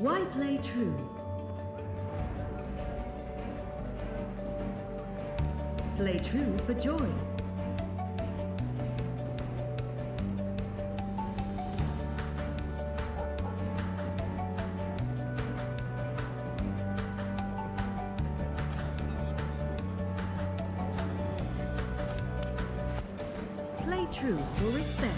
Why play true? Play true for joy. Play true for respect.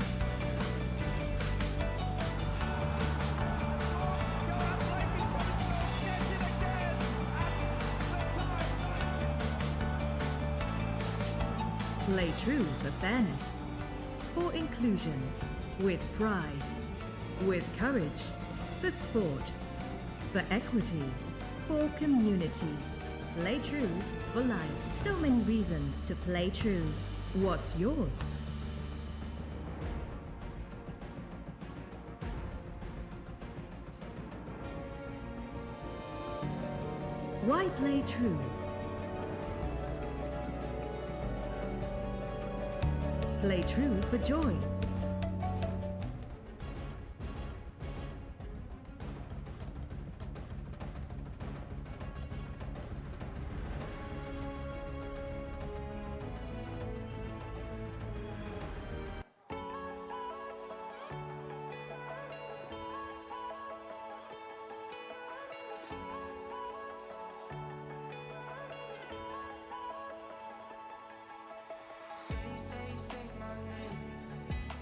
Play true for fairness, for inclusion, with pride, with courage, for sport, for equity, for community. Play true for life. So many reasons to play true. What's yours? Why play true? Play true for joy. Say my name.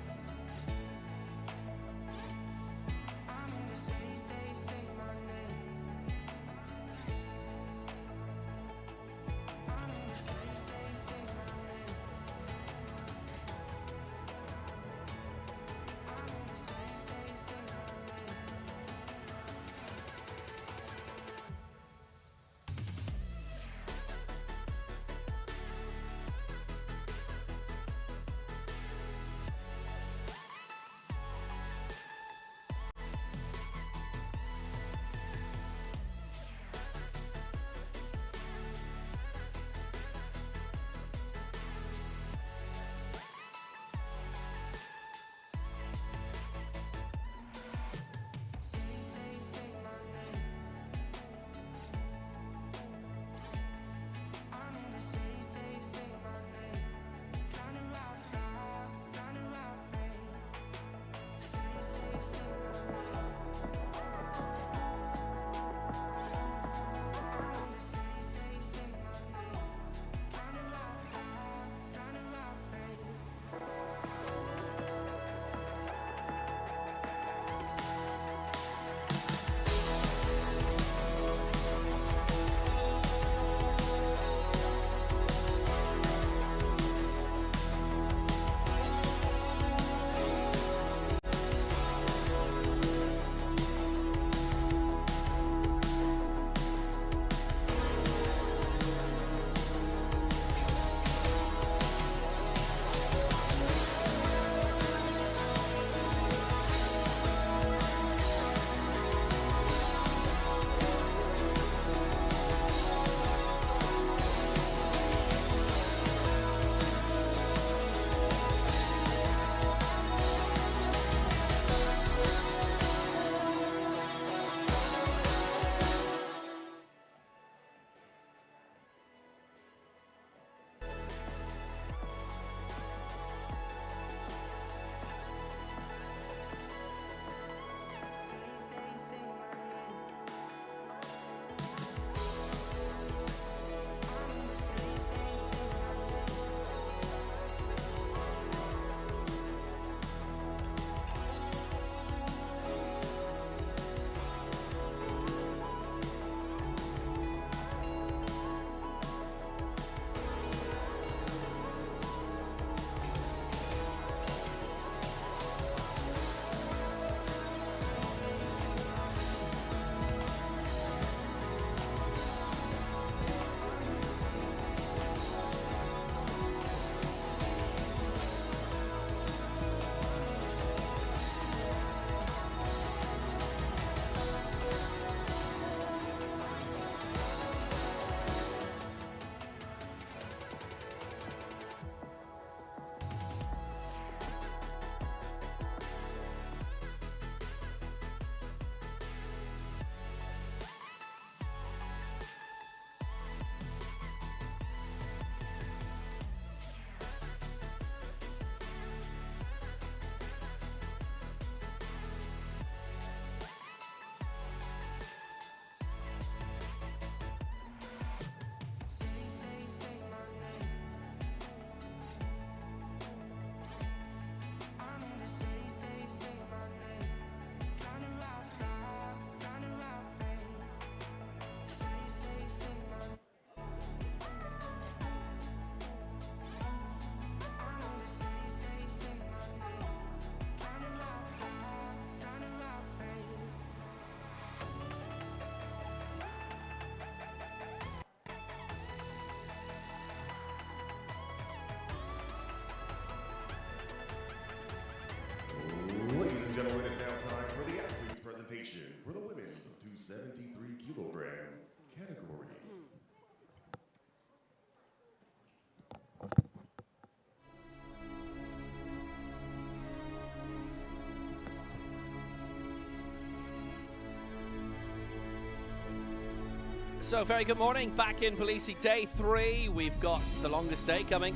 So very good morning, back in Tbilisi, day 3. We've got the longest day coming.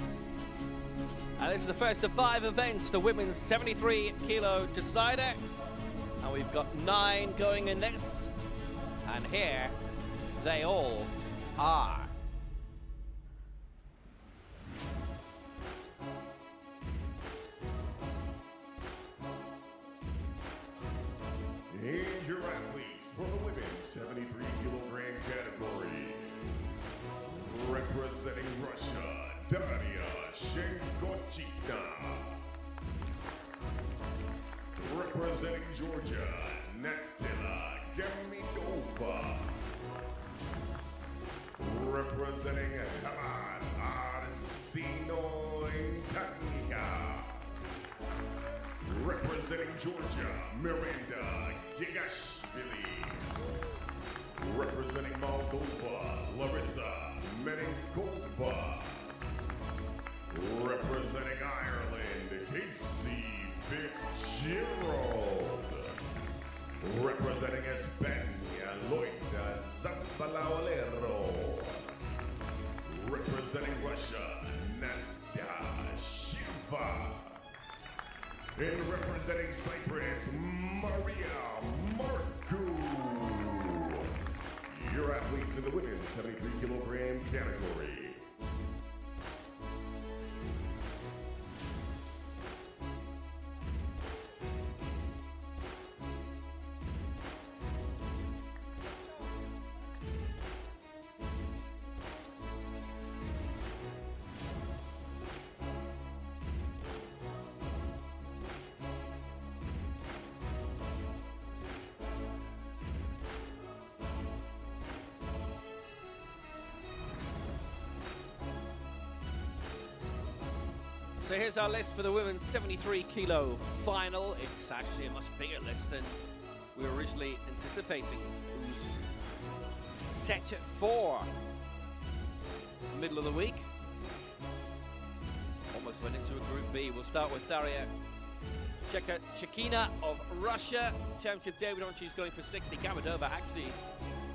And this is the first of 5 events, the women's 73 kilo decider. And we've got 9 going in this. And here they all are. And your athletes for the women's 73 kilogram category. Representing Russia, Daria Shenkochina. Representing Georgia, Natila Gemidova. Representing Hamas Arsino Intagnica. Representing Georgia, Miranda Gigashvili. Representing Moldova, Larissa Menenkova. Representing Ireland, Casey Fitzgerald. Representing España, Loida Zampalaolero. Representing Russia, Nastya Shiva. And representing Cyprus, Maria Marku. Your athletes in the women's 73 kilogram category. So here's our list for the women's 73 kilo final. It's actually a much bigger list than we were originally anticipating. Who's set for middle of the week. Almost went into a Group B. We'll start with Daria Shekina of Russia. Championship debut on, she's going for 60. Gammadova, actually,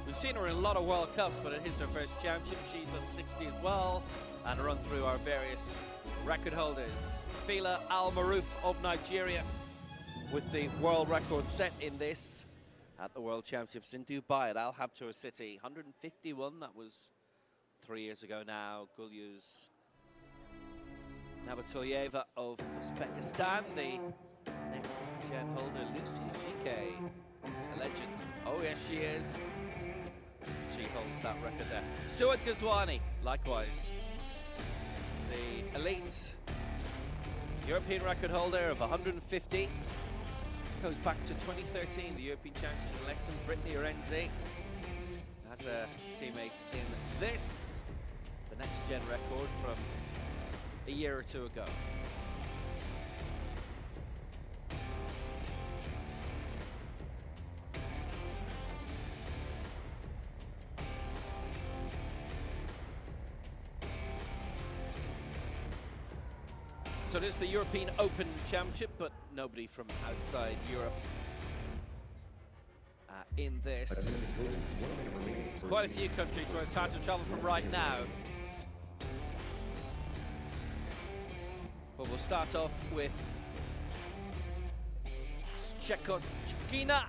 we've seen her in a lot of World Cups, but it is her first championship. She's on 60 as well. And run through our various record holders. Fela Al-Maroof of Nigeria with the world record set in this at the World Championships in Dubai at Al Habtoor City. 151, that was 3 years ago now. Gulyuz Nabatoyeva of Uzbekistan, the next gen holder, Lucy CK, a legend. Oh yes, she is. She holds that record there. Suad Ghazwani, likewise. The elite European record holder of 150. Goes back to 2013, the European Championships election. Brittany Renzi has a teammate in this. The next gen record from a year or two ago. So it is the European Open Championship, but nobody from outside Europe in this. There's quite a few countries where it's hard to travel from right now. But we'll start off with Shekina.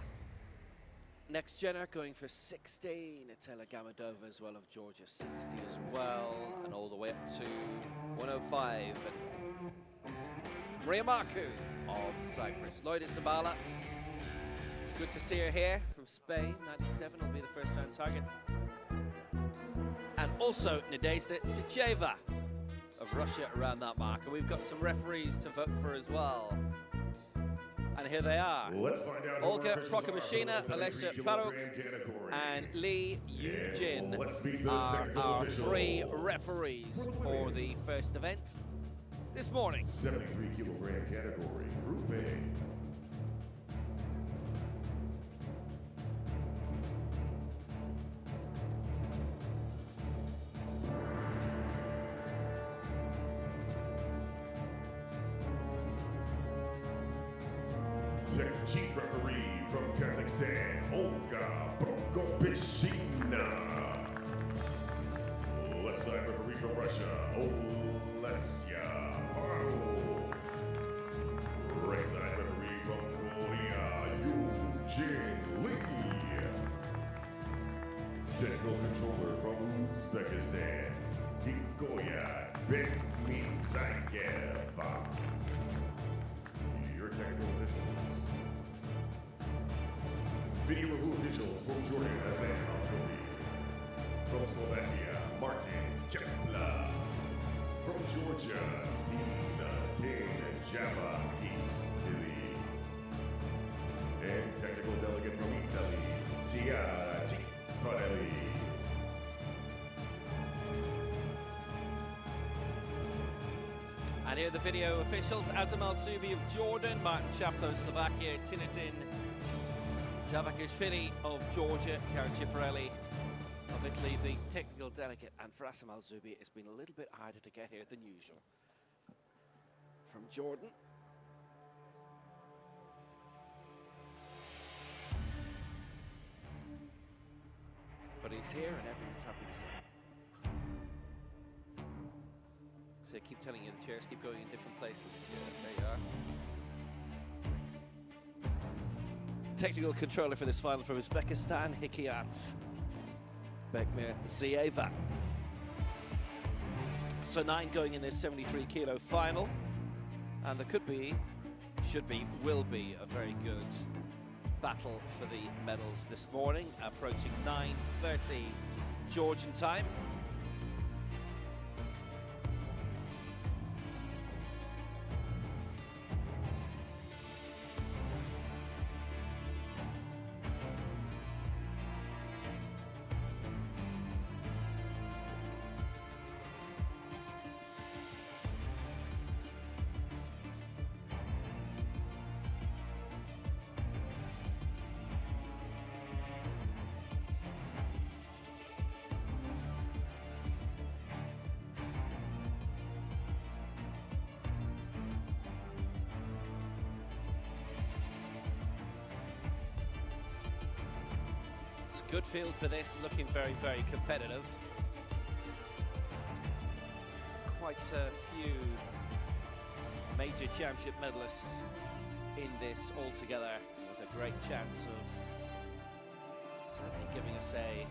Next gener going for 60. Natila Gammadova as well of Georgia, 60 as well. And all the way up to 105. And Maria Marku of Cyprus. Loida Zabala, good to see her here from Spain. 97 will be the first round target. And also Nadezhda Sicheva of Russia around that mark. And we've got some referees to vote for as well. And here they are. Let's find out Olga Prokomashina, Alessia Paruk, and Lee Yujin are our 3 referees for the first event this morning. 73 kilogram category, Group A. Chief referee from Kazakhstan, Olga Prokomashina. Russia, Olesya Pardo. Ringside referee from Korea, Eugene Lee. Technical controller from Uzbekistan, Hikoya Bekmitsayev. Your technical officials. Video review officials from Jordan, Azam Alzouri. From Slovakia, Martin Jepla. From Georgia, Dean Java Isili. And technical delegate from Italy, Gia Cifarelli. And here are the video officials: Azam Alzubi of Jordan, Martin Chaplo of Slovakia, Tinatin Javakishvili of Georgia, Chiara Cifarelli of Italy, the technical delegate. And for Azam Alzubi, it's been a little bit harder to get here than usual. From Jordan. But he's here and everyone's happy to see him. So I keep telling you, the chairs keep going in different places. Yeah, there you are. Technical controller for this final from Uzbekistan, Hikayat Bekmir Zieva. So 9 going in this 73 kilo final. And there could be, should be, will be a very good battle for the medals this morning, approaching 9:30 Georgian time. It's a good field for this, looking very, very competitive. Quite a few major championship medalists in this altogether, with a great chance of certainly giving us a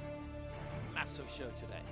massive show today.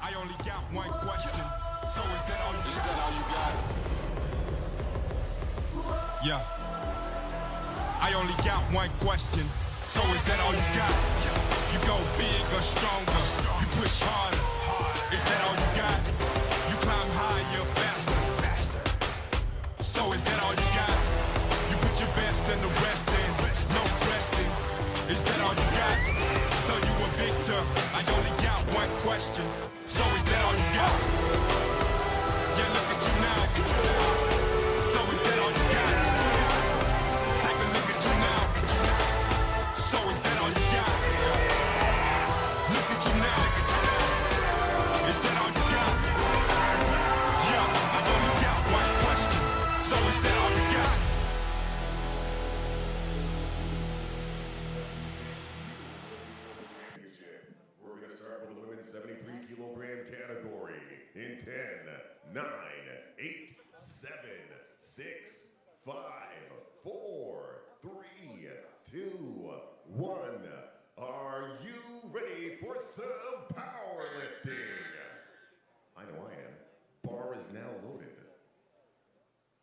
I only got one question, so is that all you got? Yeah. I only got one question, so is that all you got? You go big or stronger, you push harder, is that all you got? You climb higher, faster, so is that all you got? You put your best in the rest in, no resting, is that all you got? So you a victor, I only got one question. So is that all you got? Yeah, look at you now. So is that all you got? Take a look at you now. So is that all you got? Look at you now. Is that all you got? Yeah, I only got one question. So is that all you got? We're going to start with the women's 73 kilogram category in 10, 9, 8, 7, 6, 5, 4, 3, 2, 1. Are you ready for some powerlifting? I know I am. Bar is now loaded.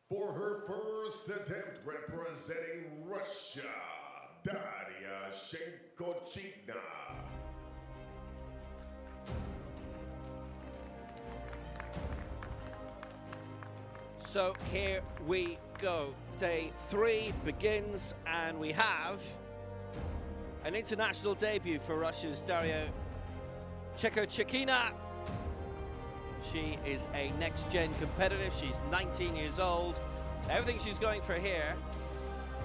For her first attempt representing Russia, Daria Shenkochina. So here we go. Day 3 begins, and we have an international debut for Russia's Daria Chekina. She is a next-gen competitor. She's 19 years old. Everything she's going for here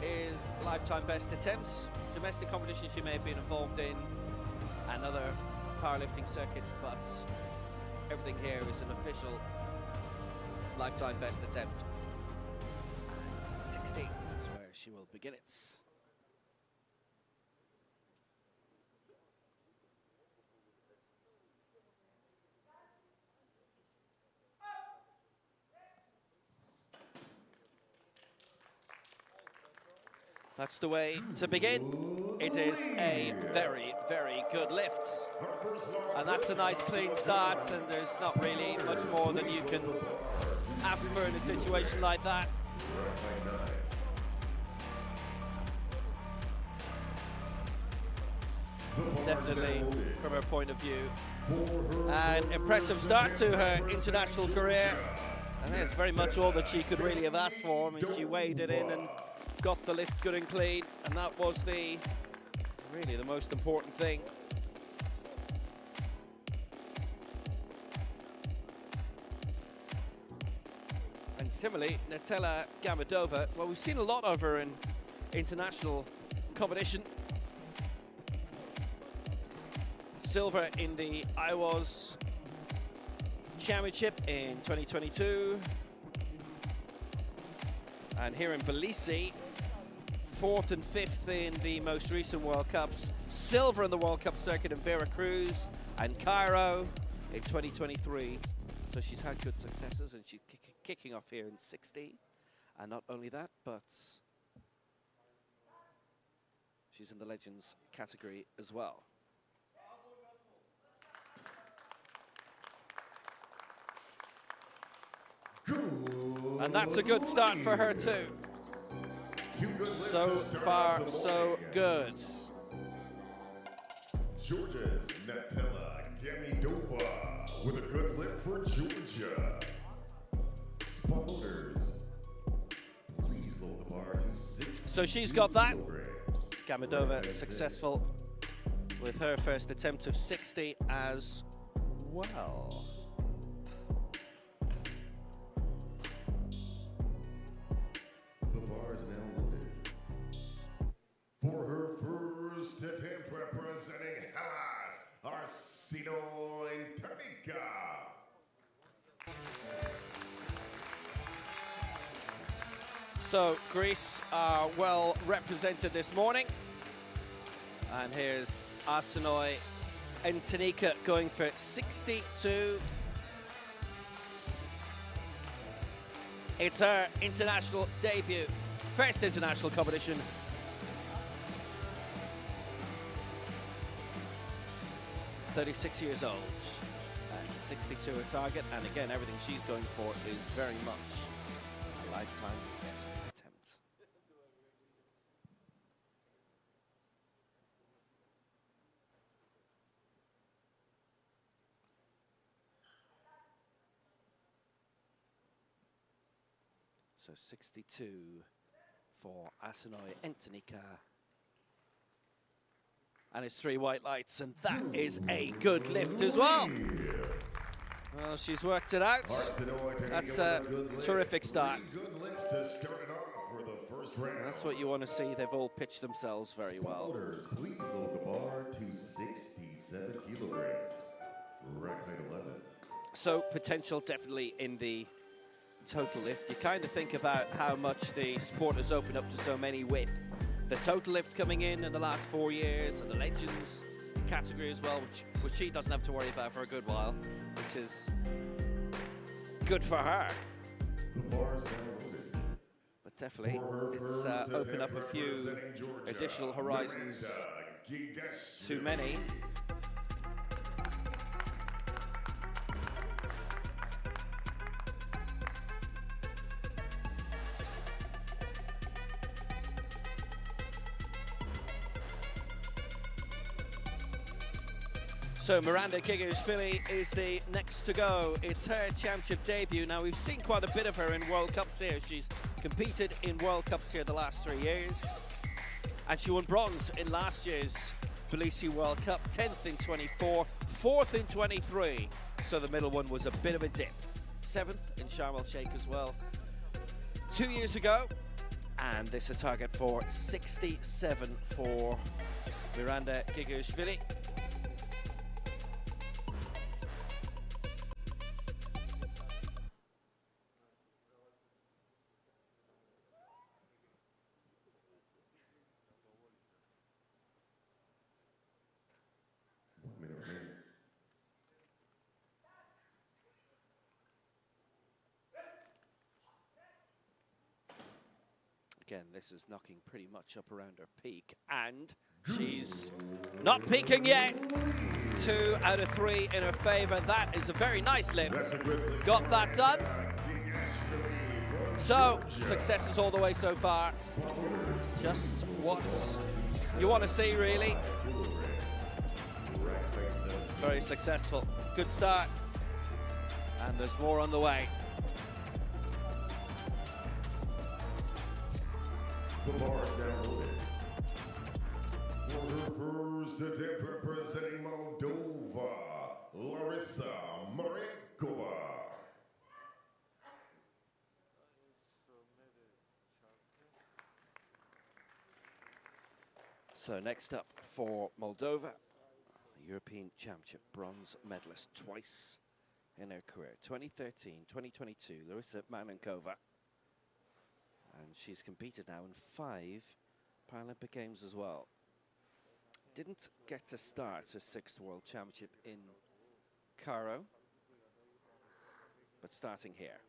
is lifetime best attempts. Domestic competition she may have been involved in and other powerlifting circuits, but everything here is an official lifetime best attempt. And 60 is where she will begin it. That's the way to begin. It is a very, very good lift. And that's a nice clean start, and there's not really much more than you can ask for in a situation like that. Definitely, from her point of view, an impressive start to her international career. And that's very much all that she could really have asked for. I mean, she weighed it in and got the lift good and clean, and that was really the most important thing. And similarly, Natella Gamidova, well, we've seen a lot of her in international competition. Silver in the IWAS Championship in 2022. And here in Tbilisi, 4th and 5th in the most recent World Cups. Silver in the World Cup circuit in Veracruz and Cairo in 2023. So she's had good successes, and she's kicking off here in 60. And not only that, but she's in the Legends category as well. And that's a good start for her too. So far, so good. Georgia's Natella Gamidova with a good lift for Georgia. Spotters, please lower the bar to 60. So she's got that. Gamidova successful with her first attempt of 60 as well. For her first attempt, representing Hellas, Arsino Internica. So Greece are well represented this morning. And here's Arsenoi Internica going for 62. It's her international debut, first international competition. .36 years old, and 62 a target, and again, everything she's going for is very much a lifetime best attempt. So 62 for Arsenoi Internica. And it's 3 white lights, and that is a good lift as well. Well, she's worked it out. That's a terrific start. That's what you want to see. They've all pitched themselves very well. Please load the bar to 67 kilograms. Rack height 11. So potential definitely in the total lift. You kind of think about how much the sport has opened up to so many with the total lift coming in the last 4 years, and the Legends category as well, which she doesn't have to worry about for a good while, which is good for her. The bar is now loaded. But definitely, it's opened up a few additional horizons. Too many. So Miranda Gigashvili is the next to go. It's her championship debut. Now, we've seen quite a bit of her in World Cups here. She's competed in World Cups here the last 3 years. And she won bronze in last year's Tbilisi World Cup, 10th in 24, 4th in 23. So the middle one was a bit of a dip. 7th in Sharm el-Sheikh as well 2 years ago. And this is a target for 67 for Miranda Gigashvili. Again, this is knocking pretty much up around her peak, and she's not peaking yet. 2 out of 3 in her favor. That is a very nice lift. Got that done. So, successes all the way so far. Just what you want to see, really. Very successful. Good start. And there's more on the way. The bar is now loaded. For her first attempt representing Moldova, Larissa Marenkova. So next up for Moldova, European Championship bronze medalist twice in her career, 2013, 2022, Larissa Marenkova. And she's competed now in 5 Paralympic Games as well. Didn't get to start her 6th World Championship in Cairo, but starting here.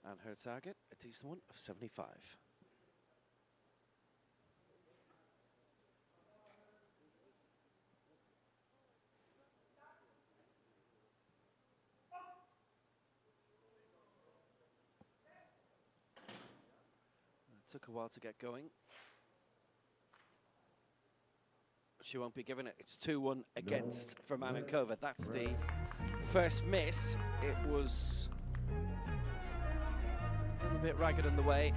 And her target, a decent one of 75. Took a while to get going. She won't be given it. It's 2-1 against for Marenkova. That's the first miss. It was a little bit ragged in the way.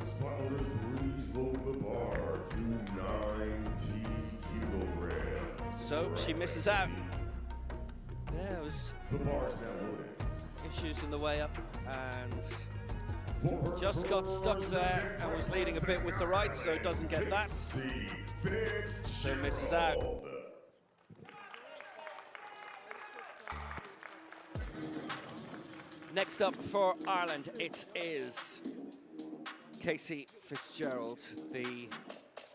Spotloaders, please load the bar to 90 kilograms. So she misses out. Yeah, it was The bar is now loaded. issues in the way up, and just got stuck there and was leading a bit with the right, so doesn't get that. So misses out. Next up for Ireland, it is Casey Fitzgerald, the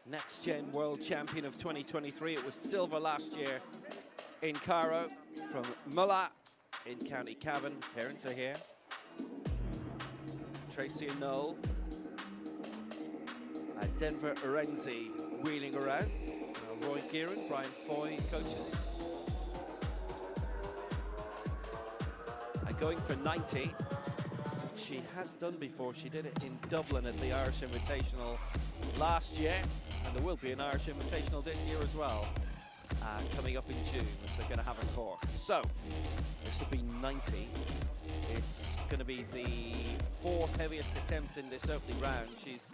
Next Gen World Champion of 2023. It was silver last year in Cairo, from Mulla in County Cavan. Parents are here. Tracy and Noel. Denver Arenzi wheeling around. Roy Kieran, Brian Foy coaches. Going for 90. She has done before. She did it in Dublin at the Irish Invitational last year, and there will be an Irish Invitational this year as well, coming up in June, which they're going to have in Cork. So this will be 90. It's going to be the 4th heaviest attempt in this opening round. She's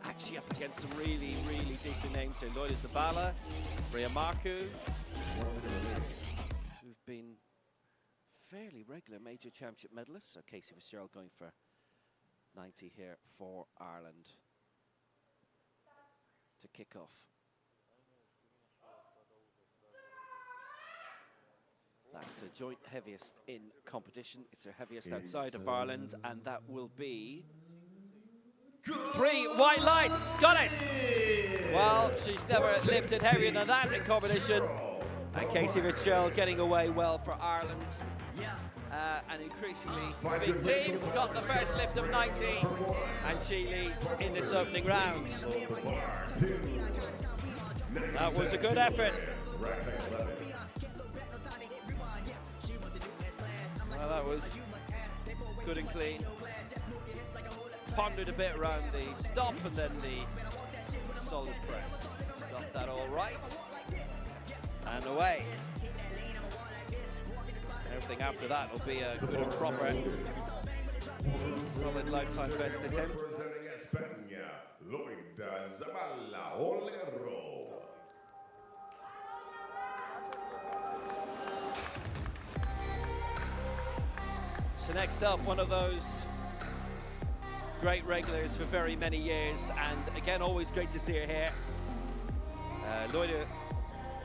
actually up against some really, really decent names here. Loida Zabala, Bria Marku, who've been fairly regular major championship medalists. So Casey Fitzgerald going for 90 here for Ireland to kick off. That's a joint heaviest in competition. It's her heaviest outside of Ireland, and that will be 3 white lights. Got it! Well, she's never lifted heavier than that in competition. And Casey Fitzgerald getting away well for Ireland. An increasingly big team. Got the first lift of 90, and she leads in this opening round. That was a good effort. Well, that was good and clean. Pondered a bit around the stop and then the solid press. Got that all right. And away. Everything after that will be a good and proper solid lifetime best attempt. So next up, one of those great regulars for very many years, and again, always great to see her here. Loida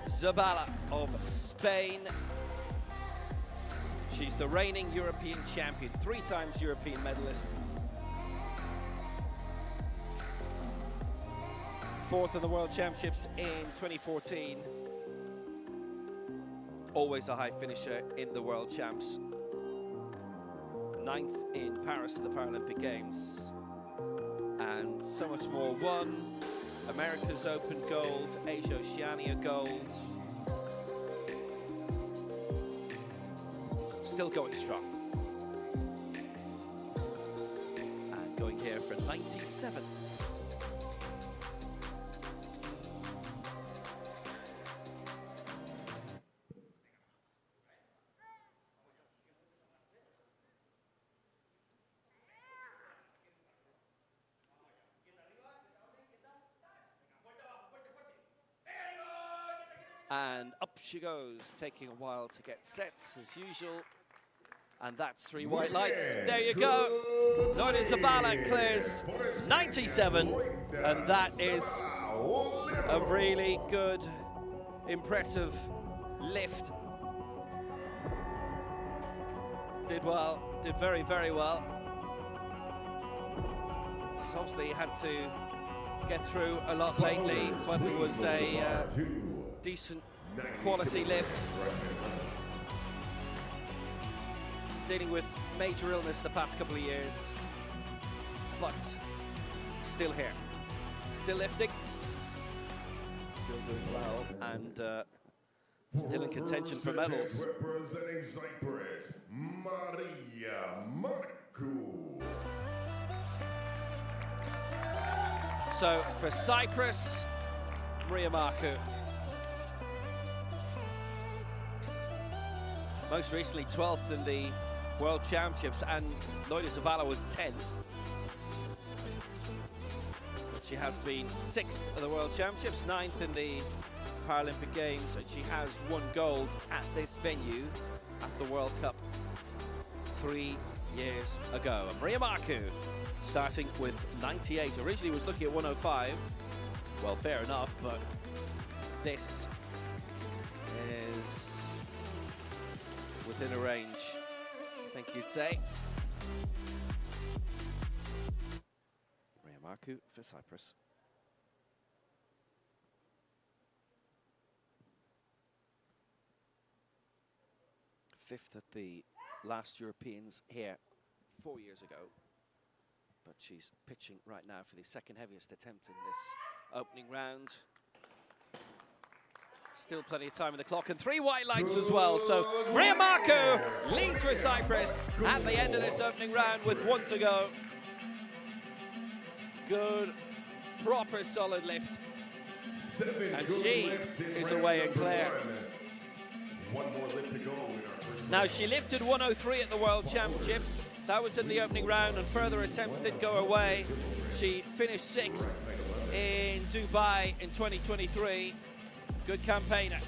Zabala of Spain. She's the reigning European champion, 3 times European medalist. 4th in the World Championships in 2014. Always a high finisher in the World Champs. 9th in Paris at the Paralympic Games. And so much more. Won America's Open gold, Asia Oceania gold. Still going strong. And going here for 97. And up she goes, taking a while to get sets as usual. And that's 3 white lights. There you go. Loida Zabala clears 97. And that is a really good, impressive lift. Did well, did very, very well. So obviously had to get through a lot lately, but it was a decent quality lift. Dealing with major illness the past couple of years, but still here, still lifting, still doing well, and still in contention for medals. Representing Cyprus, Maria Marcu. So for Cyprus, Maria Marcu. Most recently 12th in the World Championships, and Loida Zabala was 10th. But she has been 6th at the World Championships, 9th in the Paralympic Games, and she has won gold at this venue at the World Cup 3 years ago. And Maria Marcu starting with 98. Originally was looking at 105. Well, fair enough, but this is within a range, I think you'd say. Maria Marcu for Cyprus. Fifth at the last Europeans here 4 years ago. But she's pitching right now for the second heaviest attempt in this opening round. Still plenty of time on the clock, and 3 white lights as well. So Maria Marcu leads for Cyprus at the end of this opening round with 1 to go. Good, proper, solid lift. And she is away and clear. One more lift to go in our first Now, she lifted 103 at the World Championships. That was in the opening round, and further attempts did go her way. She finished 6th in Dubai in 2023. Good campaigner.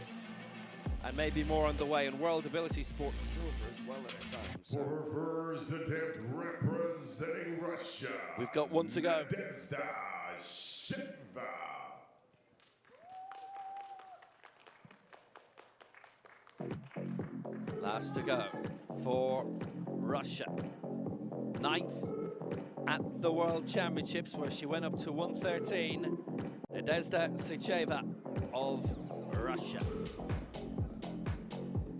And maybe more on the way in World Ability Sports silver as well at the time. So for her first attempt representing Russia. we've got 1 to go. Nadezhda Sheva. Last to go for Russia. 9th at the World Championships, where she went up to 113. Nadezhda Sheva of Russia.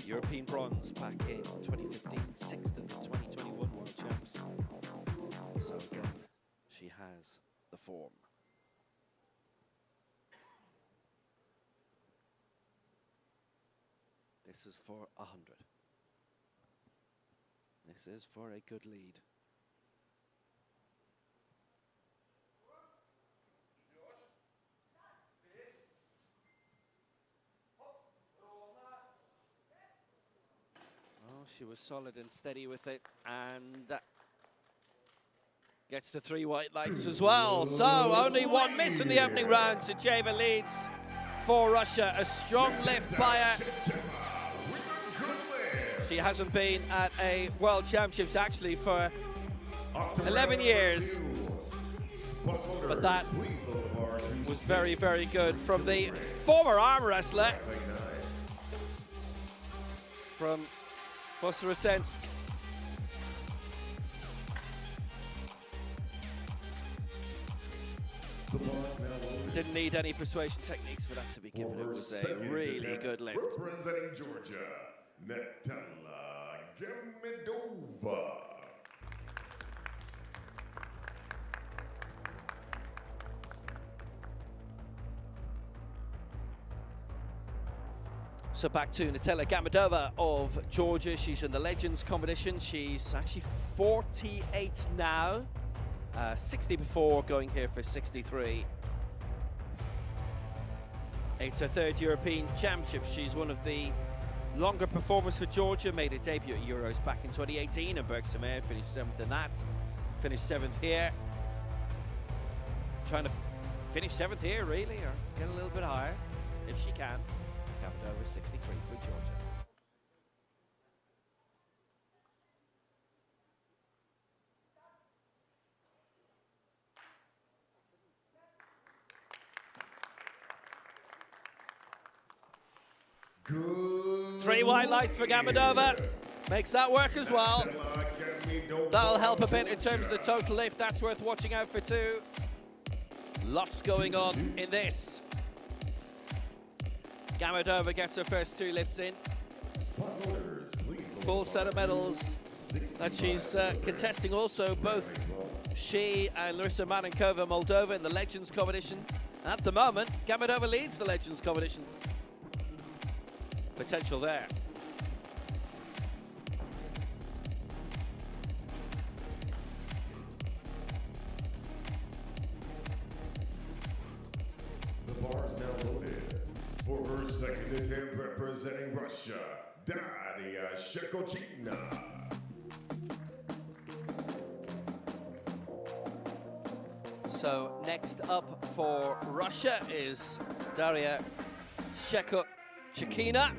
European bronze back in 2015, 6th in the 2021 World Champs. So again, she has the form. This is for 100. This is for a good lead. Oh, she was solid and steady with it, and gets to 3 white lights as well. So only 1 miss in the opening round. Sajeva leads for Russia. A strong lift by her. She hasn't been at a World Championships actually for 11 years. But that was very, very good from the former arm wrestler from Voskresensk. Didn't need any persuasion techniques for that to be given. It was a really good lift. Representing Georgia, Natalia Gamidova. So back to Natalia Gamidova of Georgia. She's in the Legends competition. She's actually 48 now. 60 before, going here for 63. It's her 3rd European Championship. She's one of the longer performers for Georgia. Made her debut at Euros back in 2018 in Bergstrom, finished 7th in that. Finished 7th here. Trying to finish 7th here, really, or get a little bit higher, if she can. Gamidova 63 for Georgia. Good 3 white lights for Gamidova. Makes that work as well. That'll help a bit in terms of the total lift. That's worth watching out for too. Lots going on in this. Gamidova gets her first 2 lifts in. Full set of medals that she's contesting also. Both she and Larissa Malenkova, Moldova, in the Legends competition. At the moment, Gamidova leads the Legends competition. Potential there. The bar is now loaded. For her 2nd attempt representing Russia, Daria Shekochina. So next up for Russia is Daria Shekochina.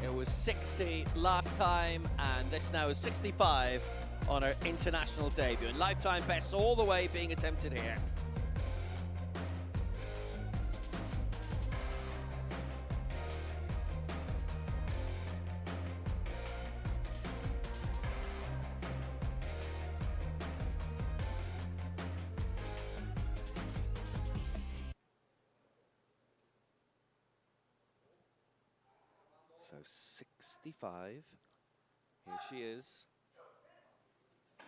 It was 60 last time, and this now is 65 on her international debut. And lifetime bests all the way being attempted here. So 65, here she is.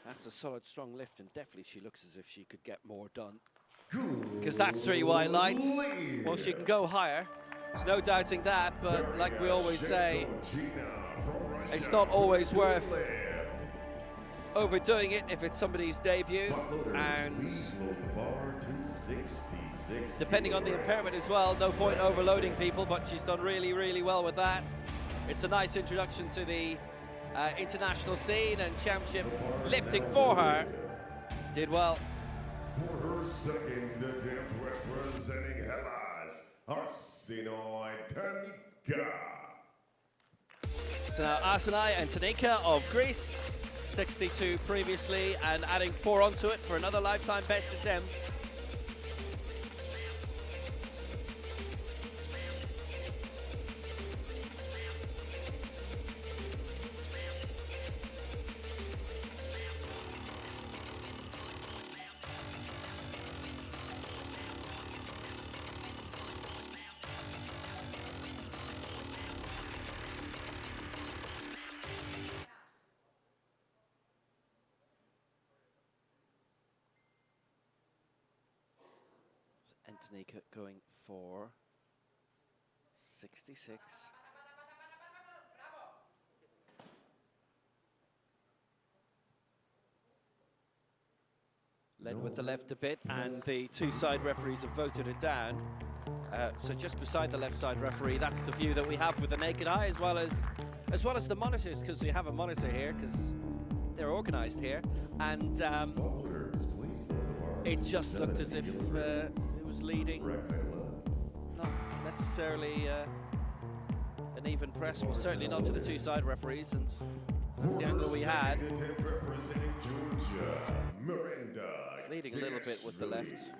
That's a solid, strong lift, and definitely she looks as if she could get more done. Because that's 3 white lights. Well, she can go higher. There's no doubting that, but like we always say, it's not always worth overdoing it if it's somebody's debut. And depending on the impairment as well, no point overloading people, but she's done really, really well with that. It's a nice introduction to the international scene, and championship lifting for her. Did well. For her 2nd attempt representing Hellas, Arsenoi Tanika. So now Arsenoi and Tanika of Greece, 62 previously, and adding 4 onto it for another lifetime best attempt. Tanika going for 66. led with the left a bit, and the two side referees have voted it down. So just beside the left side referee, that's the view that we have with the naked eye, as well as the monitors, because we have a monitor here, because they're organised here, and it just looked as if it was leading, not necessarily an even press, well, certainly not to the two side referees, and that's the angle we had. It's leading a little bit with the left.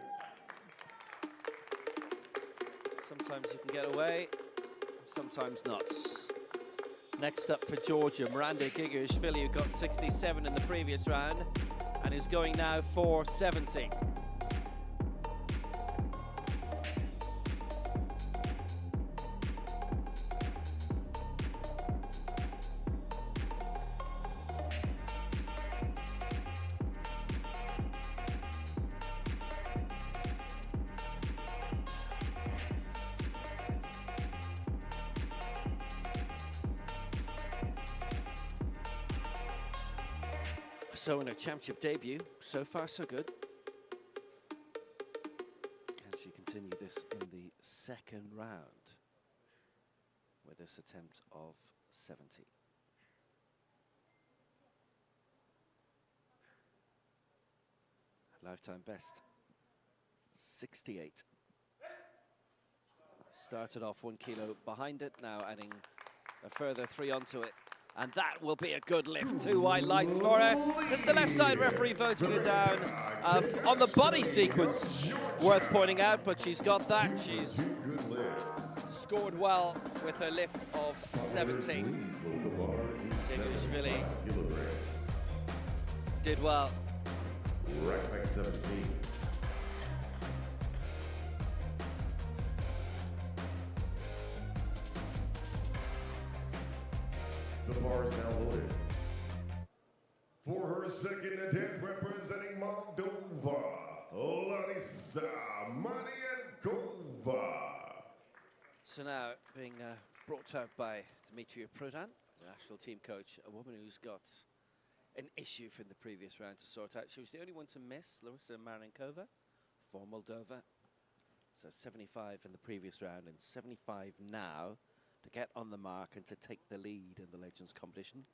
Sometimes you can get away, sometimes not. Next up for Georgia, Miranda Gigishvili, who got 67 in the previous round and is going now for 70. So in her championship debut, so far so good. Can she continue this in the second round with this attempt of 70? Lifetime best, 68. Started off 1 kilo behind it, now adding a further 3 onto it. And that will be a good lift. 2 white lights for her. This is the left side referee voting it down on the body sequence. Worth pointing out, but she's got that. She's scored well with her lift of 70. Gigishvili did well. Right back 17. The bar is now loaded. For her second attempt, representing Moldova, Larisa Marienkova. So now being brought out by Dmitria Prodan, the national team coach, a woman who's got an issue from the previous round to sort out. She was the only one to miss, Larisa Marienkova, for Moldova. So 75 in the previous round and 75 now to get on the mark and to take the lead in the Legends competition.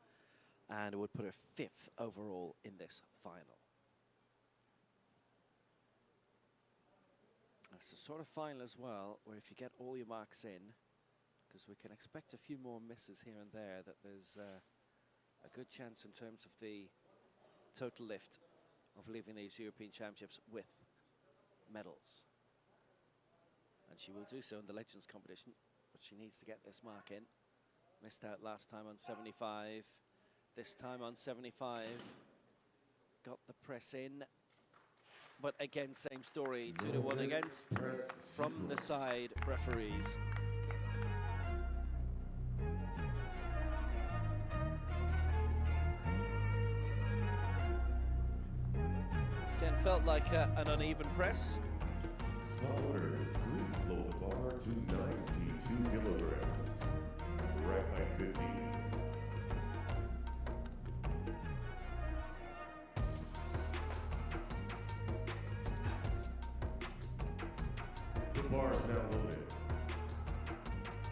And it would put her 5th overall in this final. It's a sort of final as well, where if you get all your marks in, because we can expect a few more misses here and there, that there's a good chance in terms of the total lift of leaving these European Championships with medals. And she will do so in the Legends competition, but she needs to get this mark in. Missed out last time on 75. This time on 75. Got the press in. But again, same story, 2-1 against from the side referees. Again, felt like an uneven press. Scholars, please lower the bar to 92 kilograms. Rack height 50. The bar is now loaded.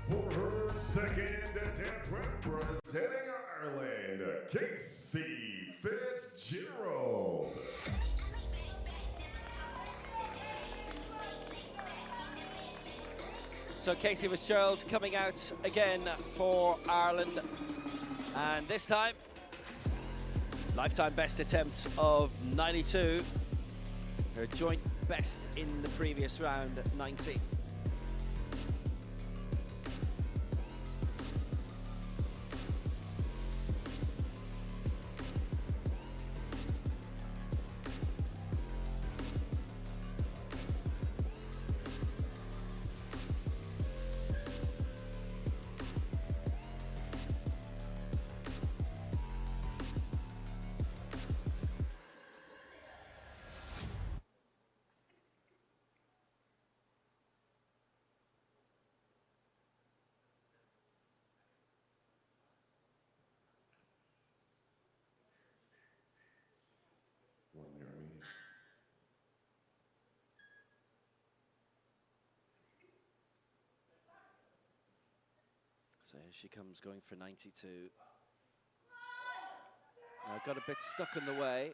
For her second attempt, representing Ireland, Casey Fitzgerald. So Casey Fitzgerald coming out again for Ireland, and this time lifetime best attempt of 92, her joint best in the previous round at 90. So here she comes, going for 92. Now got a bit stuck in the way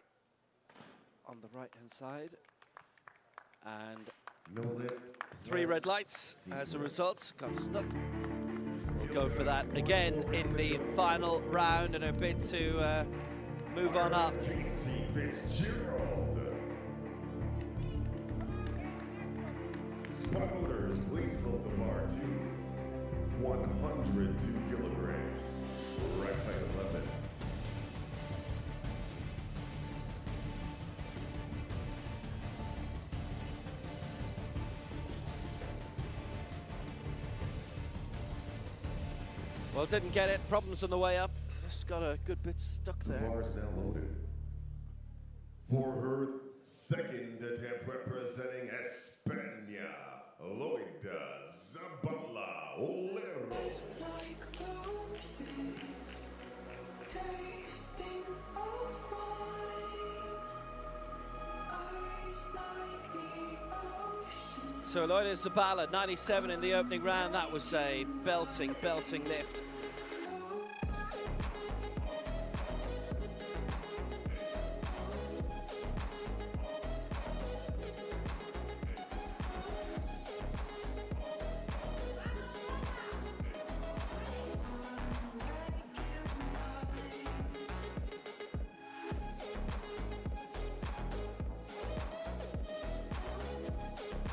on the right-hand side. And No lip. 3 red lights as a result, got stuck. We'll go for that again in the final round in a bid to move on up. Casey Fitzgerald. Spot motors, please load the bar to 102 kilograms. Right height 11. Well, didn't get it. Problems on the way up. Just got a good bit stuck The there. bar is now loaded. For her second attempt, representing España, Loida Zabala Olero. Like roses, tasting of wine, eyes like the ocean. So Loida Zabala, 97 in the opening round. That was a belting lift.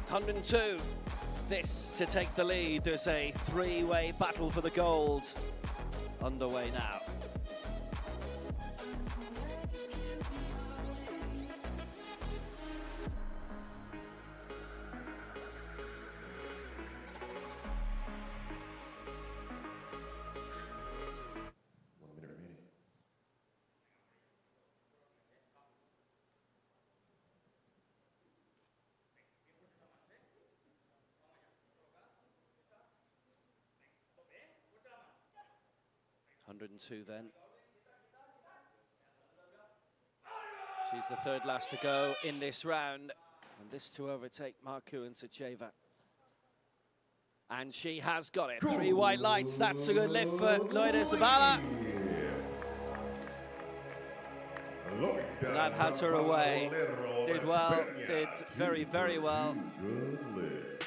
102. This to take the lead. There's a 3-way battle for the gold underway now. Remaining. 102 then. She's the third last to go in this round. And this to overtake Marku and Sacheva. And she has got it. 3 white lights. That's a good lift for Loida Zabala. And that has her away. Did well, did very, very well. Good lifts.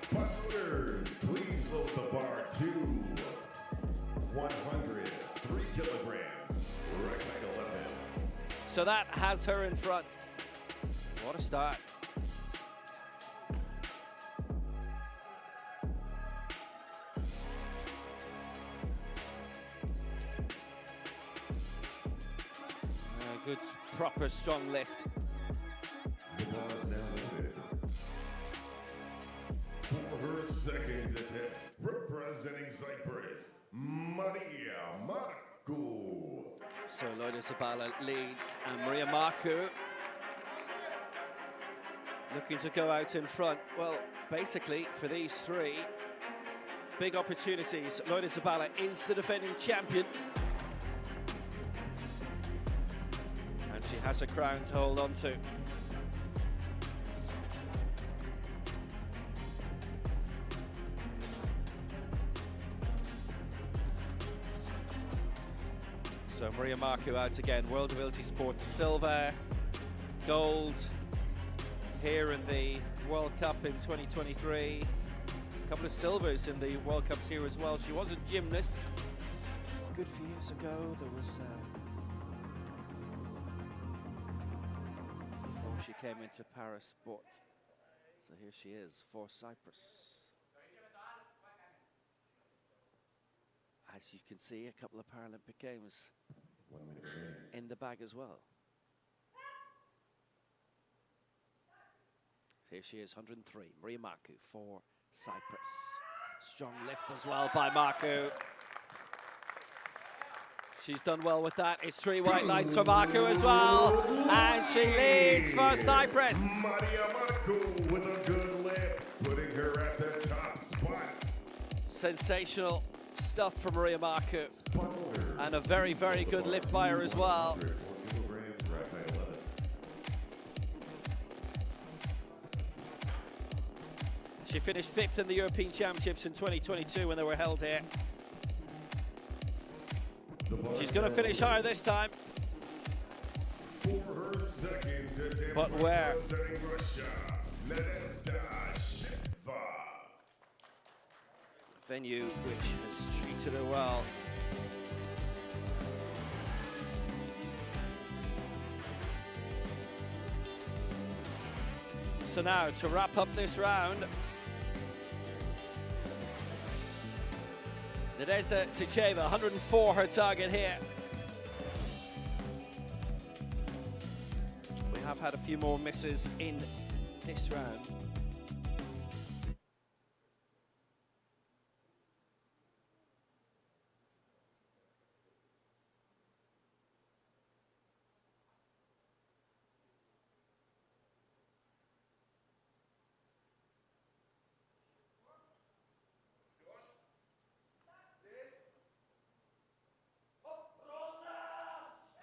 Sponsors, please load the bar to 103 kilograms. Right height 11. So that has her in front. What a start. Good, proper, strong lift. The bar is now loaded. For her second attempt, representing Cyprus, Maria Marku. So Loida Zabala leads, and Maria Marku looking to go out in front. Well, basically, for these 3 big opportunities, Loida Zabala is the defending champion. And she has a crown to hold on to. So Maria Marku out again. World Ability Sports silver, gold here in the World Cup in 2023. A couple of silvers in the World Cups here as well. She was a gymnast. A good few years ago, there was before she came into Paris sport. So here she is for Cyprus. As you can see, a couple of Paralympic Games 1 minute remaining. in the bag as well. Here she is, 103, Maria Marku for Cyprus. Strong lift as well by Marku. She's done well with that. It's 3 white lights for Marku as well. And she leads for Cyprus. Maria Marku with a good lift, putting her at the top spot. Sensational stuff from Maria Marku. Sponsors, And a very, very good lift by her as well. 104 kilograms, right height 11. She finished 5th in the European Championships in 2022 when they were held here. She's going to finish higher this time. For her second attempt But where? representing Russia, Nadezhda Sheva. Venue which has treated her well. So now to wrap up this round, Nadezhda Sheva, 104 her target here. We have had a few more misses in this round.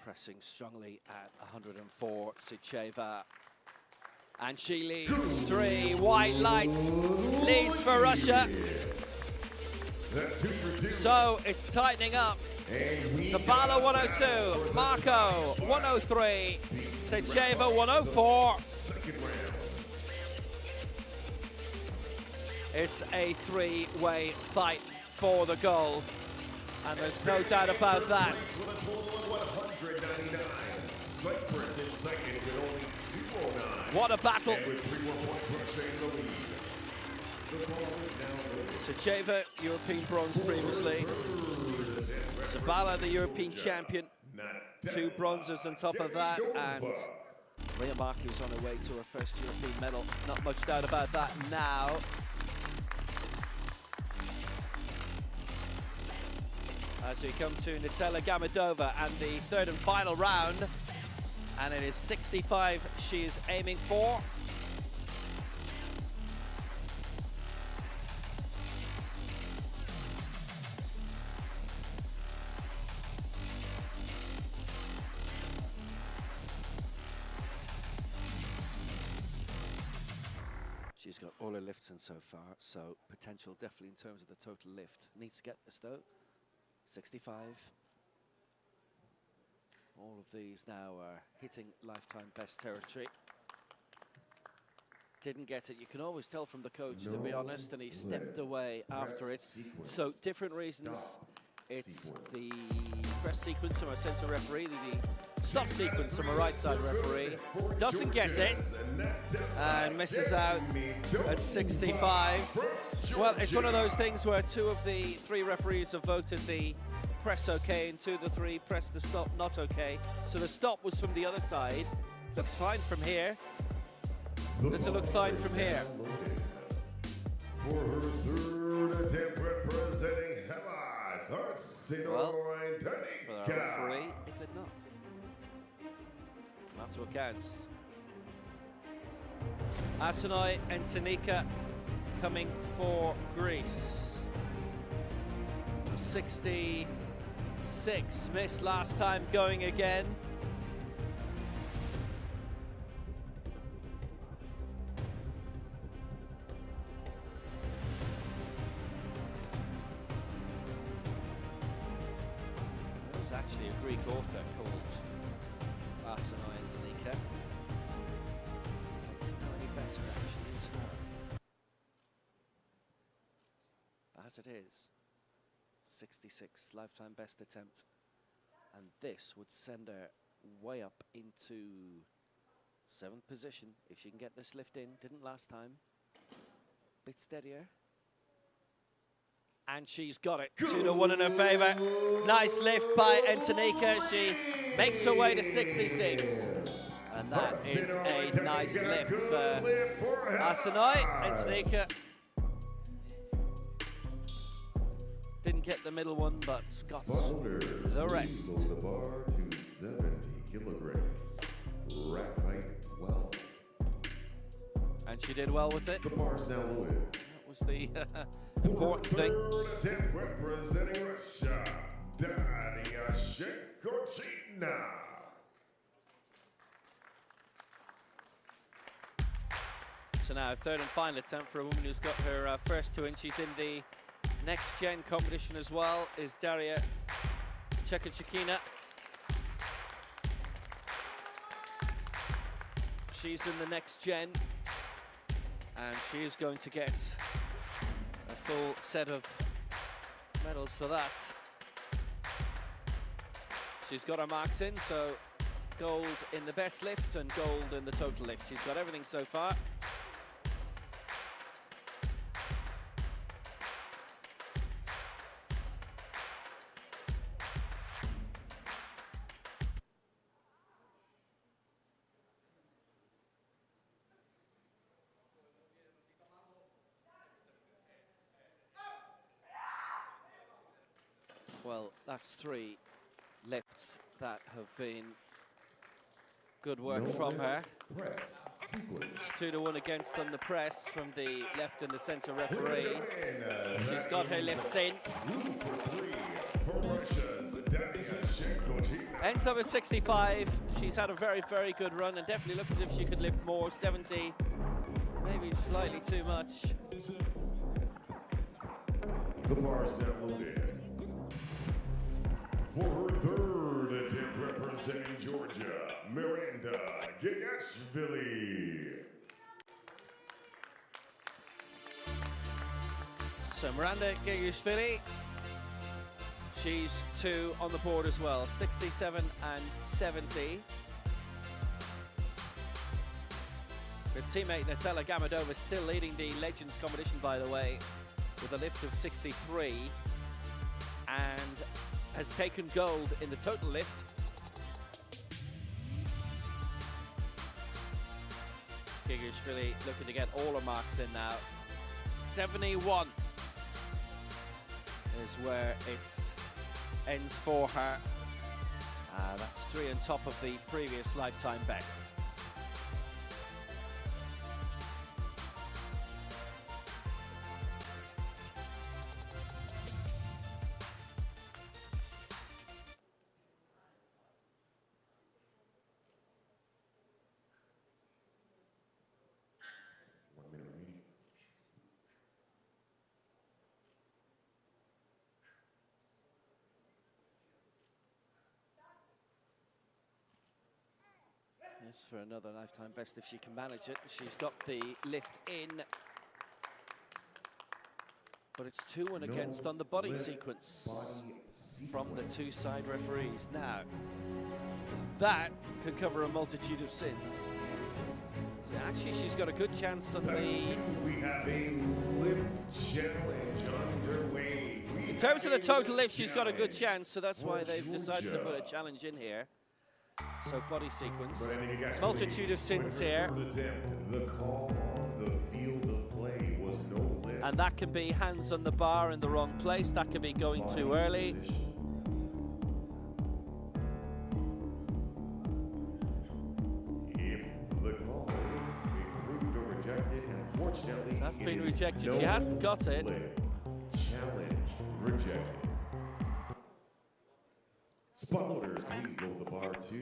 Pressing strongly at 104, Sheva. And she leads 3 white lights, leads for Russia. That's 2 for 2. So it's tightening up. Zabala 102, Marco 103, Sheva 104. Second round. It's a 3-way fight for the gold. And there's no doubt about that. With a total of 199. Cyprus in second with only 209. What a battle. And with 3 more points, Russia in the lead. The ball is now loaded. Sheva, European bronze previously. Zabala, the European champion. 2 bronzes on top of that. And Leah Markey's on her way to her first European medal. Not much doubt about that now. As we come to Natalia Gamedova and the 3rd and final round. And it is 65 she is aiming for. She's got all her lifts in so far, so potential definitely in terms of the total lift. Needs to get this though. 65. All of these now are hitting lifetime best territory. Didn't get it. You can always tell from the coach, to be honest, and he stepped away after it. So different reasons. It's the press sequence from our centre referee, the stop sequence from a right side referee. Doesn't get it and misses out at 65. Well, it's one of those things where 2 of the 3 referees have voted the press okay and 2 of the 3 press the stop not okay. So the stop was from the other side. Looks fine from here. Does it look fine from here? For her 3rd attempt representing Hellas, Well, for the referee, it did not. That's what counts. Asinoi and Tanika coming for Greece. 66 missed last time, going again. There's actually a Greek author called Asinoi and Tanika. If I didn't know any better, actually, it's her. As it is, 66 lifetime best attempt, and this would send her way up into 7th position if she can get this lift in. Didn't last time. Bit steadier, and she's got it. 2-1 in her favour. Nice lift by Antonika. She makes her way to 66, and that is a nice lift for Asinoi. Antonika didn't get the middle one, but got the rest. The bar to 70 kilograms. Rack height 12. And she did well with it. The bar's now loaded. That was the important thing. 3rd attempt representing Russia, Daria Shekochina. So now, third and final attempt for a woman who's got her first two in. She's in the next gen competition as well, is Daria Chekachikina. She's in the next gen, and she is going to get a full set of medals for that. She's got her marks in, so gold in the best lift and gold in the total lift. She's got everything so far. Well, that's three lifts that have been good work from her. Press sequence. It's 2-1 against on the press from the left and the centre referee. She's got her lifts in. 2 for 3 for Russia's Daria Shekocina. Ends up at 65. She's had a very, very good run and definitely looks as if she could lift more. 70, maybe slightly too much. The bar is now loaded. For her third attempt representing Georgia, Miranda Gagashvili. So Miranda Gagashvili, she's 2 on the board as well, 67 and 70. Her teammate Natella Gamadova is still leading the Legends competition, by the way, with a lift of 63, and has taken gold in the total lift. Gagashvili looking to get all her marks in now. 71 is where it ends for her. That's 3 on top of the previous lifetime best. For another lifetime best if she can manage it. She's got the lift in, but it's 2-1 against on the body sequence from the two side referees. Now, that can cover a multitude of sins. So actually, she's got a good chance on the... We have a lift challenge underway. In terms of the total lift, she's got a good chance, so that's why they've decided to put a challenge in here. So body sequence, multitude of sins here. The call on the field of play was no lift. And that can be hands on the bar in the wrong place, that can be going too early. If the call is approved or rejected, and unfortunately, That's been rejected, she hasn't got it. Challenge rejected. Spot loaders, please load the bar to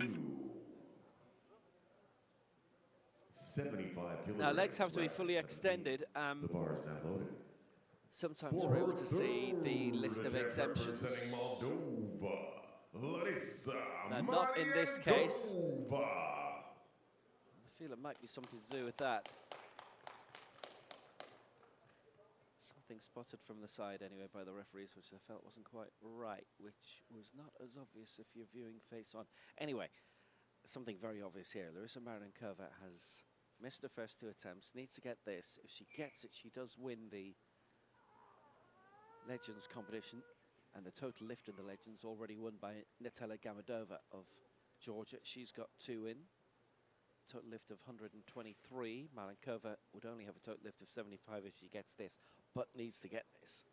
75 kilograms. Now legs have to be fully extended. The bar is now loaded. Sometimes we're able to see the list of exemptions. Moldova, Now not in this case. Mariakova. I feel it might be something to do with that. Something spotted from the side anyway by the referees, which I felt wasn't quite right, which was not as obvious if you're viewing face on. Anyway, something very obvious here. Larissa Mariakova has missed the first 2 attempts, needs to get this. If she gets it, she does win the Legends competition, and the total lift in the Legends already won by Natella Gamadova of Georgia. She's got 2 in. Total lift of 123. Mariakova would only have a total lift of 75 if she gets this, but needs to get this.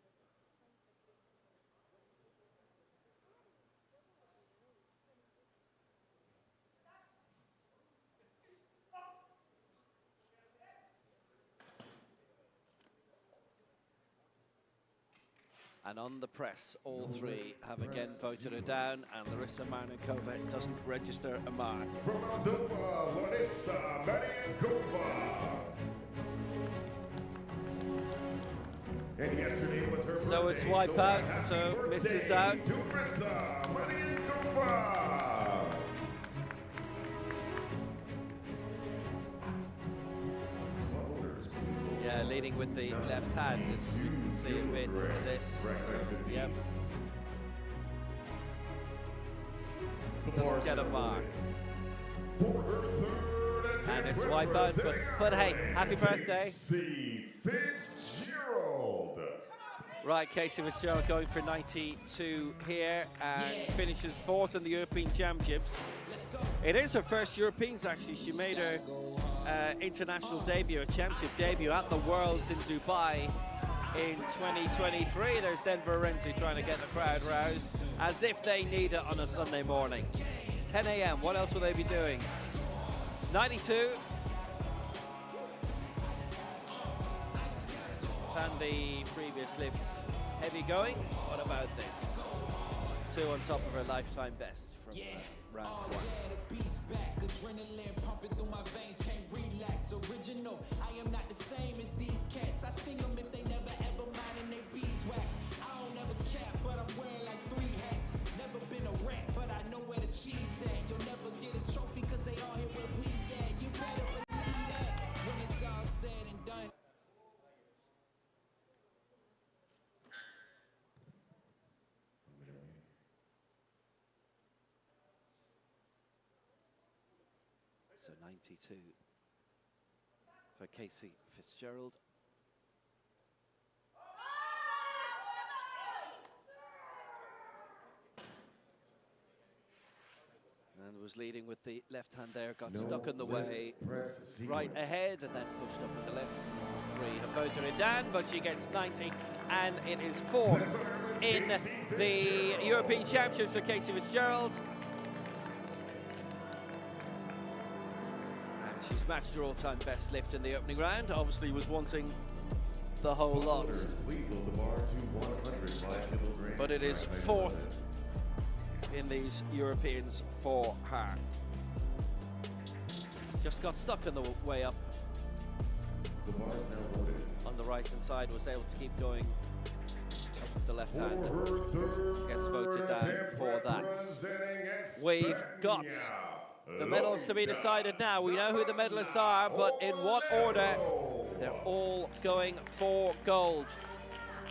And on the press, all 3 have again voted her down, and Larissa Mariakova doesn't register a mark. From Moldova, Larissa Mariakova. And yesterday was her So it's birthday, wipe out, happy so birthday misses out. to Marissa Marinkova. Yeah, leading with the left hand, as you can see a bit for this. Yep. Doesn't get a mark. For her third And it's attempt wipe out, but hey, happy birthday. Casey Fitzgerald. Right, Casey Fitzgerald going for 92 here and finishes 4th in the European Championships. It is her first Europeans, actually. She made her international debut, a championship debut at the Worlds in Dubai in 2023. There's Denver Renzi trying to get the crowd roused, as if they need it on a Sunday morning. It's 10 a.m. What else will they be doing? 92. And the previous lift heavy going. What about this? 2 on top of her lifetime best from round 1. Adrenaline pumping through my veins, can't relax. Original, I am not the same as these cats. I sting them if they never ever mind and they beeswax. I don't ever cap, but I'm wearing like 3 hats. Never been a rat, but I know where the cheese at. You'll never get a trophy cause they all here where we at. You better believe that when it's all said and done. So 92 for Casey Fitzgerald. And was leading with the left hand there, got stuck in the way, right ahead, and then pushed up with the left. 3 have voted it down, but she gets 90, and it is 4th in the European Championships for Casey Fitzgerald. She's matched her all-time best lift in the opening round. Obviously was wanting the whole lot. But it is 4th in these Europeans for her. Just got stuck on the way up. On the right-hand side, was able to keep going up with the left hand. Gets voted down for that. We've got the medals to be decided now. We know who the medalists are, but in what order? They're all going for gold.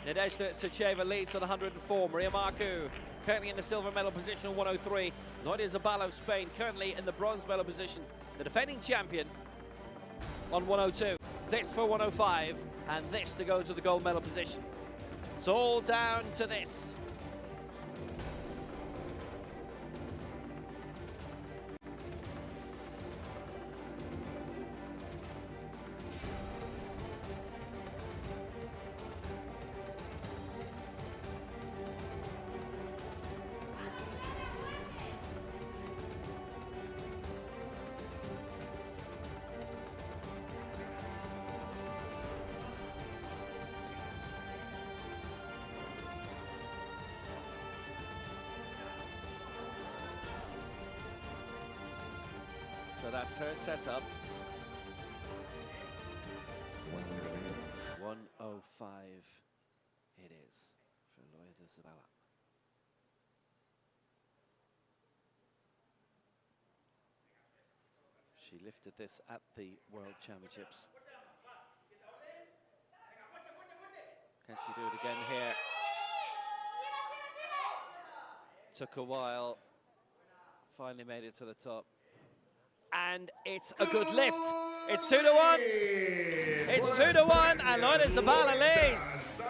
Nadezhda Sucheva leads on 104. Maria Marcu currently in the silver medal position on 103. Nadia Zabala of Spain currently in the bronze medal position. The defending champion on 102. This for 105, and this to go to the gold medal position. It's all down to this. So that's her setup. 105 it is for Nadia Zabala. She lifted this at the World Championships. Can she do it again here? Took a while, finally made it to the top. And it's a good lift. It's 2-1. It's 2-1, and Nadia Zabala leads.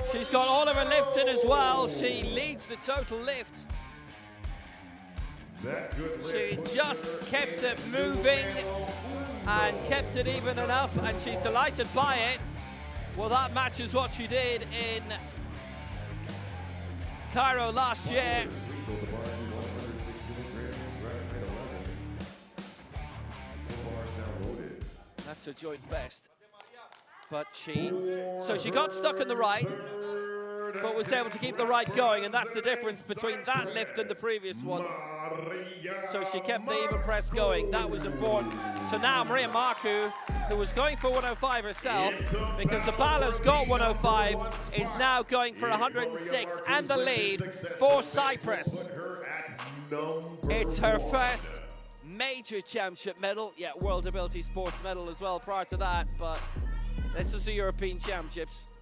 She's got all of her lifts in as well. She leads the total lift. She just kept it moving and kept it even enough, and she's delighted by it. Well, that matches what she did in Cairo last year. That's a joint best. But she got stuck in the right, but was able to keep the right going, and that's the difference between that lift and the previous one. So she kept the even press going. That was important. So now Maria Marcu who was going for 105 herself, because Zabala's got 105, is now going for 106, and the lead for Cyprus. It's her first major championship medal, yeah, World Ability Sports medal as well prior to that, but this is the European Championships.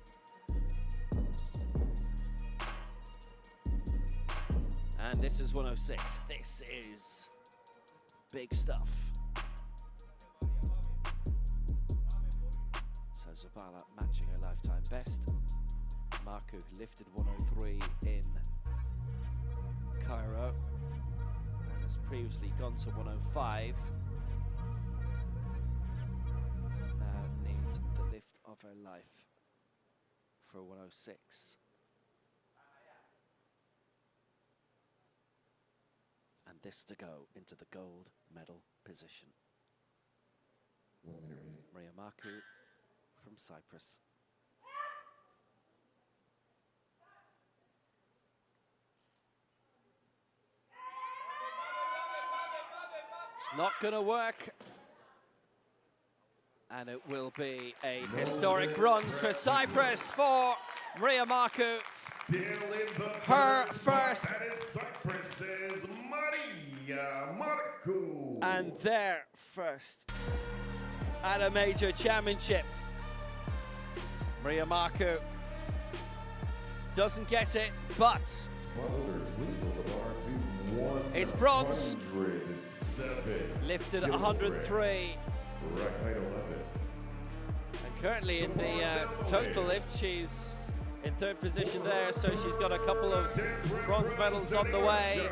And this is 106. This is big stuff. So Zabala matching her lifetime best. Marku lifted 103 in Cairo and has previously gone to 105. Now needs the lift of her life for 106. And this to go into the gold medal position. Maria Marku from Cyprus. It's not going to work. And it will be a historic bronze for Cyprus for Maria Marku. Her first. Cyprus's Maria Marku. And their first at a major championship. Maria Marku doesn't get it, but it's bronze. Lifted 103. And currently in the total lift, she's in third position there, so she's got a couple of bronze medals on the way.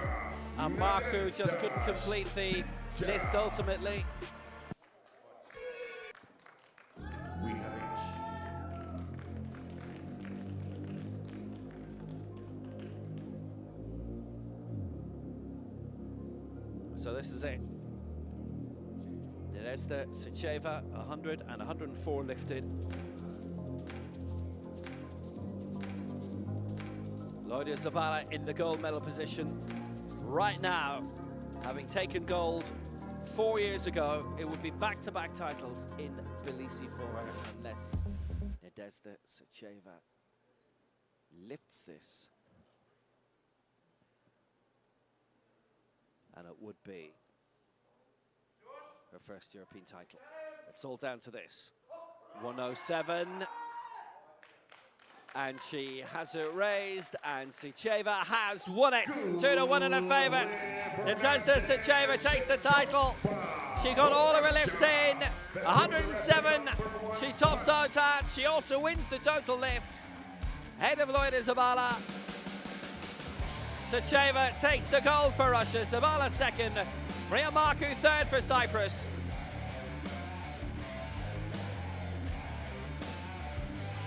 And Marku just couldn't complete the list ultimately. So this is it. Nadezhda Sucheva, 100 and 104 lifted. Loida Zabala in the gold medal position right now, having taken gold 4 years ago. It would be back-to-back titles in Tbilisi for her unless Nadezhda Sucheva lifts this. And it would be her first European title. It's all down to this. 107. And she has it raised, and Sucheva has won it. 2-1 in her favour. Nadezhda Sucheva takes the title. She got all of her lifts in. 107. She tops out at. She also wins the total lift. Head of Loida Zabala. Sucheva takes the gold for Russia. Zabala second. Maria Marku third for Cyprus.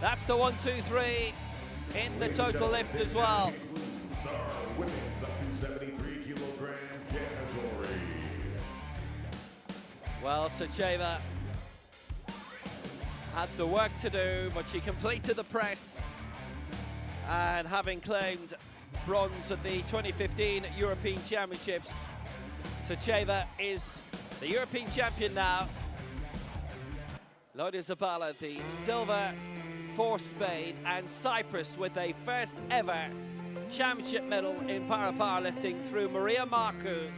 That's the 1, 2, 3 in the total lift as well. Our women's up to 73 kilogram category. Well, Sucheva had the work to do, but she completed the press. And having claimed bronze at the 2015 European Championships, Sucheva is the European champion now. Loida Zabala, the silver for Spain, and Cyprus with a first ever championship medal in powerlifting through Maria Marku,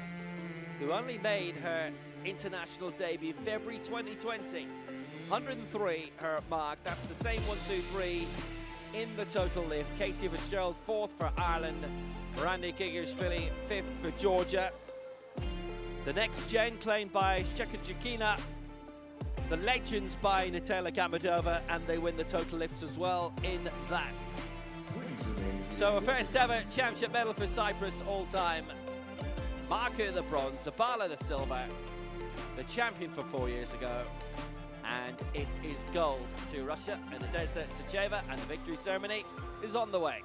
who only made her international debut February 2020. 103 her mark. That's the same 1, 2, 3 in the total lift. Casey Fitzgerald fourth for Ireland. Randy Gigashvili fifth for Georgia. The next gen claimed by Shekajikina. The legends by Natalia Gammadova, and they win the total lifts as well in that. So a first ever championship medal for Cyprus all time. Marku the bronze, Zabala the silver, the champion for 4 years ago. And it is gold to Russia and Nadezhda Sucheva, and the victory ceremony is on the way.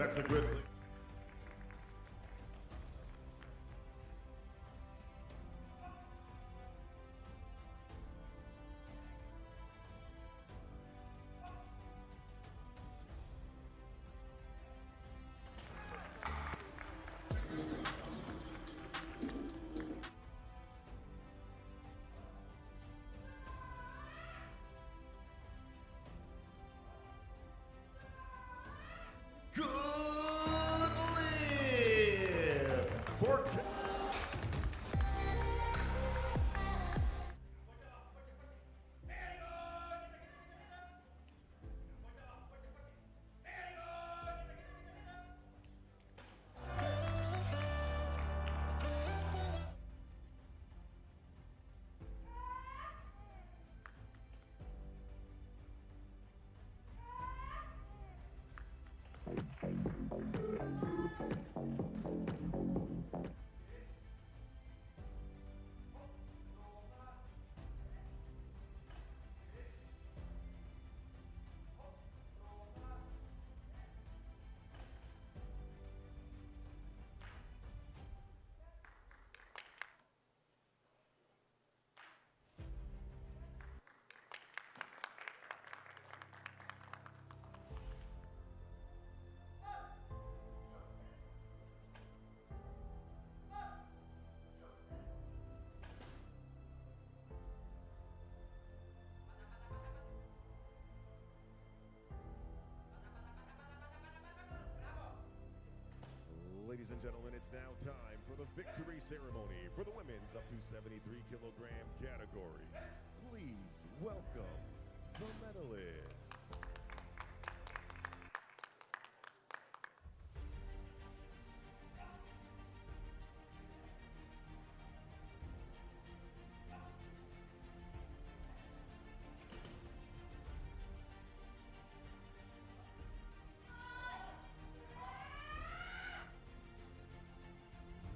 That's a good. Good live for Ladies and gentlemen, it's now time for the victory ceremony for the women's up to 73 kilogram category. Please welcome the medalists.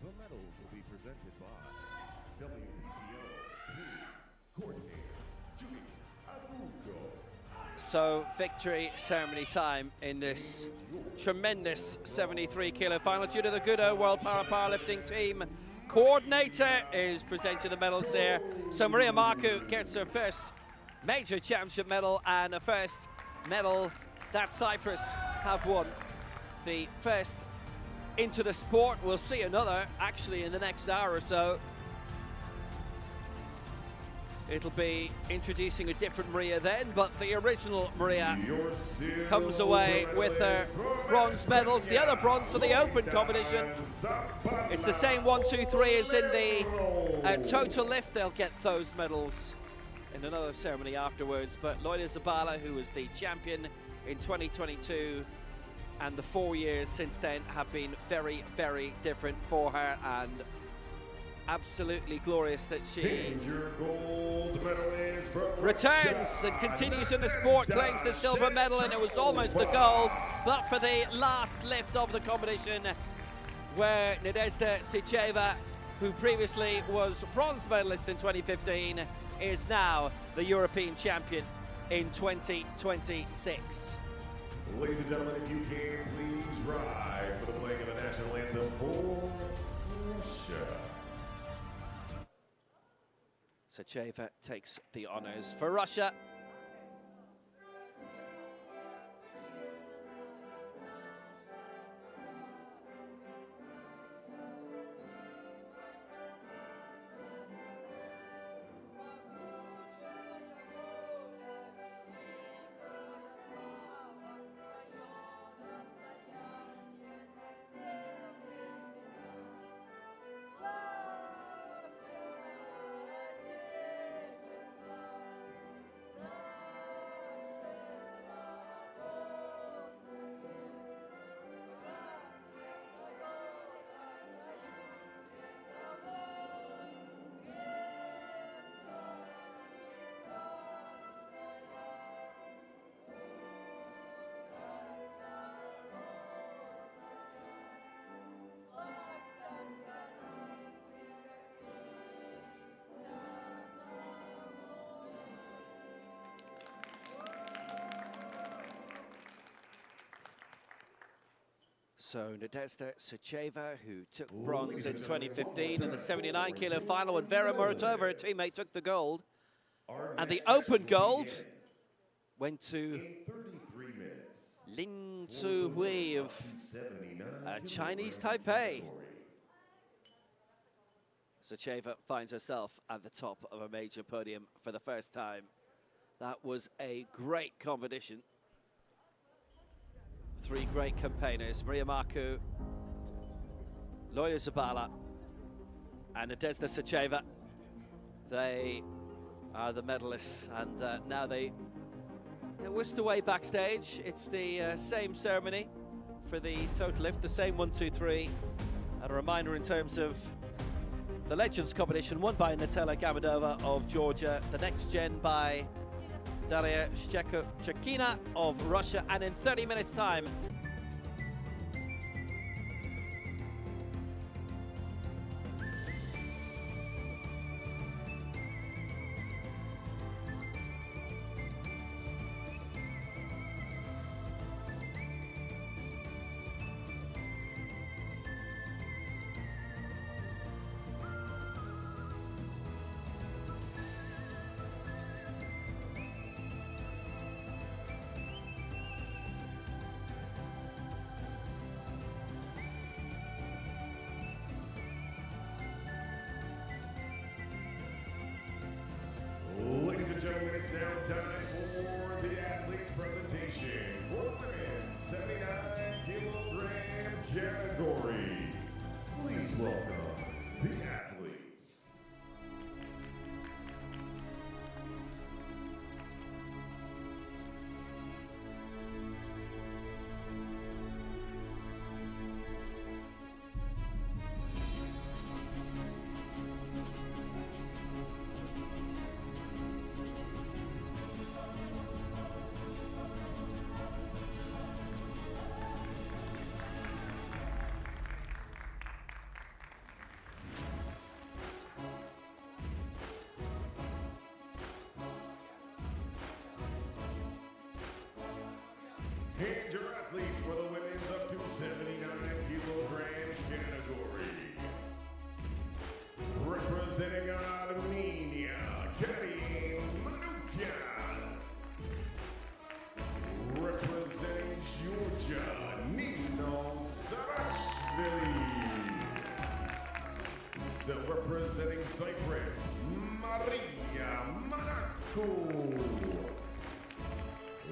The medals will be presented by WPPO team coordinator Judy Agudo. So victory ceremony time in this tremendous 73 kilo final. Due to the Gudo World Powerlifting Team coordinator is presenting the medals here. So Maria Marku gets her first major championship medal and a first medal that Cyprus have won. The first into the sport. We'll see another actually in the next hour or so. It'll be introducing a different Maria then, but the original Maria comes away with her bronze medals. The other bronze for the open competition. It's the same 1, 2, 3 as in the total lift. They'll get those medals in another ceremony afterwards. But Loida Zabala, who was the champion in 2022, and the 4 years since then have been very, very different for her, and absolutely glorious that she returns and continues in the sport, claims the silver medal, and it was almost the gold, but for the last lift of the competition, where Nadezhda Sicheva, who previously was bronze medalist in 2015, is now the European champion in 2026. Ladies and gentlemen, if you can, please rise for the playing of the national anthem for Russia. Sicheva takes the honors for Russia. So Nadezhda Sucheva, who took bronze in 2015 in the 79 kilo final, and Vera Muratova, her teammate, took the gold. And the open gold went to Lin Tzu-hui of Chinese Taipei. Sucheva finds herself at the top of a major podium for the first time. That was a great competition. Three great campaigners, Maria Marku, Loya Zabala, and Nadezhda Sucheva. They are the medalists, and now they're whisked away backstage. It's the same ceremony for the total lift, the same 1, 2, 3. And a reminder in terms of the Legends competition, won by Natalia Gamedova of Georgia, the next gen by Daria Shchekina of Russia, and in 30 minutes' time, Ladies and gentlemen, it's now time for the athletes presentation for the women's 79 kilogram category. Please welcome the athletes. And your athletes for the women's up to 79 kilogram category. Representing Armenia, Karin Manukian. Representing Georgia, Nino Savashvili. So representing Cyprus, Maria Monaco.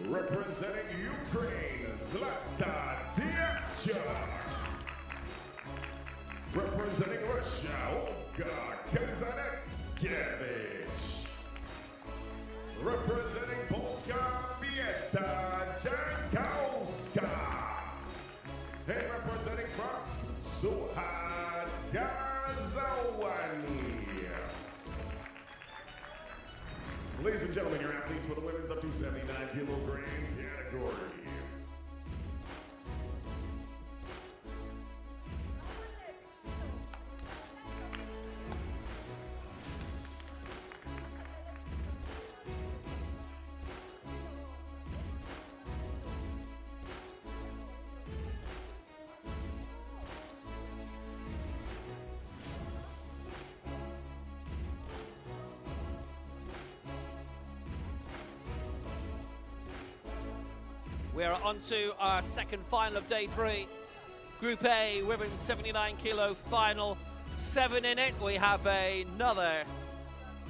Representing Ukraine, Zlata Diachak. Representing Russia, Olga Kazanekevich. Representing Polska, Bieta Jankowska. And representing France, Suhad Gazawani. Ladies and gentlemen, your athletes for the women's up to 79 kilogram category. we're on to our second final of day 3. Group A, women's 79 kilo final. 7 in it. We have another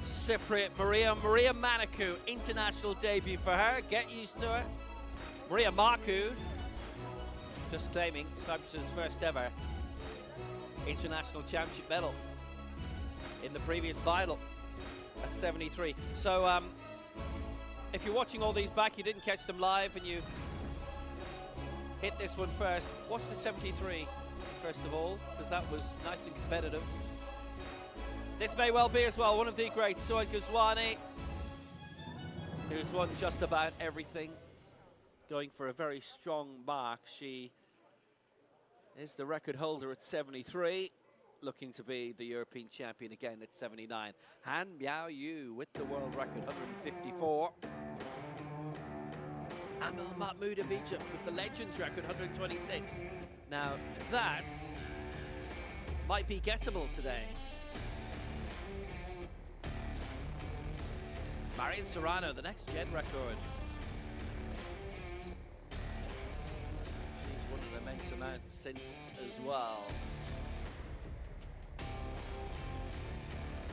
Cypriot, Maria Manaku, international debut for her. Get used to it. Maria Marku, just claiming Cyprus's first ever international championship medal in the previous final at 73. So if you're watching all these back, you didn't catch them live and you hit this one first, watch the 73 first of all, because that was nice and competitive. This may well be as well one of the greats, Suad Ghazwani, who's won just about everything, going for a very strong mark. She is the record holder at 73, looking to be the European champion again at 79. Han Biao Yu with the world record, 154. Amal Mahmoud of Egypt with the Legends record, 126. Now that might be gettable today. Marian Serrano, the next gen record. She's won an immense amount since as well.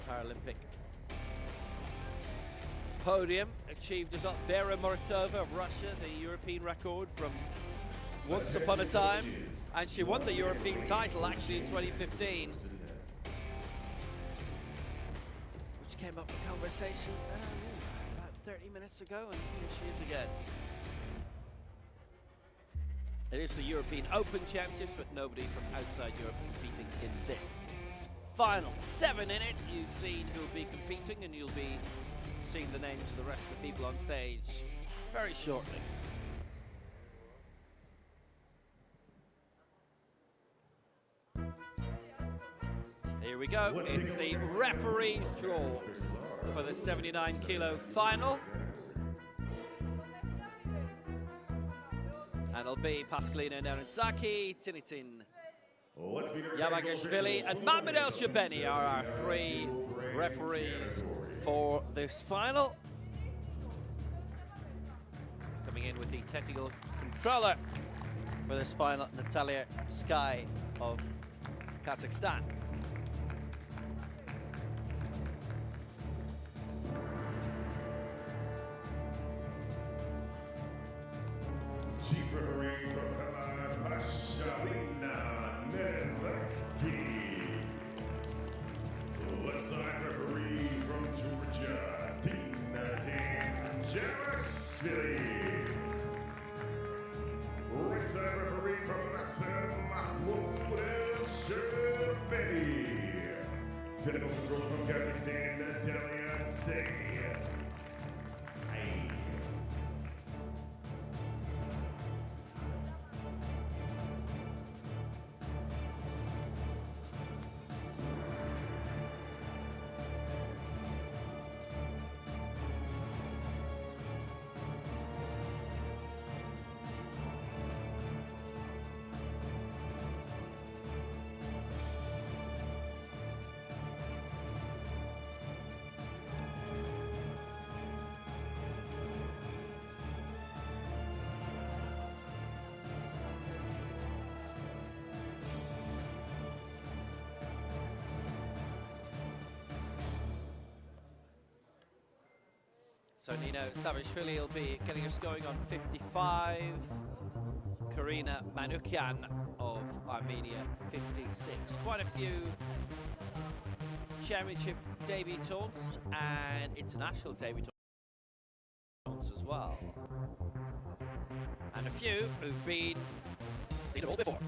Paralympic podium achieved as well. Vera Muratova of Russia, the European record from once upon a time, and she won the European title actually in 2015, which came up in conversation about 30 minutes ago, and here she is again. It is the European Open Championships, but nobody from outside Europe competing in this final. 7 in it. You've seen who'll be competing, and you'll be seeing the names of the rest of the people on stage very shortly. Here we go. It's the referee's draw for the 79 kilo final. And it'll be Pascalina Naranzaki, Tinitin Yamagashvili, and Mahmoud El Shabeni are our 3 referees for this final. Coming in with the technical controller for this final, Natalia Sky of Kazakhstan. Chief referee from Hamas, Pascalina Naranzaki. Left side referee from Georgia, Tinitin Yamagashvili. Right side referee from Nasser, Mahmoud El Shabeni. Technical control from Kazakhstan, Natalia Sky. So Nino Savishvili will be getting us going on 55. Karina Manukyan of Armenia, 56. Quite a few championship debutants and international debutants as well. And a few who've been seen it all before.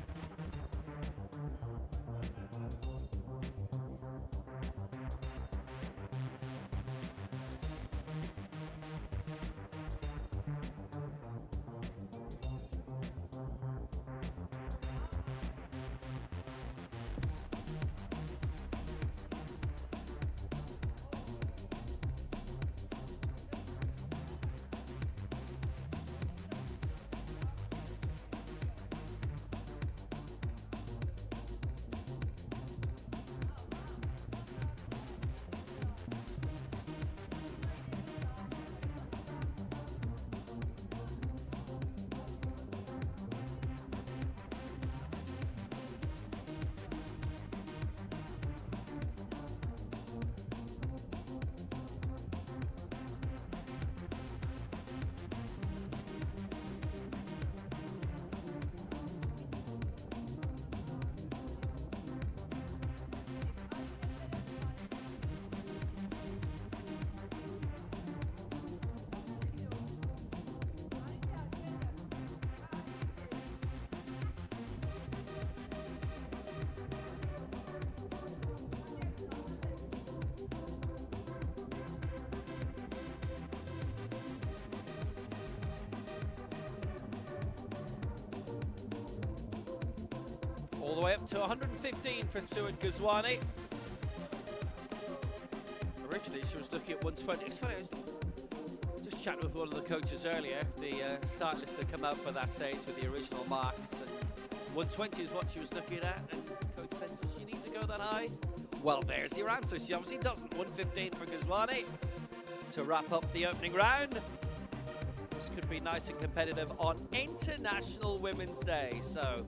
All the way up to 115 for Suad Ghazwani. Originally she was looking at 120. It's funny, I was just was chatting with one of the coaches earlier. The start list had come out by that stage with the original marks. And 120 is what she was looking at. And coach said, does she need to go that high? Well, there's your answer. She obviously doesn't. 115 for Gazwani to wrap up the opening round. This could be nice and competitive on International Women's Day. So,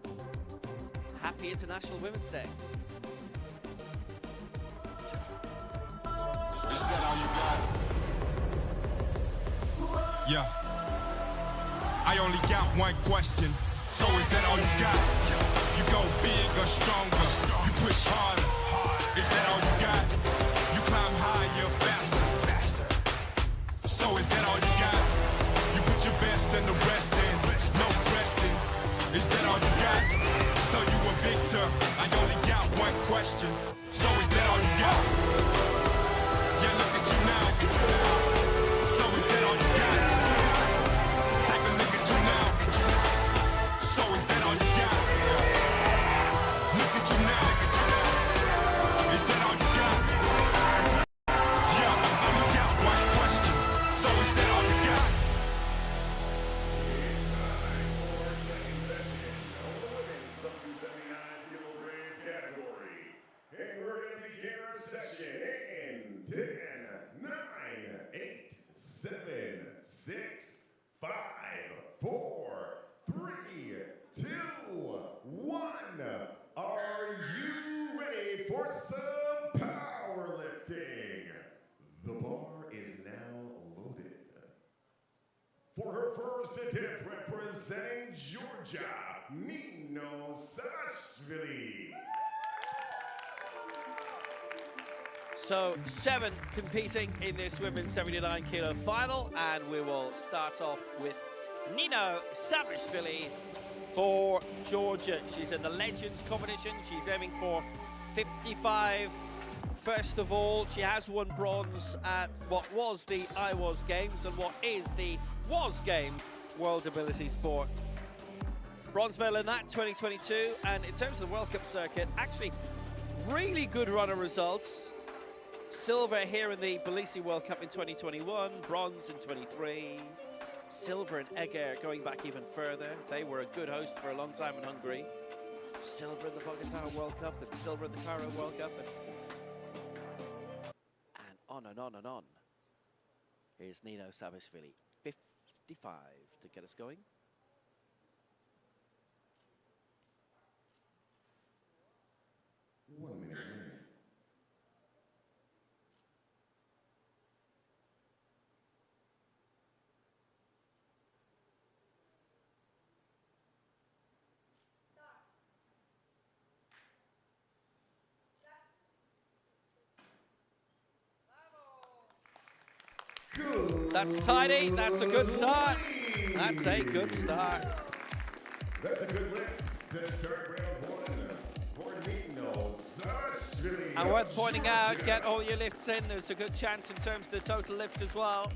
happy International Women's Day. Is that all you got? Yeah. I only got one question. So is that all you got? You go big or stronger. You push harder. Is that all you got? You climb higher, faster. So is that all you got? You put your best and the rest in. No resting. Is that all you got? So you a victor. I only got one question. So is that all you got? Yeah, look at you now. So is that all you got? Take a look at you now. So is that all you got? Look at you now. Is that all you got? Yeah, I only got one question. So is that all you got? And we're going to begin our session in 10, 9, 8, 7, 6, 5, 4, 3, 2, 1. Are you ready for some powerlifting? The bar is now loaded. For her first attempt representing Georgia, Nino Savashvili. So 7 competing in this women's 79 kilo final, and we will start off with Nino Savashvili for Georgia. She's in the Legends competition. She's aiming for 55. First of all, she has won bronze at what was the IWAS Games and what is the WAS Games World Ability Sport. Bronze medal in that 2022, and in terms of the World Cup circuit, actually really good run of results. Silver here in the Tbilisi World Cup in 2021, bronze in 23, silver in Eger going back even further. They were a good host for a long time in Hungary. Silver in the Bogota World Cup and silver in the Cairo World Cup. And on and on and on. Here's Nino Savashvili, 55 to get us going. One minute. That's tidy, that's a good start. That's a good start. That's a good lift to start round 1 for Nino Savashvili. And worth pointing out, get all your lifts in. There's a good chance in terms of the total lift as well.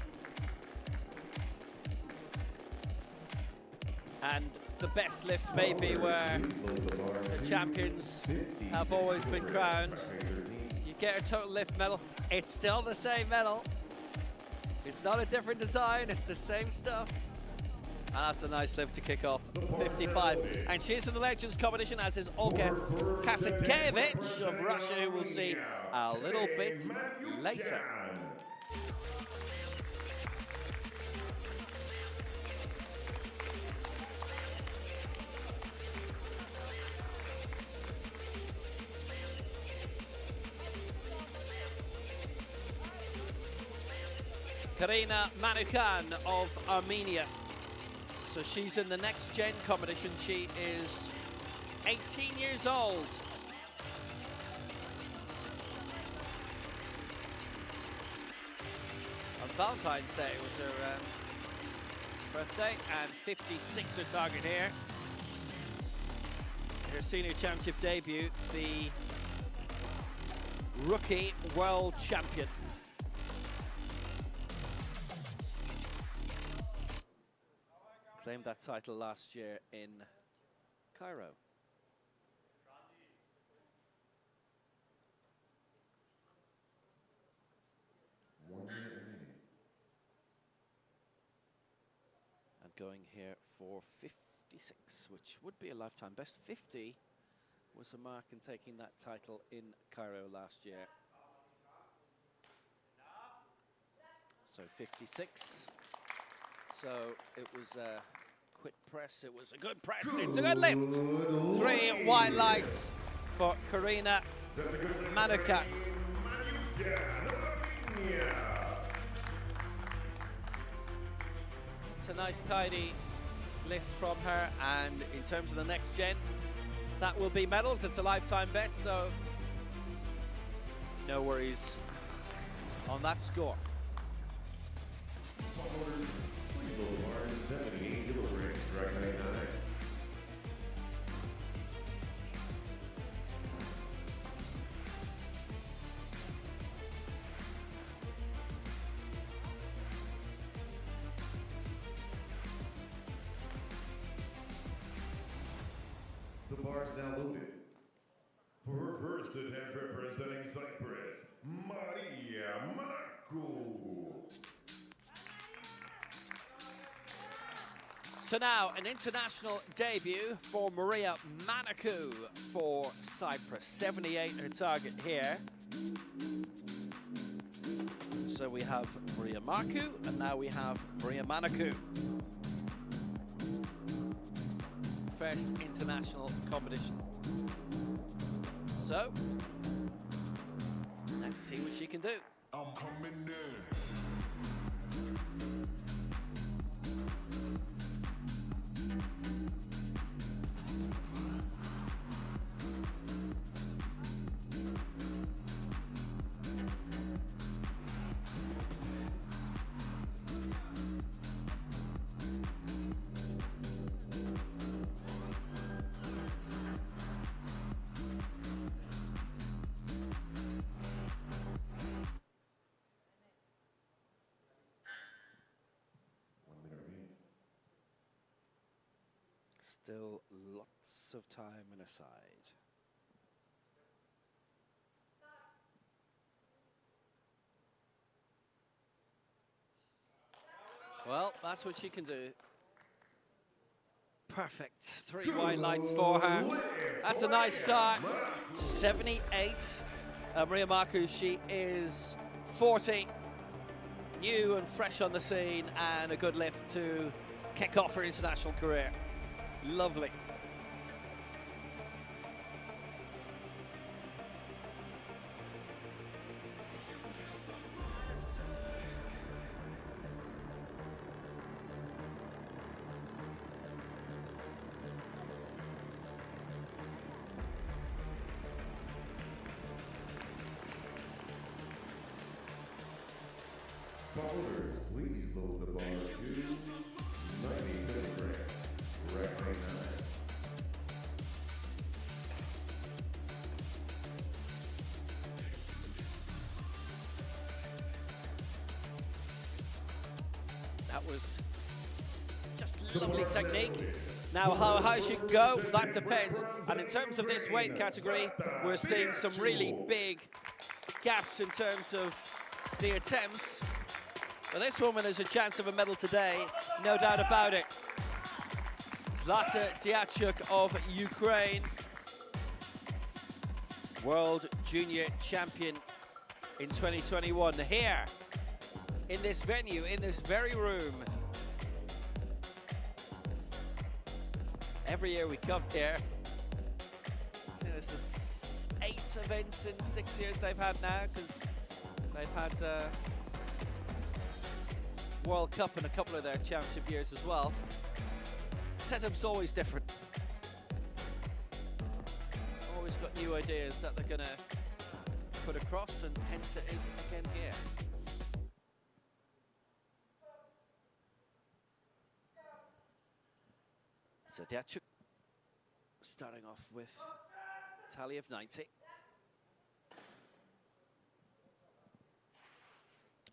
And the best lift may be where the champions have always been crowned. You get a total lift medal. It's still the same medal. It's not a different design, it's the same stuff. And that's a nice lift to kick off, 55. And she's in the Legends competition, as is Olga Kasatkevich of Russia, who we'll see a little bit later. Karina Manukan of Armenia. So she's in the next gen competition. She is 18 years old. On Valentine's Day was her birthday, and 56 her target here. Her senior championship debut, the rookie world champion. Claimed that title last year in Cairo. going here for 56, which would be a lifetime best. 50 was the mark in taking that title in Cairo last year. So 56. So it was a quick press. It was a good press. It's a good lift. 3 white lights for Karina Manuka. It's a nice, tidy lift from her. And in terms of the next gen, that will be medals. It's a lifetime best, so no worries on that score. Please load the bars, 78 kilograms, drag 99. The bars now loaded. For her first attempt representing Cyprus, Maria Monaco. So now an international debut for Maria Manaku for Cyprus. 78 her target here. So we have Maria Marku and now we have Maria Manaku. First international competition. So let's see what she can do. I'm coming in. Still lots of time and aside. Well, that's what she can do. Perfect. 3 white lights for her. That's a nice start. 78. Maria Marku, she is 40. New and fresh on the scene, and a good lift to kick off her international career. Lovely. Sponsors, please load the bar to 90 kilograms, rack 99. That was just lovely technique. Now, how high she can go, that depends. And in terms of this weight category, we're seeing some really big gaps in terms of the attempts. But this woman has a chance of a medal today, no doubt about it. Zlata Diachuk of Ukraine, World Junior Champion in 2021. Here, in this venue, in this very room. Every year we come here. I think this is 8 events in 6 years they've had now, because they've had World Cup and a couple of their championship years as well. Setup's always different. Always got new ideas that they're going to put across, and hence it is again here. So Diachuk starting off with a tally of 90.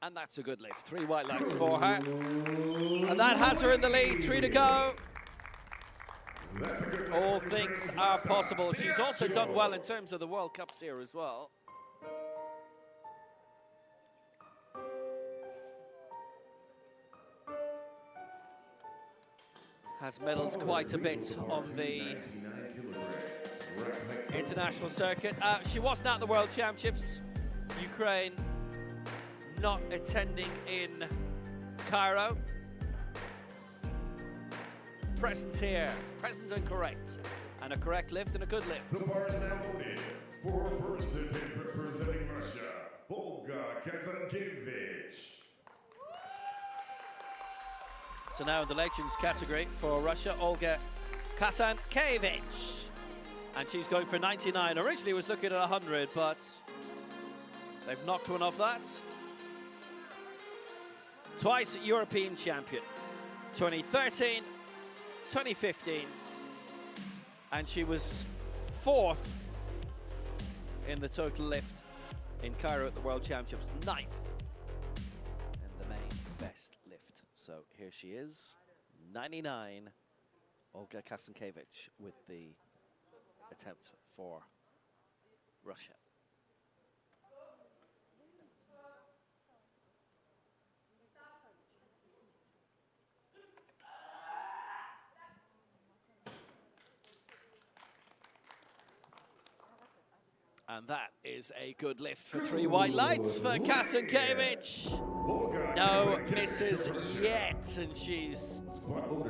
And that's a good lift. 3 white lights for her. And that has her in the lead. 3 to go. All things are possible. She's also done well in terms of the World Cups here as well. has medalled quite a bit on the international circuit. She wasn't at the World Championships. Ukraine not attending in Cairo. Present here, present and correct. And a correct lift and a good lift. The bar is now loaded for first attempt representing Russia, Olga Kazankiewicz. So now in the legends category for Russia, Olga Kazankiewicz. And she's going for 99. Originally was looking at 100, but they've knocked one off that. Twice European champion, 2013, 2015, and she was 4th in the total lift in Cairo at the World Championships, 9th in the main best lift. So here she is, 99, Olga Kazankiewicz with the attempt for Russia. And that is a good lift for 3 white lights for Kazankiewicz. No misses yet, and she's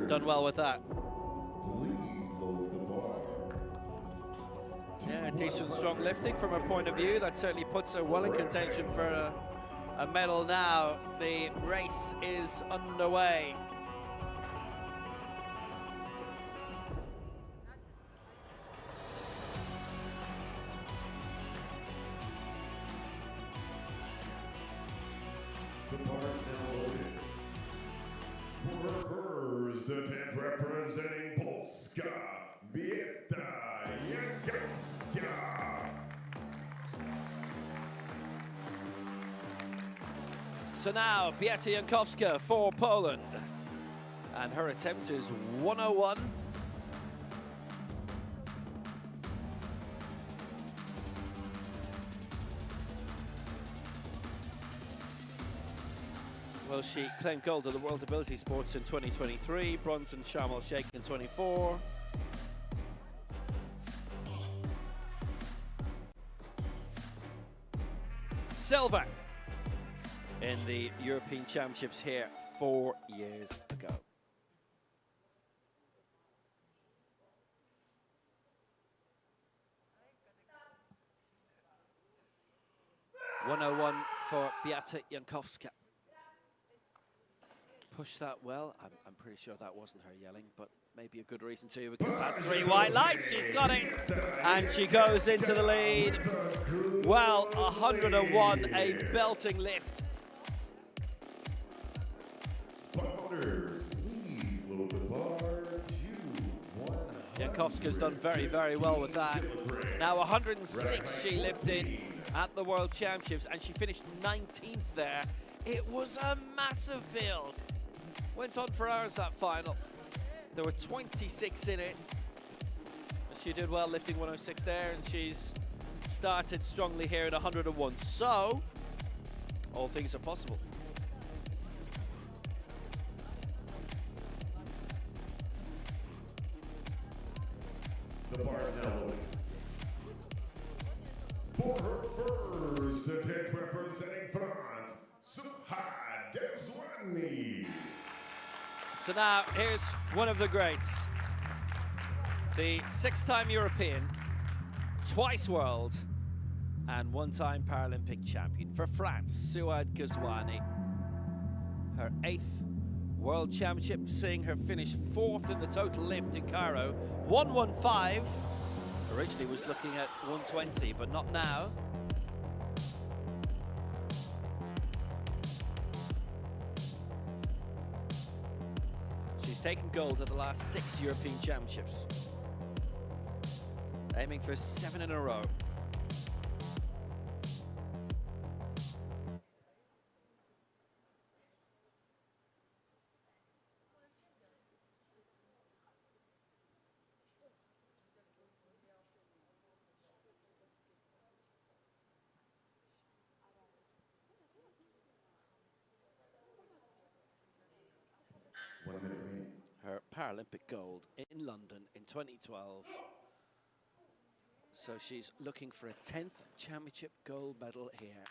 done well with that. Yeah, decent, strong lifting from her point of view. That certainly puts her well in contention for a medal now. The race is underway. The bar is now loaded for first attempt representing Polska, Beata Jankowska. So now Beata Jankowska for Poland, and her attempt is 101. Well, she claimed gold at the World Ability Sports in 2023, bronze in Sharm el-Sheikh in 24. Silver in the European Championships here 4 years ago. .101 for Beata Jankowska. Pushed that well. I'm pretty sure that wasn't her yelling, but maybe a good reason to, because that's 3 white lights. She's got it, and she goes into the lead. Well, 101, a belting lift. Spotters, please load the bar to 100. Jankowska's done very, very well with that. Now 106 she lifted at the World Championships, and she finished 19th there. It was a massive field. Went on for hours, that final. There were 26 in it. But she did well lifting 106 there, and she's started strongly here at 101. So, all things are possible. The bar is now loaded for her first attempt representing France, Suhad Geswani. So now, here's one of the greats. The 6-time European, twice world, and 1-time Paralympic champion for France, Suhad Geswani. Her 8th World Championship, seeing her finish 4th in the total lift in Cairo. 115. Originally was looking at 120, but not now. She's taken gold at the last 6 European Championships. Aiming for 7 in a row. her Paralympic gold in London in 2012. So she's looking for a 10th championship gold medal here.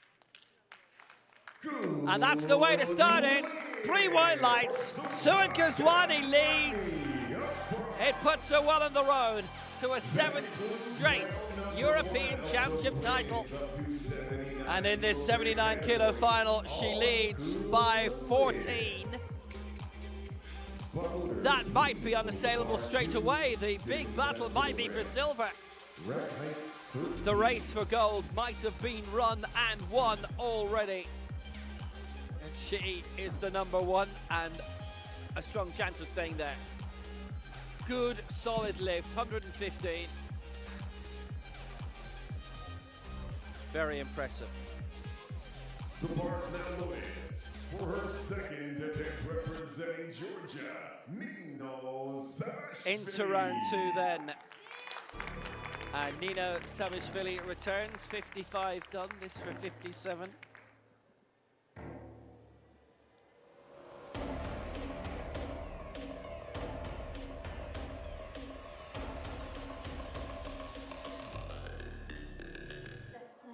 And that's the way to start it. 3 white lights. Suad Ghazwani leads. It puts her well on the road to a 7th straight European Championship title. And in this 79 kilo final, she leads by 14. That might be unassailable straight away. The big battle might be for silver. The race for gold might have been run and won already. And she is the #1 and a strong chance of staying there. Good, solid lift, 115. Very impressive. The bar's now loaded for her second attempt representing Georgia, Nino Savashvili. Into round 2 then. And Nino Savashvili returns, 55 done, this for 57. Let's play.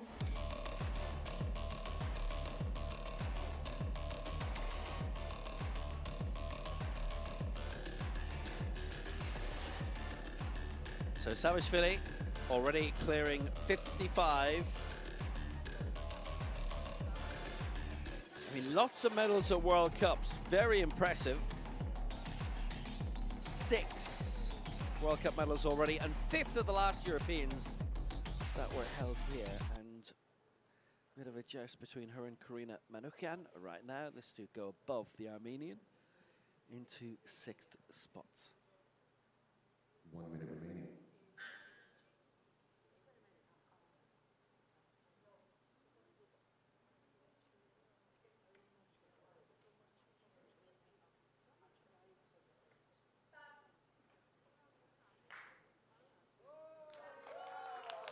So Savashvili already clearing 55. I mean, lots of medals at World Cups, very impressive. 6 World Cup medals already, and 5th of the last Europeans that were held here. And a bit of a joust between her and Karina Manukyan right now. This to go above the Armenian into 6th spots. 1 minute remaining.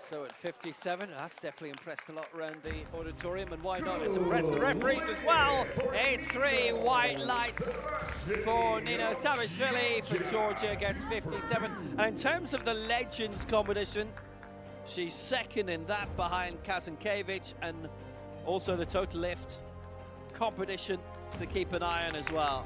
So at 57, that's definitely impressed a lot around the auditorium, and why not? It's impressed the referees as well. It's 3 white lights for Nino Savashvili for Georgia against 57. And in terms of the Legends competition, she's 2nd in that behind Kazankevich, and also the total lift competition to keep an eye on as well.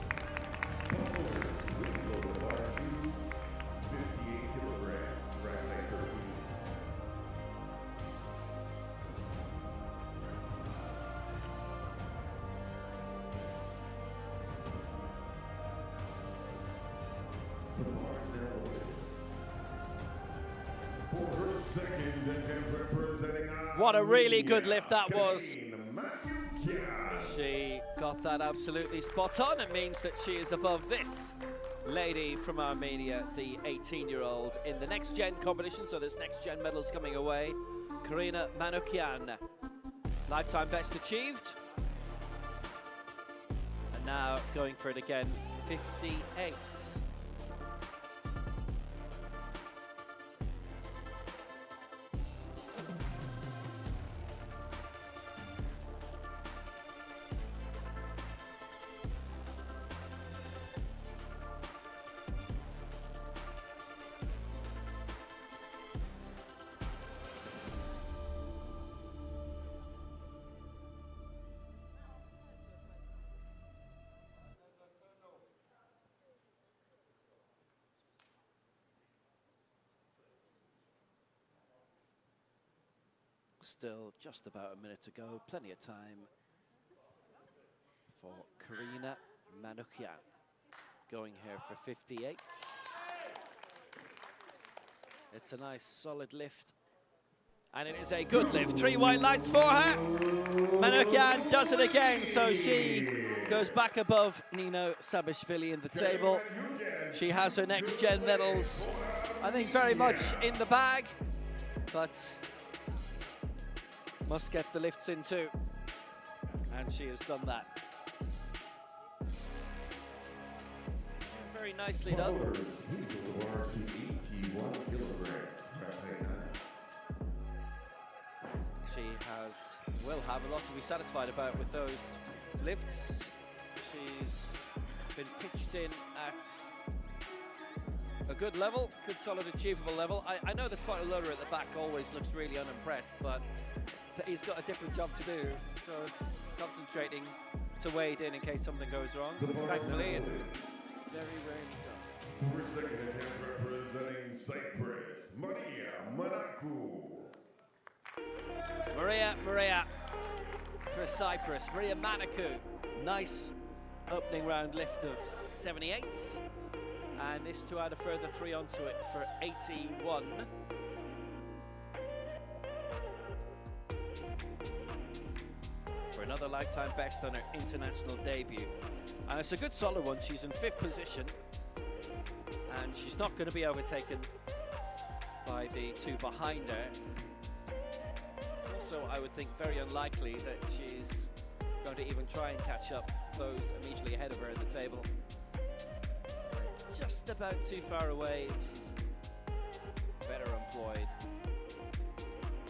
What a really good lift that was. She got that absolutely spot on. It means that she is above this lady from Armenia, the 18-year-old, in the next gen competition. So this next gen medal is coming away. Karina Manukyan, lifetime best achieved. And now going for it again, 58. Still just about a minute to go, plenty of time for Karina Manukyan. Going here for 58. It's a nice solid lift, and it is a good lift. 3 white lights for her. Manukyan does it again, so she goes back above Nino Savashvili in the table. She has her next gen medals, I think, very much in the bag, but must get the lifts in too, and she has done that. Very nicely done. She will have a lot to be satisfied about with those lifts. She's been pitched in at a good level, good solid achievable level. I know the spotter loader at the back always looks really unimpressed, but he's got a different job to do, so he's concentrating to wade in case something goes wrong. Thankfully, it very rarely does. For second attempt representing Cyprus, Maria Manaku. Maria for Cyprus. Maria Manaku. Nice opening round lift of 78s. And this to add a further 3 onto it for 81. For another lifetime best on her international debut. And it's a good solid one. She's in 5th position. And she's not going to be overtaken by the 2 behind her. It's also, I would think, very unlikely that she's going to even try and catch up those immediately ahead of her in the table. Just about too far away. She's better employed,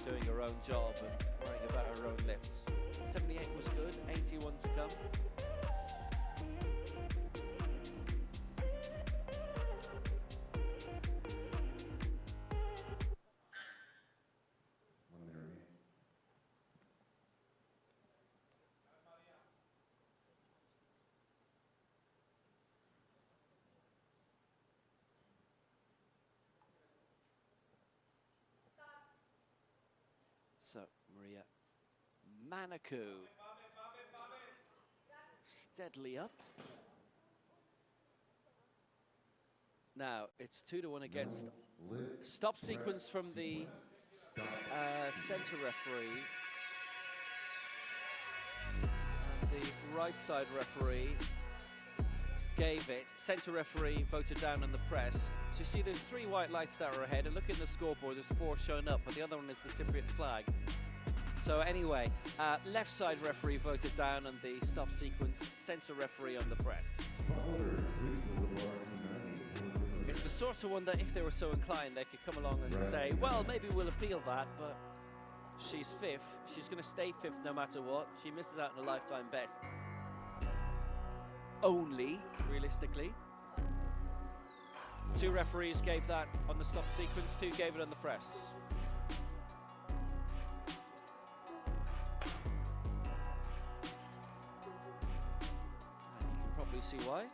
doing her own job and worrying about her own lifts. 78 was good, 81 to come. So, Maria Manaku steadily up. Now, it's 2-1 against. Stop sequence from the centre referee. The right side referee gave it. Centre referee voted down on the press. So you see there's 3 white lights that are ahead, and look in the scoreboard, there's 4 shown up, but the other one is the Cypriot flag. So anyway, left side referee voted down on the stop sequence, centre referee on the press. It's the sort of one that if they were so inclined, they could come along and say, well, maybe we'll appeal that, but she's 5th. She's going to stay 5th no matter what. She misses out on a lifetime best. Only, realistically. 2 referees gave that on the stop sequence, 2 gave it on the press. And you can probably see why.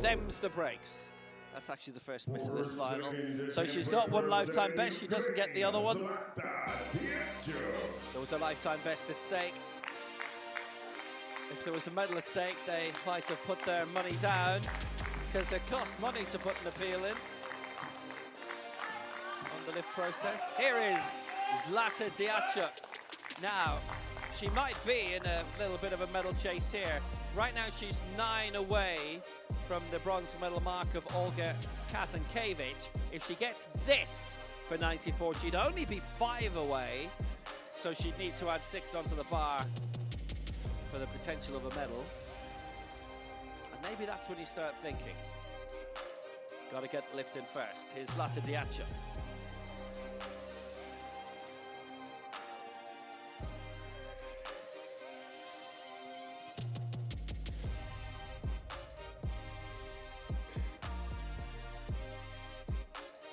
Them's the breaks. That's actually the first miss of this final. So she's got 1 lifetime best, she doesn't get the other one. There was a lifetime best at stake. If there was a medal at stake, they might have put their money down, because it costs money to put an appeal in on the lift process. Here is Zlata Diacha. Now, she might be in a little bit of a medal chase here. Right now, she's 9 away from the bronze medal mark of Olga Kazankevich. If she gets this for 94, she'd only be 5 away, so she'd need to add 6 onto the bar for the potential of a medal. And maybe that's when you start thinking, got to get the lift in first. Here's Zlata Diacha.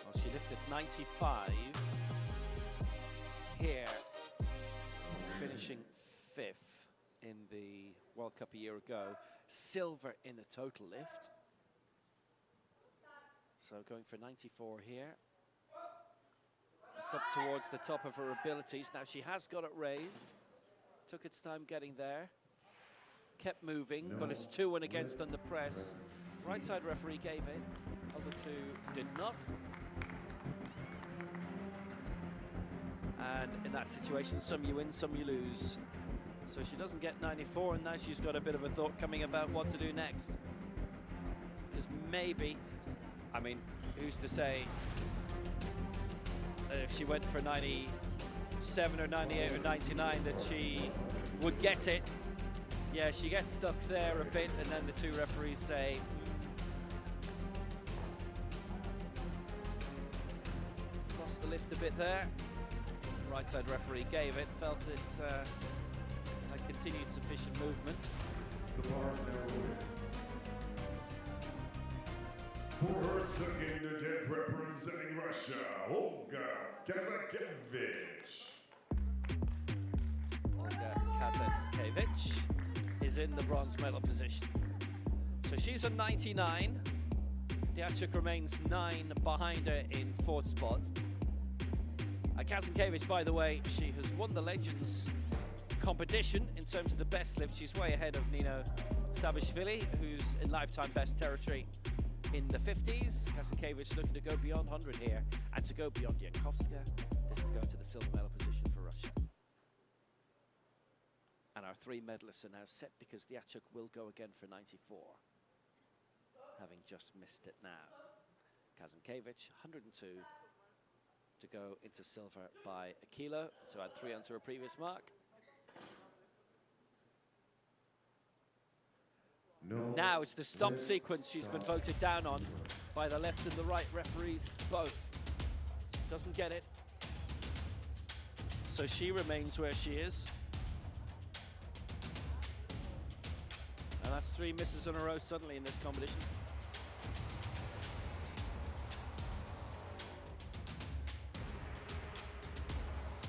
Well, she lifted 95 here, finishing 5th in the World Cup a year ago, silver in the total lift. So going for 94 here. It's up towards the top of her abilities. Now she has got it raised. Took its time getting there. Kept moving, but it's 2-1 against on the press. Right side referee gave it. Other 2 did not. And in that situation, some you win, some you lose. So she doesn't get 94, and now she's got a bit of a thought coming about what to do next. Because maybe, I mean, who's to say if she went for 97 or 98 or 99 that she would get it. Yeah, she gets stuck there a bit, and then the 2 referees say, lost the lift a bit there. Right side referee gave it, felt it had continued sufficient movement. The bar is now loaded. For her second attempt representing Russia, Olga Kazakevich. Olga Kazakevich is in the bronze medal position. So she's a 99. Diachuk remains 9 behind her in 4th spot. Kazakevich, by the way, she has won the Legends competition in terms of the best lift. She's way ahead of Nino Sabishvili, who's in lifetime best territory in the 50s. Kazakevich looking to go beyond 100 here and to go beyond Yankovska. This to go into the silver medal position for Russia. And our 3 medalists are now set because Diachuk will go again for 94, having just missed it now. Kazakevich, 102 to go into silver by a kilo, to add 3 onto her previous mark. Now it's the stomp sequence she's been voted down on by the left and the right referees both. Doesn't get it. So she remains where she is. And that's 3 misses in a row suddenly in this competition.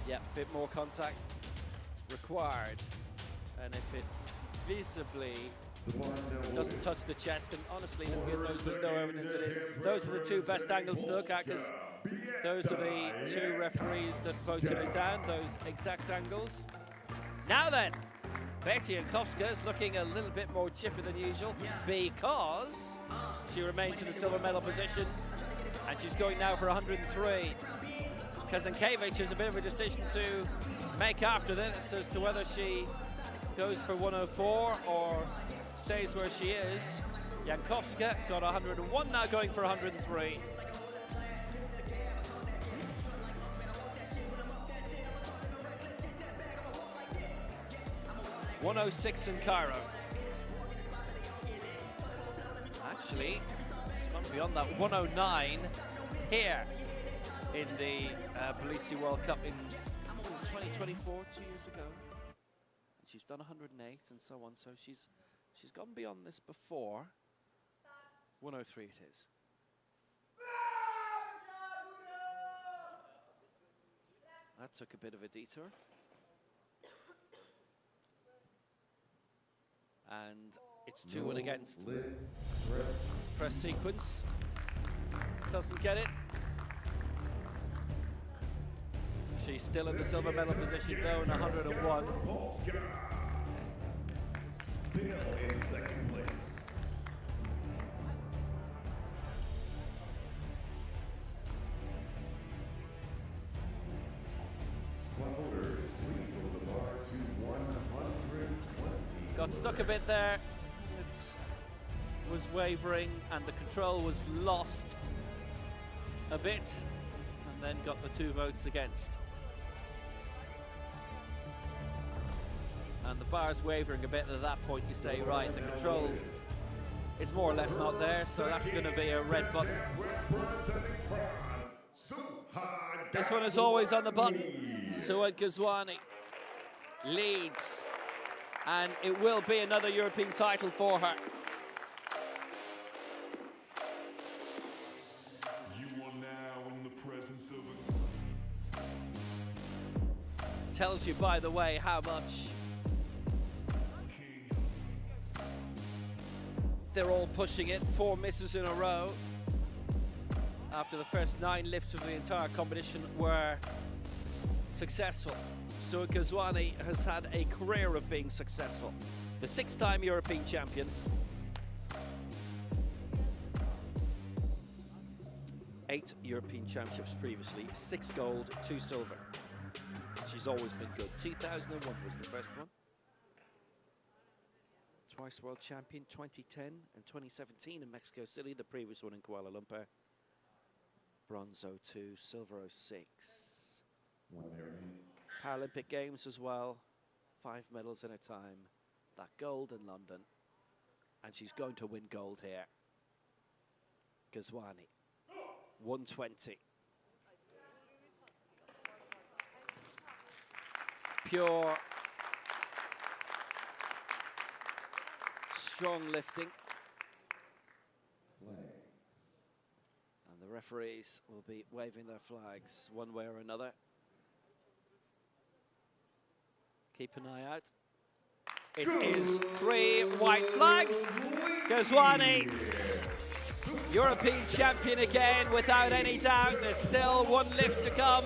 Yeah, a bit more contact required. And if it visibly doesn't touch the chest, and honestly, looking at those, there's no evidence it is. Those are the 2 best angles to look at, because those are the 2 referees that voted it down, those exact angles. Now then, Betty Yankovska is looking a little bit more chippy than usual because she remains in the silver medal position, and she's going now for 103. Kazakevich has a bit of a decision to make after this as to whether she goes for 104 or stays where she is. Yankovska got 101, now going for 103. .106 in Cairo. Actually, it's gone beyond that. 109 here in the Tbilisi World Cup in 2024, 2 years ago. And she's done 108 and so on, so she's gone beyond this before. 103 it is. That took a bit of a detour. And it's 2-1 against. Press sequence. Doesn't get it. She's still in the silver medal position though, in 101. Still in second place. Spotters, please lower the bar to 120. Got stuck a bit there. It was wavering and the control was lost a bit, and then got the 2 votes against. And the bar's wavering a bit, and at that point you say, right, the control is more or less not there, so that's going to be a red button. This one is always on the button. Suad Ghazwani leads, and it will be another European title for her. You are now in the presence of a Tells you, by the way, how much king. they're all pushing it. 4 misses in a row after the first 9 lifts of the entire competition were successful. So Ghazwani has had a career of being successful. The 6-time European champion. 8 European championships previously, 6 gold, 2 silver. She's always been good. 2001 was the first one. Twice world champion, 2010 and 2017 in Mexico City, the previous one in Kuala Lumpur. Bronze 02, silver 06. Paralympic Games as well, 5 medals in a time. That gold in London, and she's going to win gold here. Ghazwani, 120. Pure, strong lifting. referees will be waving their flags one way or another. Keep an eye out. It is 3 white flags. Ghazwani, European champion again, without any doubt. There's still one lift to come.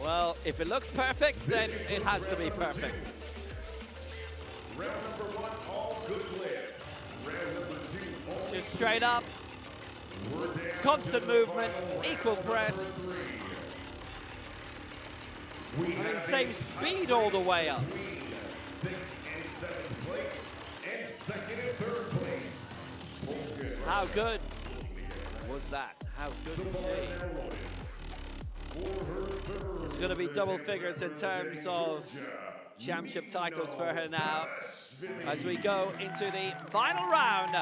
Well, if it looks perfect, then it has to be perfect. Round number 1, all good lifts. Round number 2, all Just straight up, constant movement, equal press. I mean, same speed all the way up. 6th and 7th place, and 2nd and 3rd place. How good was that? How good was she? It's going to be double figures in terms of championship titles for her now as we go into the final round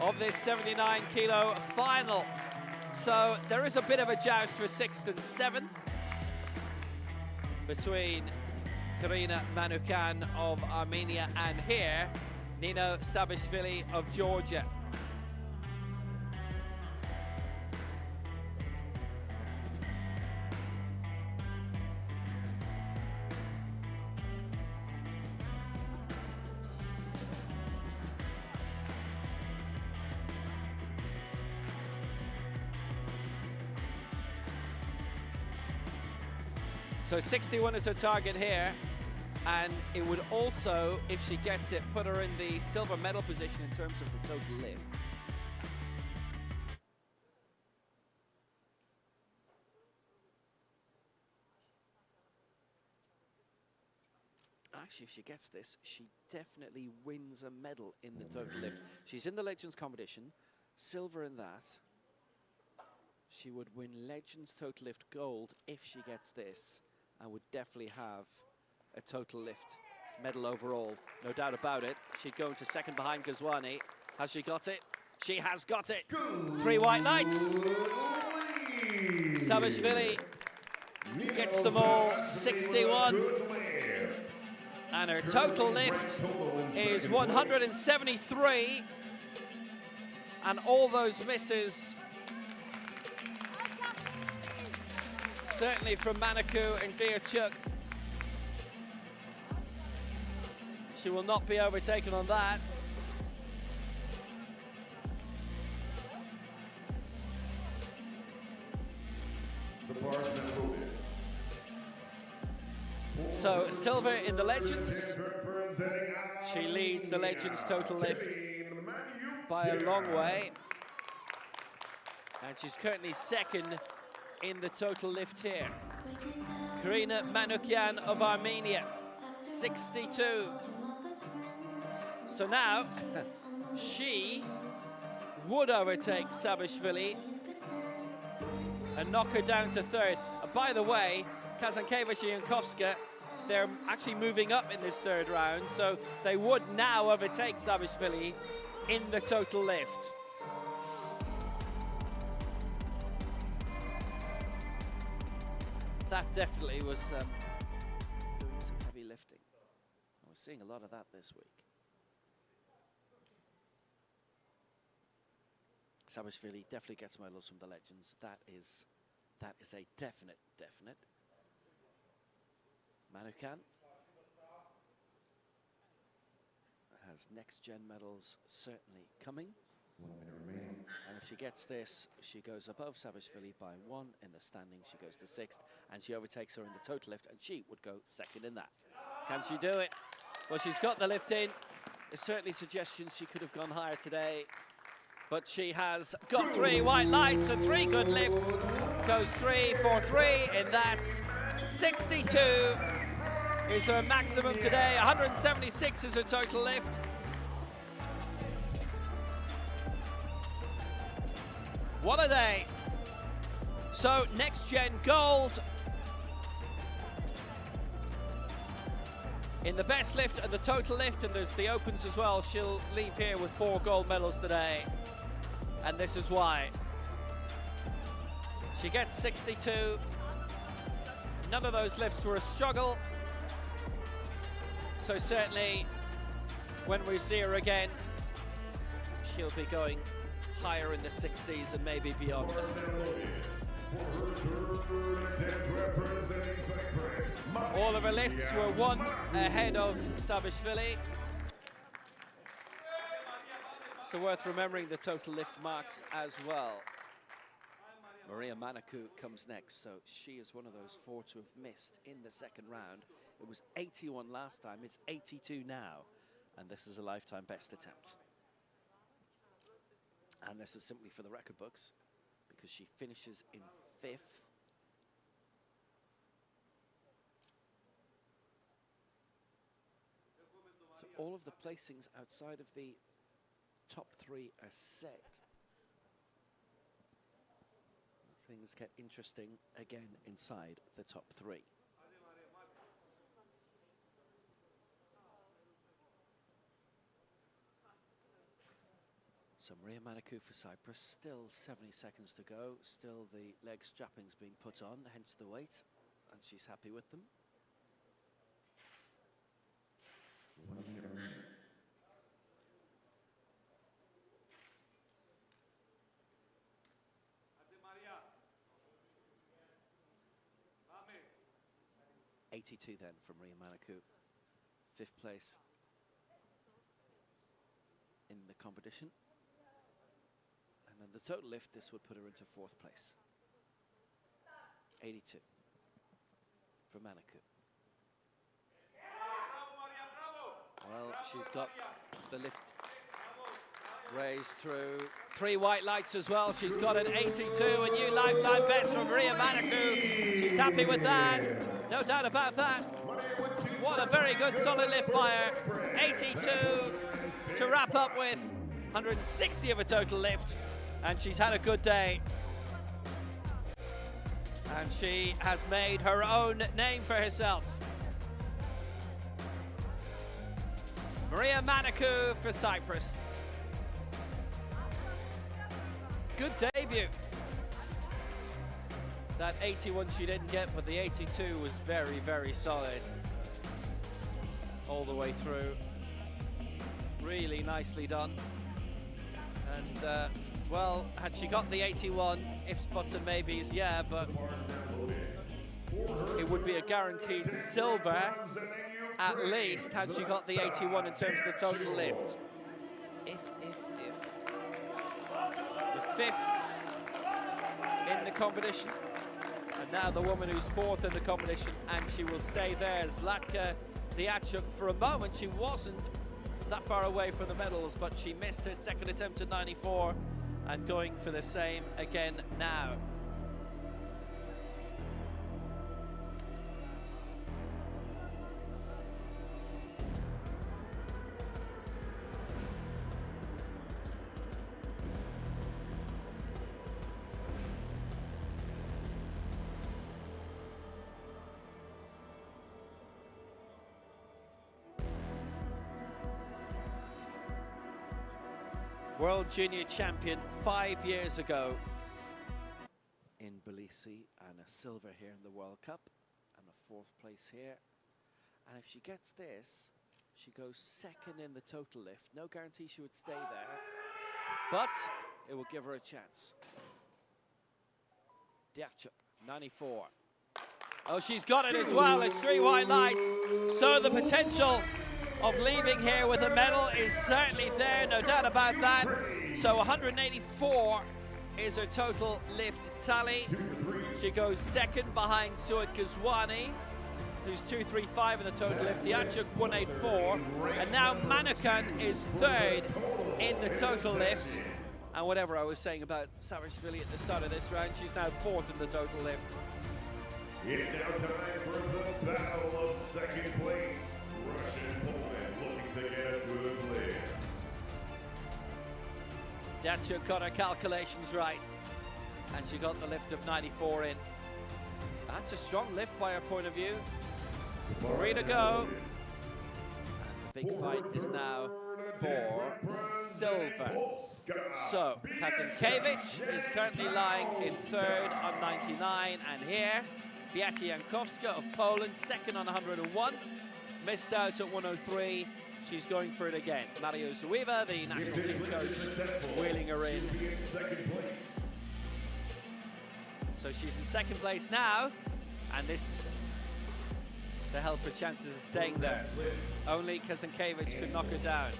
of this 79-kilo final. So there is a bit of a joust for 6th and 7th between Karina Manukyan of Armenia and here Nino Sabishvili of Georgia. So 61 is her target here, and it would also, if she gets it, put her in the silver medal position in terms of the total lift. Actually, if she gets this, she definitely wins a medal in the total lift. She's in the Legends competition, silver in that. She would win Legends total lift gold if she gets this, and would definitely have a total lift medal overall, no doubt about it. She'd go into 2nd behind Ghazwani. Has she got it? She has got it. 3 white lights. Sabishvili gets them all, 61. And her total lift is 173. And all those misses, certainly from Manaku and Diachuk. She will not be overtaken on that. The bar's now loaded. So silver in the Legends. She leads the Legends total lift by a long way. And she's currently 2nd in the total lift here. Karina Manukyan of Armenia, 62. So now, she would overtake Sabishvili and knock her down to 3rd. By the way, Kazankiewicz and Jankowska, they're actually moving up in this 3rd round, so they would now overtake Sabishvili in the total lift. That definitely was doing some heavy lifting. I was seeing a lot of that this week. Sabishvili definitely gets medals from the Legends. That is a definite. Manukyan has next-gen medals certainly coming. 1 minute remaining. And if she gets this, she goes above Sabishvili by 1 in the standing. She goes to 6th, and she overtakes her in the total lift, and she would go 2nd in that. Can she do it? Well, she's got the lift in. There's certainly suggestions she could have gone higher today, but she has got 3 white lights and 3 good lifts. Goes 3 for 3 in that. 62 is her maximum today. 176 is her total lift. What a day. So next gen gold in the best lift and the total lift, and there's the opens as well. She'll leave here with 4 gold medals today, and this is why. She gets 62. None of those lifts were a struggle, so certainly when we see her again, she'll be going higher in the 60s and maybe beyond. All of her lifts were one ahead of Savishvili. So worth remembering the total lift marks as well. Maria Manaku comes next, so she is one of those 4 to have missed in the second round. It was 81 last time, it's 82 now, and this is a lifetime best attempt. And this is simply for the record books, because she finishes in 5th. So all of the placings outside of the top 3 are set. Things get interesting again inside the top 3. So Maria Manaku for Cyprus, still 70 seconds to go, still the leg strappings being put on, hence the weight, and she's happy with them. .82 then from Maria Manaku, 5th place in the competition. And on the total lift, this would put her into 4th place. 82 for Manaku. Well, she's got the lift raised through 3 white lights as well. She's got an 82, a new lifetime best from Maria Manaku. She's happy with that, no doubt about that. What a very good solid lift by her. 82 to wrap up with 160 of a total lift, and she's had a good day. And she has made her own name for herself. Maria Manaku for Cyprus. Good debut. That 81 she didn't get, but the 82 was very, very solid all the way through. Really nicely done. And, well, had she got the 81, ifs, buts and maybes, yeah, but it would be a guaranteed silver, at least, had she got the 81 in terms of the total lift. If. The 5th in the competition. And now the woman who's 4th in the competition, and she will stay there. Zlatka Diachuk, for a moment, she wasn't that far away from the medals, but she missed her second attempt at 94 and going for the same again now. World Junior Champion 5 years ago in Tbilisi, and a silver here in the World Cup, and a 4th place here. And if she gets this, she goes 2nd in the total lift. No guarantee she would stay there, but it will give her a chance. Diachuk, 94. Oh, she's got it as well. It's 3 white lights, so the potential of leaving here with a medal is certainly there, no doubt about that. So 184 is her total lift tally. She goes 2nd behind Suad Ghazwani, who's 235 in the total lift. Diachuk 184, and now Manakan is 3rd in the total lift. And whatever I was saying about Savishvili at the start of this round, she's now 4th in the total lift. It's now time for the battle of 2nd place. Russia and Poland looking to get a good lift. Diachuk got her calculations right, and she got the lift of 94 in. That's a strong lift by her point of view. 3 to go. And the big fight is now for silver. So, Kazinkevich is currently lying in 3rd on 99, and here, Beata Jankowska of Poland, 2nd on 101. missed out at 103. She's going for it again. Mario Zuiva, the national team coach, wheeling her in. So she's in second place now, and this to help her chances of staying there. Only Kazankevich could knock her down.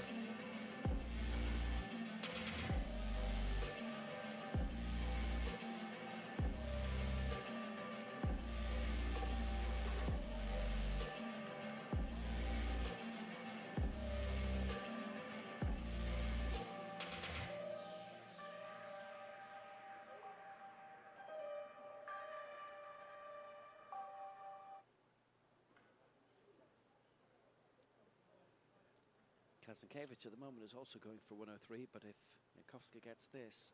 Kazankevich at the moment is also going for 103, but if Jankowska gets this,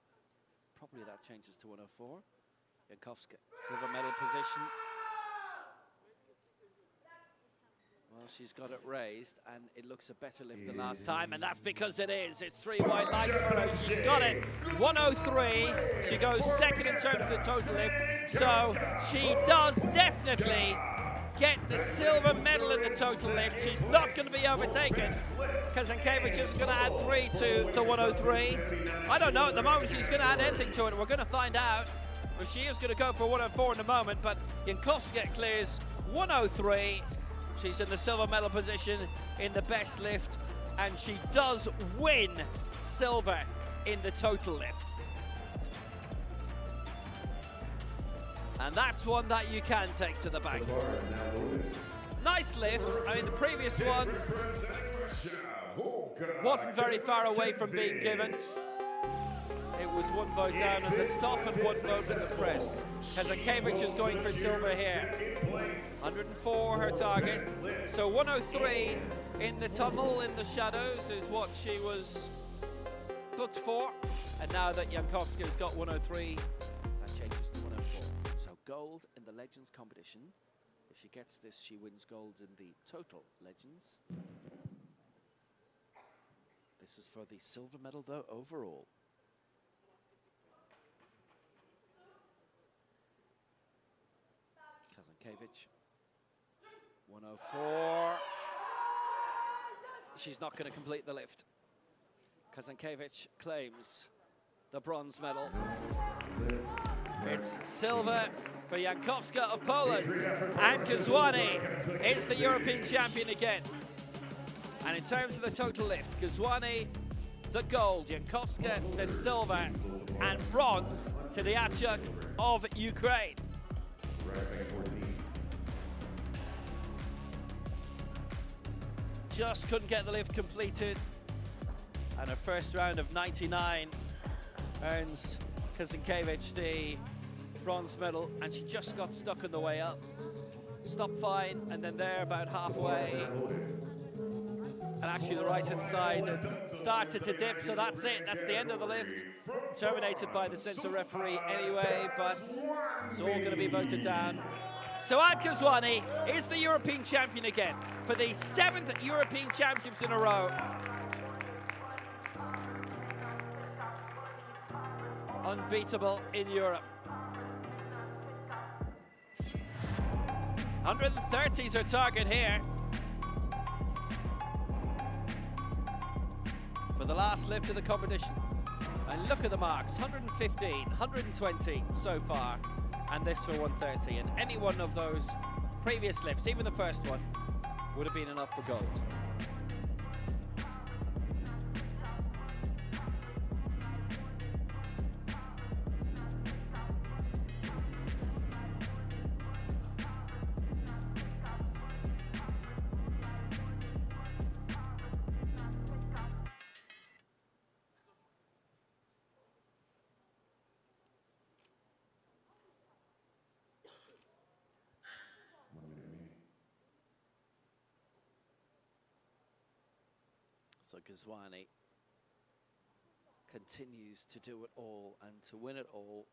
probably that changes to 104. Jankowska, silver medal position. Well, she's got it raised, and it looks a better lift than last time, and that's because it is. It's 3 white lights for her. She's got it. 103. She goes second in terms of the total lift, so she does definitely get the silver medal in the total lift. She's not going to be overtaken. Kazankevich is going to add 3 to the 103. I don't know at the moment she's going to add anything to it. We're going to find out. Well, she is going to go for 104 in a moment, but Jankowska clears 103. She's in the silver medal position in the best lift, and she does win silver in the total lift. And that's one that you can take to the bank. Nice lift. I mean, the previous one wasn't very far away from being given. It was 1 vote down at the stop and 1 vote in the press. Kazankevich is going for silver here. 104 her target. So 103 in the tunnel, in the shadows, is what she was booked for. And now that Jankowska has got 103, that changes to 104. So gold in the Legends competition. If she gets this, she wins gold in the total Legends. This is for the silver medal, though, overall. Kazankevich, 104. She's not going to complete the lift. Kazankevich claims the bronze medal. It's silver for Jankowska of Poland, and Gazwani is the European champion again. And in terms of the total lift, Gazwani the gold, Jankowska the silver, and bronze to the Achuk of Ukraine. Just couldn't get the lift completed, and a first round of 99 earns Kazankevich the bronze medal, and she just got stuck on the way up. Stopped fine, and then there about halfway, and actually the right-hand side started to dip, so that's it. That's the end of the lift. Terminated by the censor referee anyway, but it's all going to be voted down. Suad Gazwani is the European champion again for the 7th European Championships in a row. Unbeatable in Europe. 130 is her target here. For the last lift of the competition. And look at the marks, 115, 120 so far, and this for 130. And any one of those previous lifts, even the first one, would have been enough for gold. So Gazwani continues to do it all and to win it all.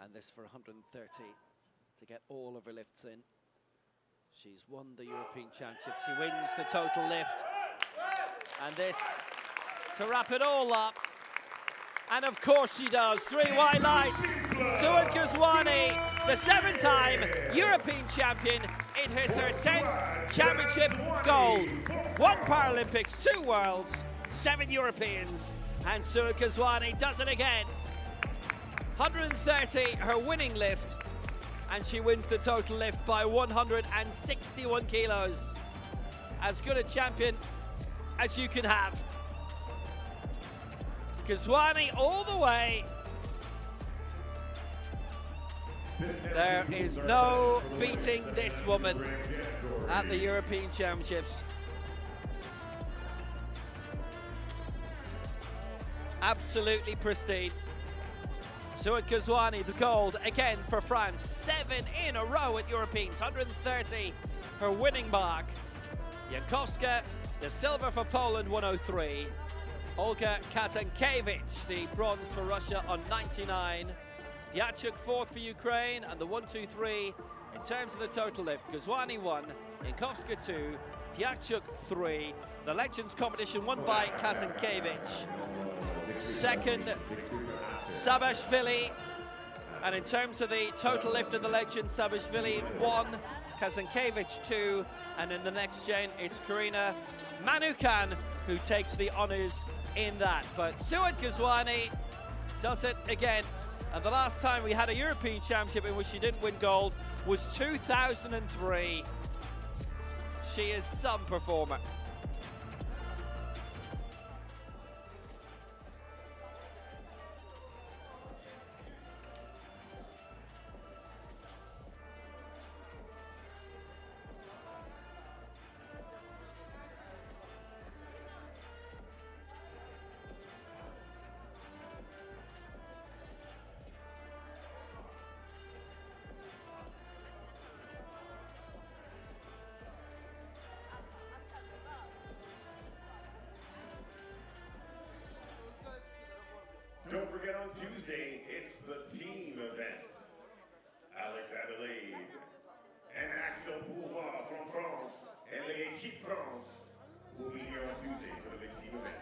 And this for 130 to get all of her lifts in. She's won the European Championship. She wins the total lift. And this to wrap it all up. And of course she does. 3 white lights. Suad Gazwani, the 7-time European champion. It is her 10th Championship gold. 1 Paralympics, 2 Worlds, 7 Europeans, and Sua Kazwani does it again. 130, her winning lift, and she wins the total lift by 161 kilos. As good a champion as you can have. Kazwani all the way. There is no beating this woman at the European Championships. Absolutely pristine. Sua Kazwani, the gold again for France. 7 in a row at Europeans. 130, her winning mark. Jankowska, the silver for Poland, 103. Olga Kazankiewicz, the bronze for Russia on 99. Diachuk 4th for Ukraine, and the 1-2-3 in terms of the total lift. Kazwani 1, Jankowska 2, Diachuk 3. The Legends competition won by Kazankiewicz. Second, Sabashvili. And in terms of the total lift of the Legends, Sabashvili 1, Kazankiewicz 2, and in the next gen, it's Karina Manukan who takes the honours in that. But Sua Kazwani does it again. And the last time we had a European Championship in which she didn't win gold was 2003. She is some performer. Don't forget on Tuesday, it's the team event. Alex Adelaide and Axel Bourgeois from France and l'équipe France will be here on Tuesday for the mixed team event.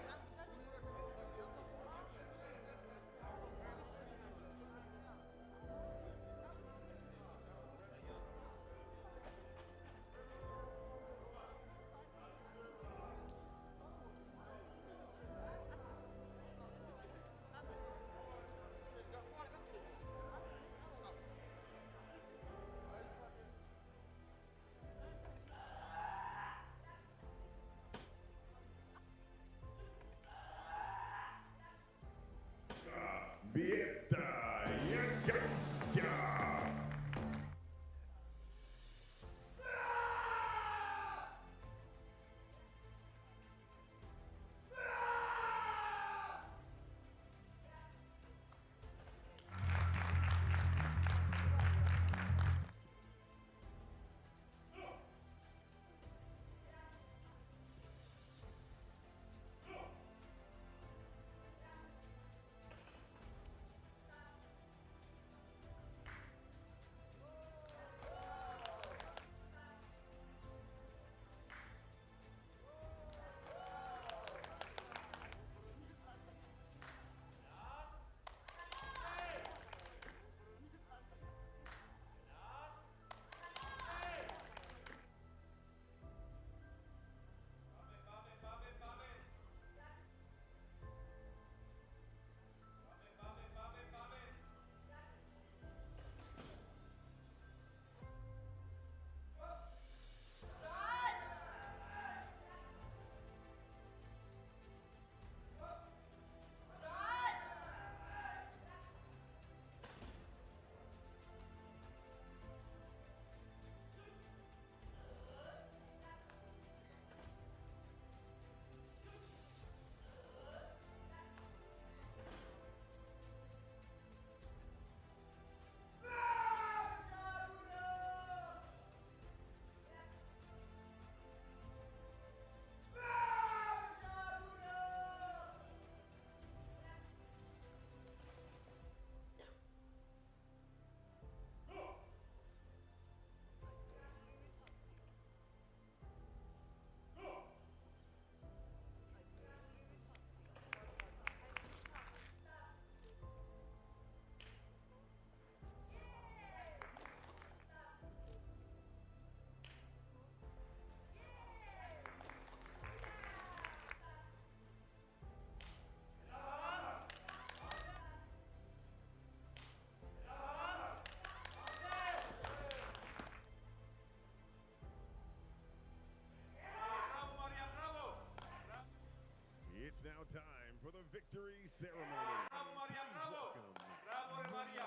time for the victory ceremony. Please welcome the medalists.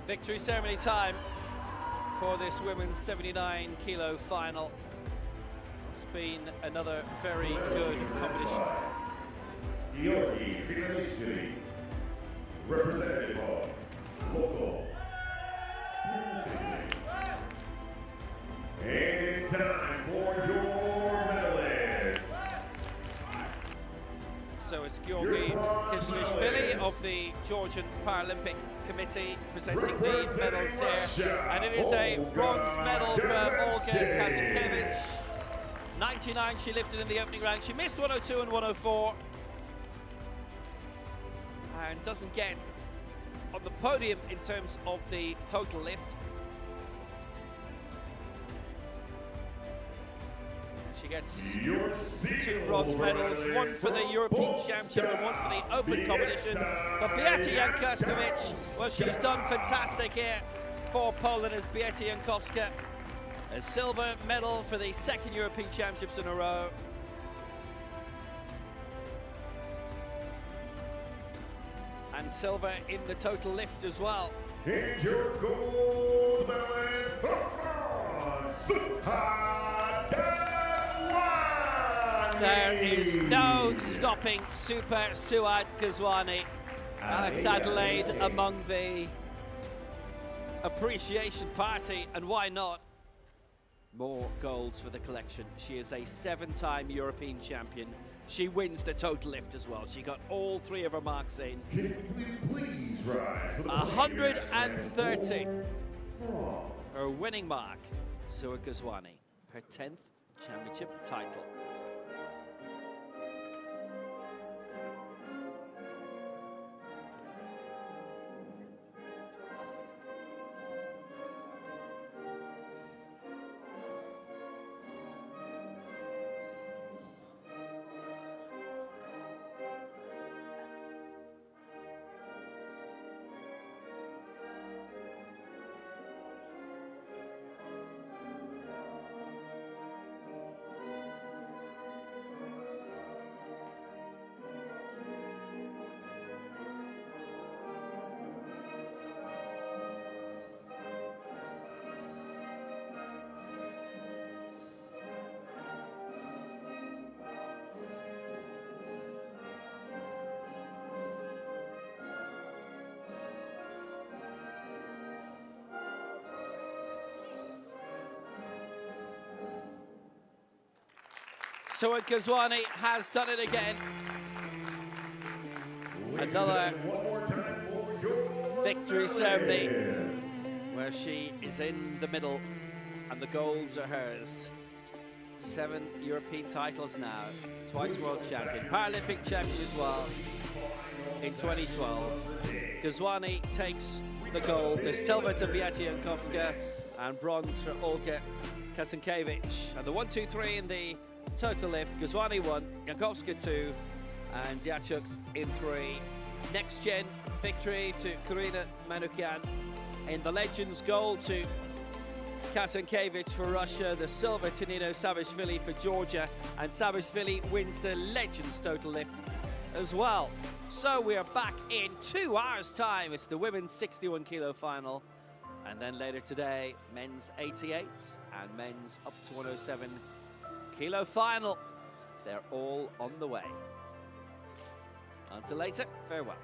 Victory ceremony time for this women's 79 kilo final. It's been another very good competition. WPPO representative of local. And it's time for your medalists. So it's Georgi Kismishvili of the Georgian Paralympic Committee presenting the medals here. And it is a bronze medal for Olga Kazankevich. 99 she lifted in the opening round. She missed 102 and 104. And doesn't get on the podium in terms of the total lift. She gets 2 bronze medals, 1 for the European Championship and 1 for the Open competition. But Beata Jankowska, well, she's done fantastic here for Poland as Beata Jankowska. A silver medal for the 2nd European Championships in a row. And silver in the total lift as well. And your gold medalist from France, There is no stopping Super Suad Gazwani. Alex Adelaide among the appreciation party, and why not? More golds for the collection. She is a 7-time European champion. She wins the total lift as well. She got all 3 of her marks in. Can you please rise for the 130. Her winning mark, Suad Gazwani, her 10th championship title. Suad Gazwani has done it again. Another victory ceremony where she is in the middle and the golds are hers. 7 European titles now, twice world champion, Paralympic champion as well in 2012. Gazwani takes the gold, the silver to Beata Jankowska and bronze for Olga Kazankevich. And the 1, 2, 3 in the total lift, Gazwani 1, Jankowska 2, and Diachuk in 3. Next gen victory to Karina Manukyan. In the Legends gold to Kazankevich for Russia, the silver to Nino Savishvili for Georgia, and Savishvili wins the Legends total lift as well. So we are back in 2 hours time. It's the women's 61 kilo final, and then later today, men's 88 and men's up to 107 kilo final. They're all on the way. Until later, farewell.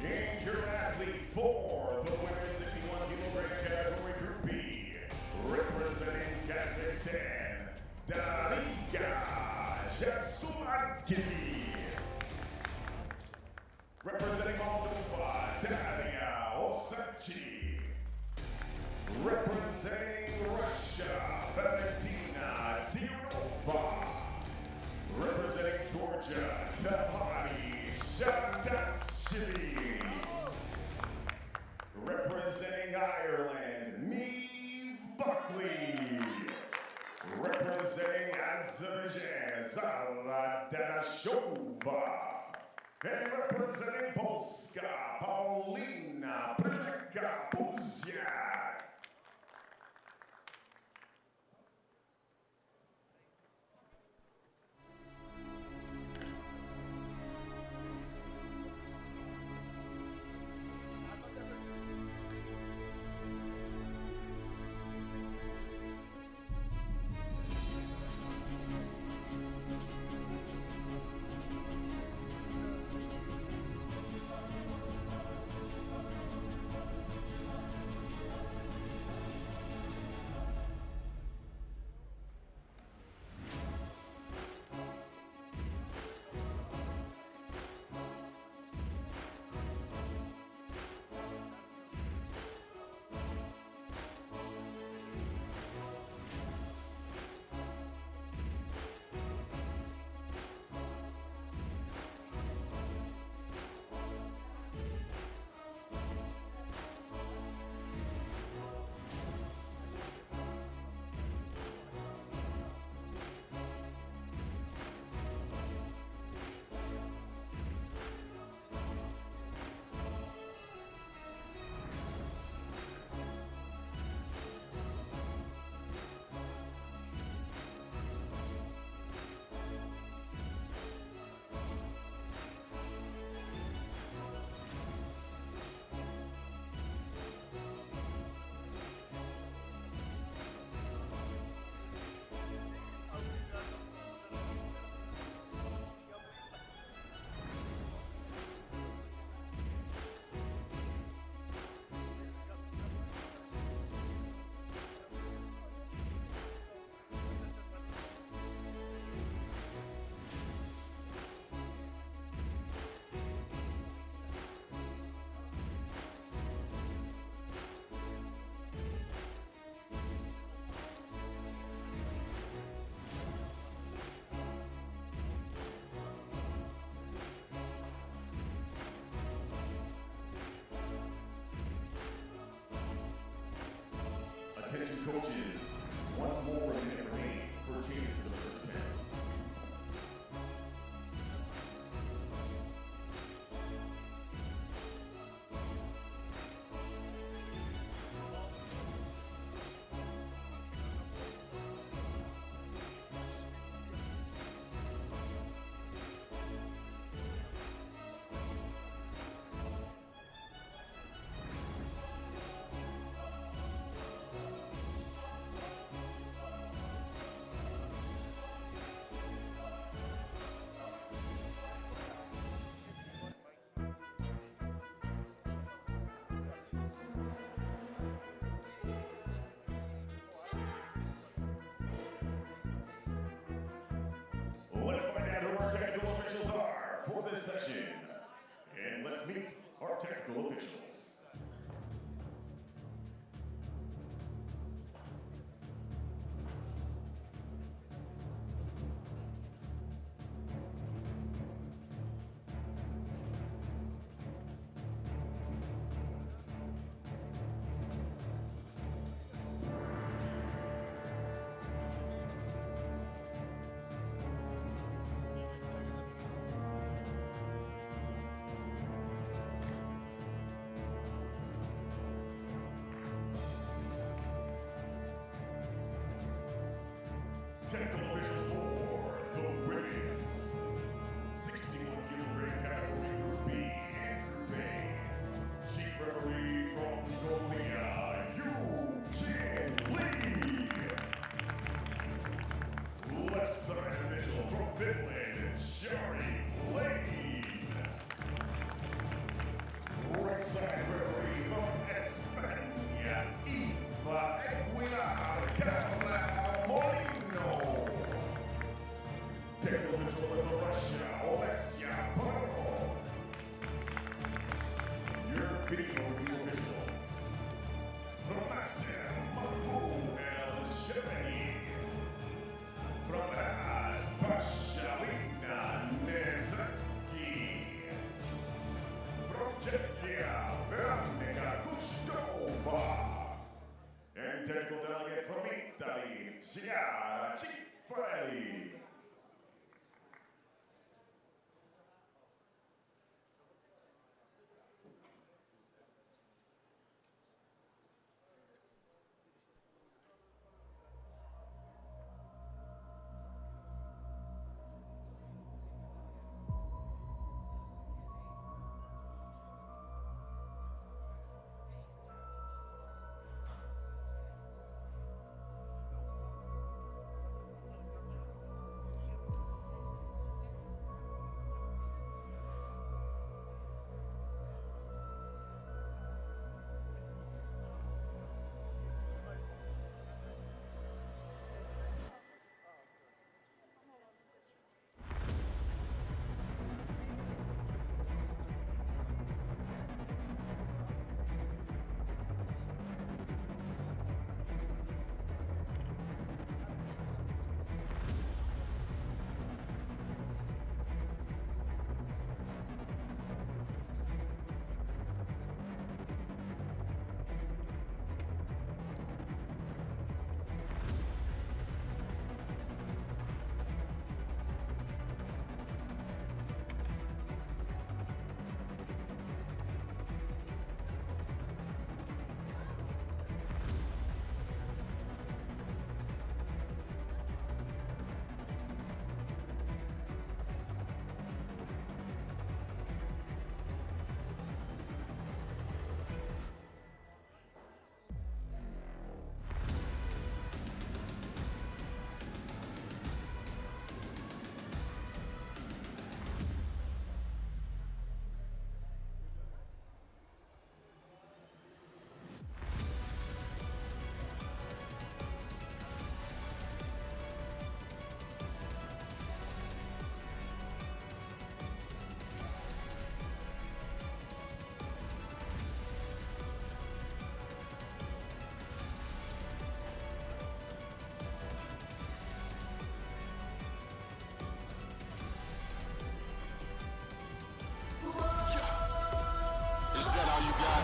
And your athletes for the women's 61 kilogram category Group B, representing Kazakhstan, Dariga Jasulatkisi. Representing Moldova, Daria Osachi. Representing Russia, Valentina Dionova. Representing Georgia, Tamari Shatatshivi. Representing Ireland, Neve Buckley. Representing Azerbaijan, Zara Dadashova. And representing Polska, Paulina Preka-Puziak. Attention coaches, one more minute remaining for changes to the first attempt. Let's find out who our technical officials are for this session. And let's meet our technical officials. Technical officials for the women's 61 kilogram category Group B and Group A. Chief referee from Mongolia, Yu-Jin Lee. Left side official from Finland, Shari Lane. video review officials. From Nasser, Mahmoud El-Shabani. From Az, Bashalina Nezaki. From Czechia, Veronika Kustova. And technical delegate from Italy, Chiara Cifarelli. Is that all you got?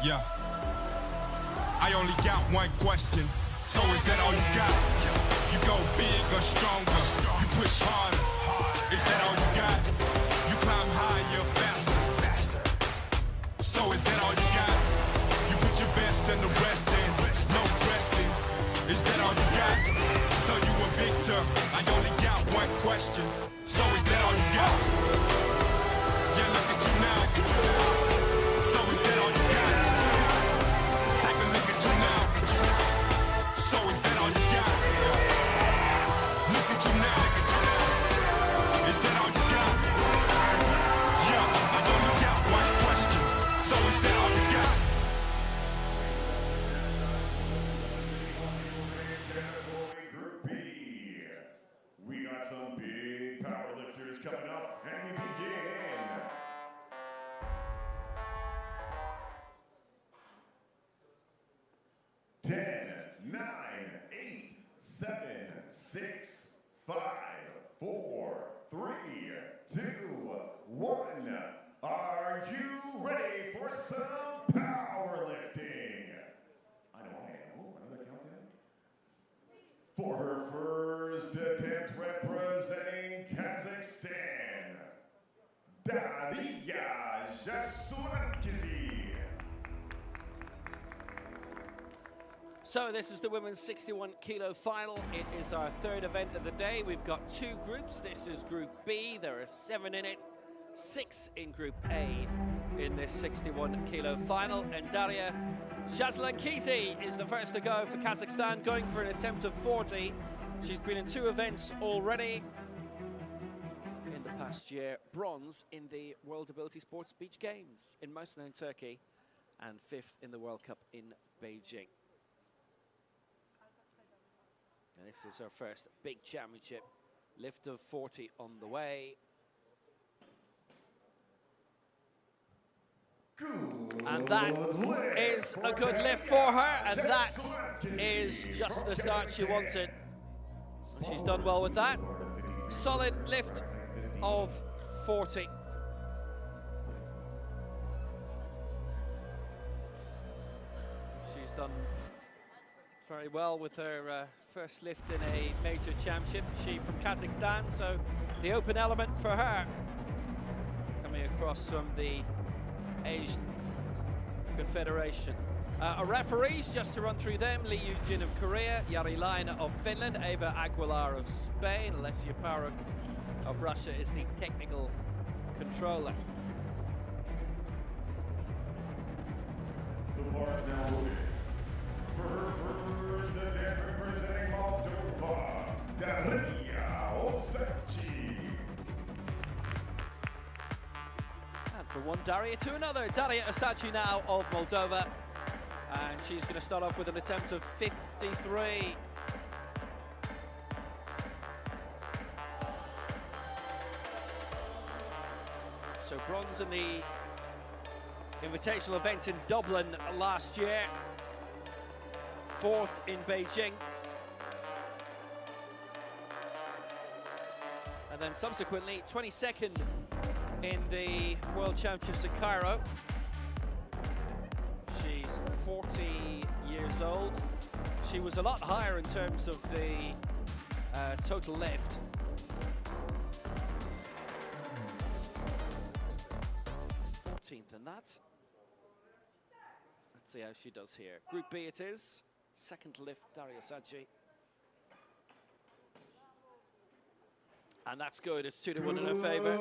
Yeah. I only got one question. So is that all you got? You go big or stronger. You push harder. Is that all you got? You climb higher, faster. So is that all you got? You put your best and the rest in. No resting. Is that all you got? So you a victor. I only got one question. So is that all you got? Yeah, look at you now. So is that all you got? Take a look at you now. So is that all you got? Look at you now. Is that all you got? Yeah, I only got one question. So is that all you got? Category Group B. We got some big power lifters coming up, and we begin in 10, 9, 8, 7, 6, 5, 4, 3, 2, 1. Are you ready for some powerlifting? I know I am. Oh, another countdown. For her first attempt representing Kazakhstan, Daria Jaswankizi. So this is the women's 61 kilo final. It is our third event of the day. We've got two groups. This is Group B. There are 7 in it, 6 in Group A in this 61 kilo final. And Daria Jaswankizi is the first to go for Kazakhstan, going for an attempt of 40. She's been in 2 events already in the past year. Bronze in the World Ability Sports Beach Games in Mersin in Turkey, and 5th in the World Cup in Beijing. And this is her first big championship. Lift of 40 on the way. And that is a good lift for her, and that is just the start she wanted. She's done well with that. Solid lift of 40. She's done very well with her first lift in a major championship. She from Kazakhstan, so the open element for her. Coming across from the Asian Confederation. Our referees, just to run through them: Lee Eugene of Korea, Jari Laine of Finland, Eva Aguilar of Spain, Alexia Paruk of Russia is the technical controller. The bar is now open. For her first attempt representing Moldova, Daria Osacci. And from one Daria to another, Daria Osacci now of Moldova. And she's going to start off with an attempt of 53. So bronze in the invitational event in Dublin last year. Fourth in Beijing. And then subsequently 22nd in the World Championships in Cairo. She's 40 years old. She was a lot higher in terms of the total lift. And that. Let's see how she does here. Group B it is. Second lift, Daria Osacci. And that's good. It's 2-1 in her favour.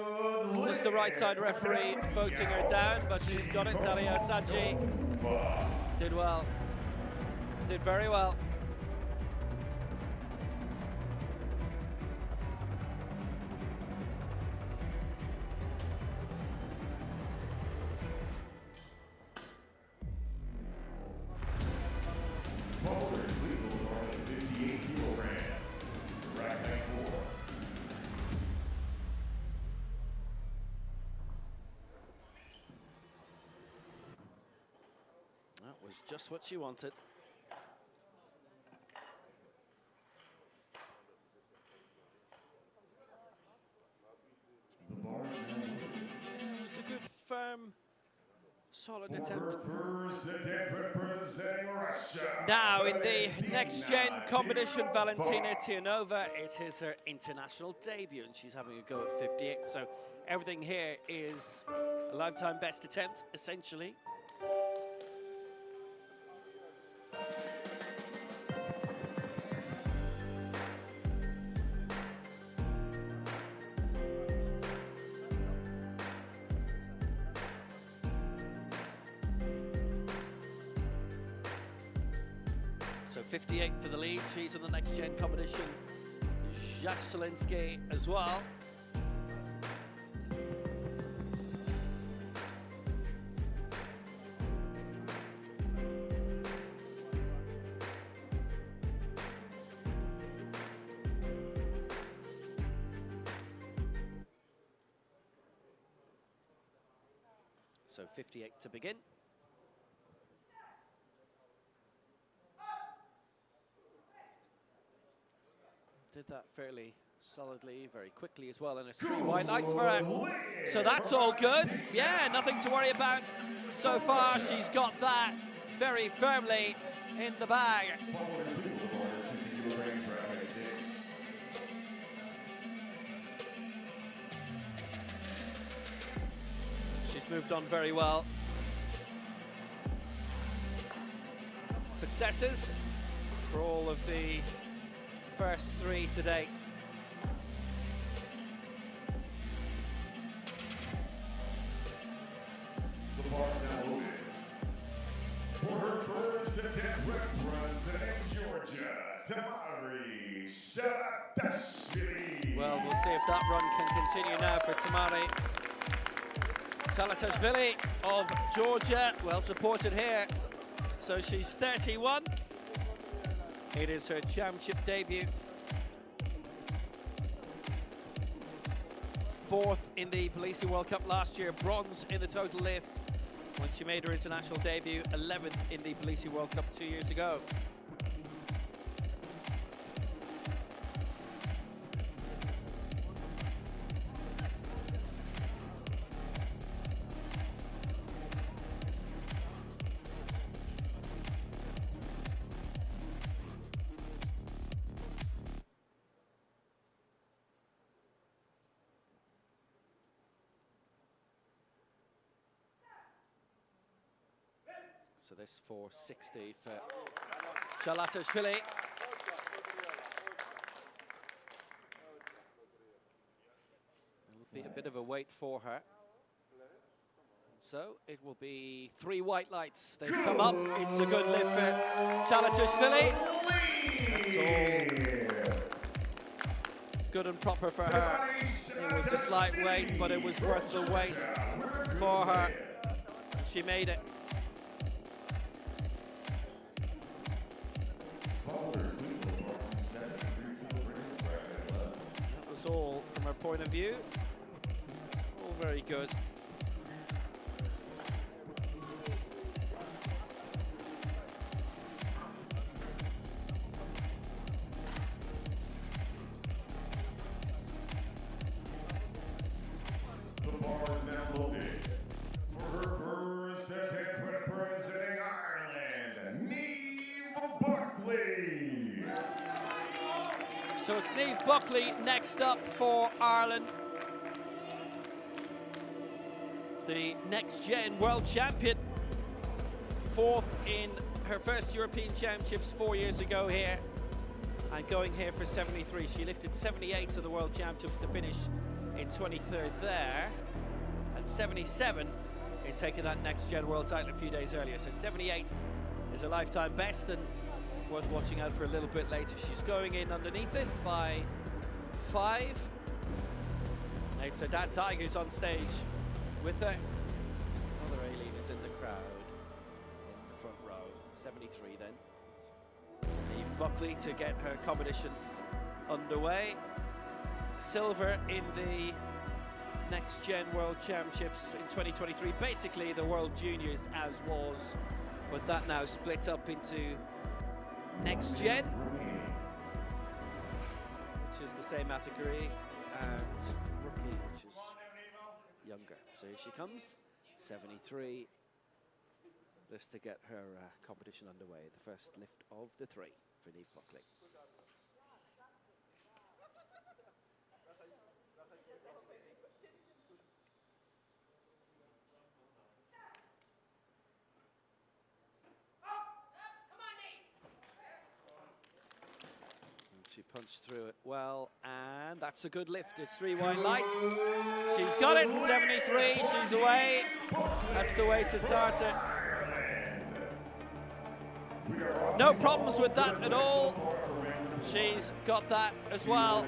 Just the right side referee voting her down, but she's got it. Daria Osacci did well. Did very well. That was just what she wanted. It was a good, firm, solid attempt. Now in the next-gen competition, Valentina Tianova, it is her international debut, and she's having a go at 58. So everything here is a lifetime best attempt, essentially. So 58 for the lead. She's in the next gen competition. Jaselinsky as well. So 58 to begin. Did that fairly solidly, very quickly as well, and it's 3 white lights for her. So that's all good. Yeah, nothing to worry about so far. She's got that very firmly in the bag. She's moved on very well. Successes for all of the first 3 today. The bar is now open. For her first attempt representing Georgia, Tamari Talatashvili. Well, we'll see if that run can continue now for Tamari Talatashvili of Georgia. Well supported here. So she's 31. It is her championship debut. 4th in the Tbilisi World Cup last year, bronze in the total lift. when she made her international debut, 11th in the Tbilisi World Cup 2 years ago. So this 460 for Shalatashvili. It will be a bit of a wait for her. So it will be 3 white lights. They've come up. It's a good lift for Shalatashvili. That's all good and proper for her. It was a slight wait, but it was worth the wait for her. And she made it. That was all from her point of view. All very good. The bar is now loaded for her first attempt representing Ireland, Niamh Buckley. So it's Niamh Buckley next up for Ireland. The next-gen world champion. 4th in her first European Championships 4 years ago here. And going here for 73. She lifted 78 of the World Championships to finish in 23rd there. And 77 in taking that next-gen world title a few days earlier. So 78 is a lifetime best and worth watching out for a little bit later. She's going in underneath it by 5. It's her dad Tiger's on stage with her. Another Aileen is in the crowd in the front row. 73 then. Niamh Buckley to get her competition underway. Silver in the Next Gen World Championships in 2023. Basically the World Juniors as was, but that now split up into Next Gen, which is the same category, and Rookie, which is younger. So here she comes, 73. This to get her competition underway. The first lift of the 3 for Niamh Buckley. She punched through it well, and that's a good lift. It's 3 white lights. She's got it, 73, she's away. That's the way to start it. No problems with that at all. She's got that as well.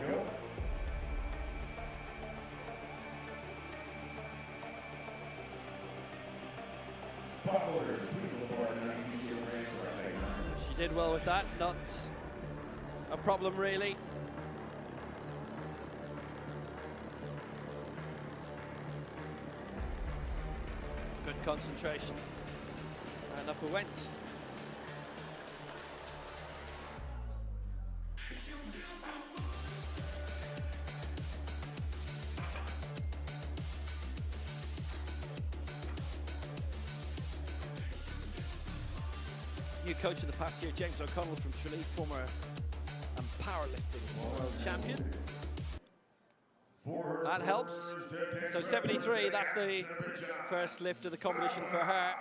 She did well with that, not a problem really. Good concentration. And up it went. New coach in the past year, James O'Connell from Tralee, former powerlifting world champion. That helps. So 73, that's the first lift of the competition for her.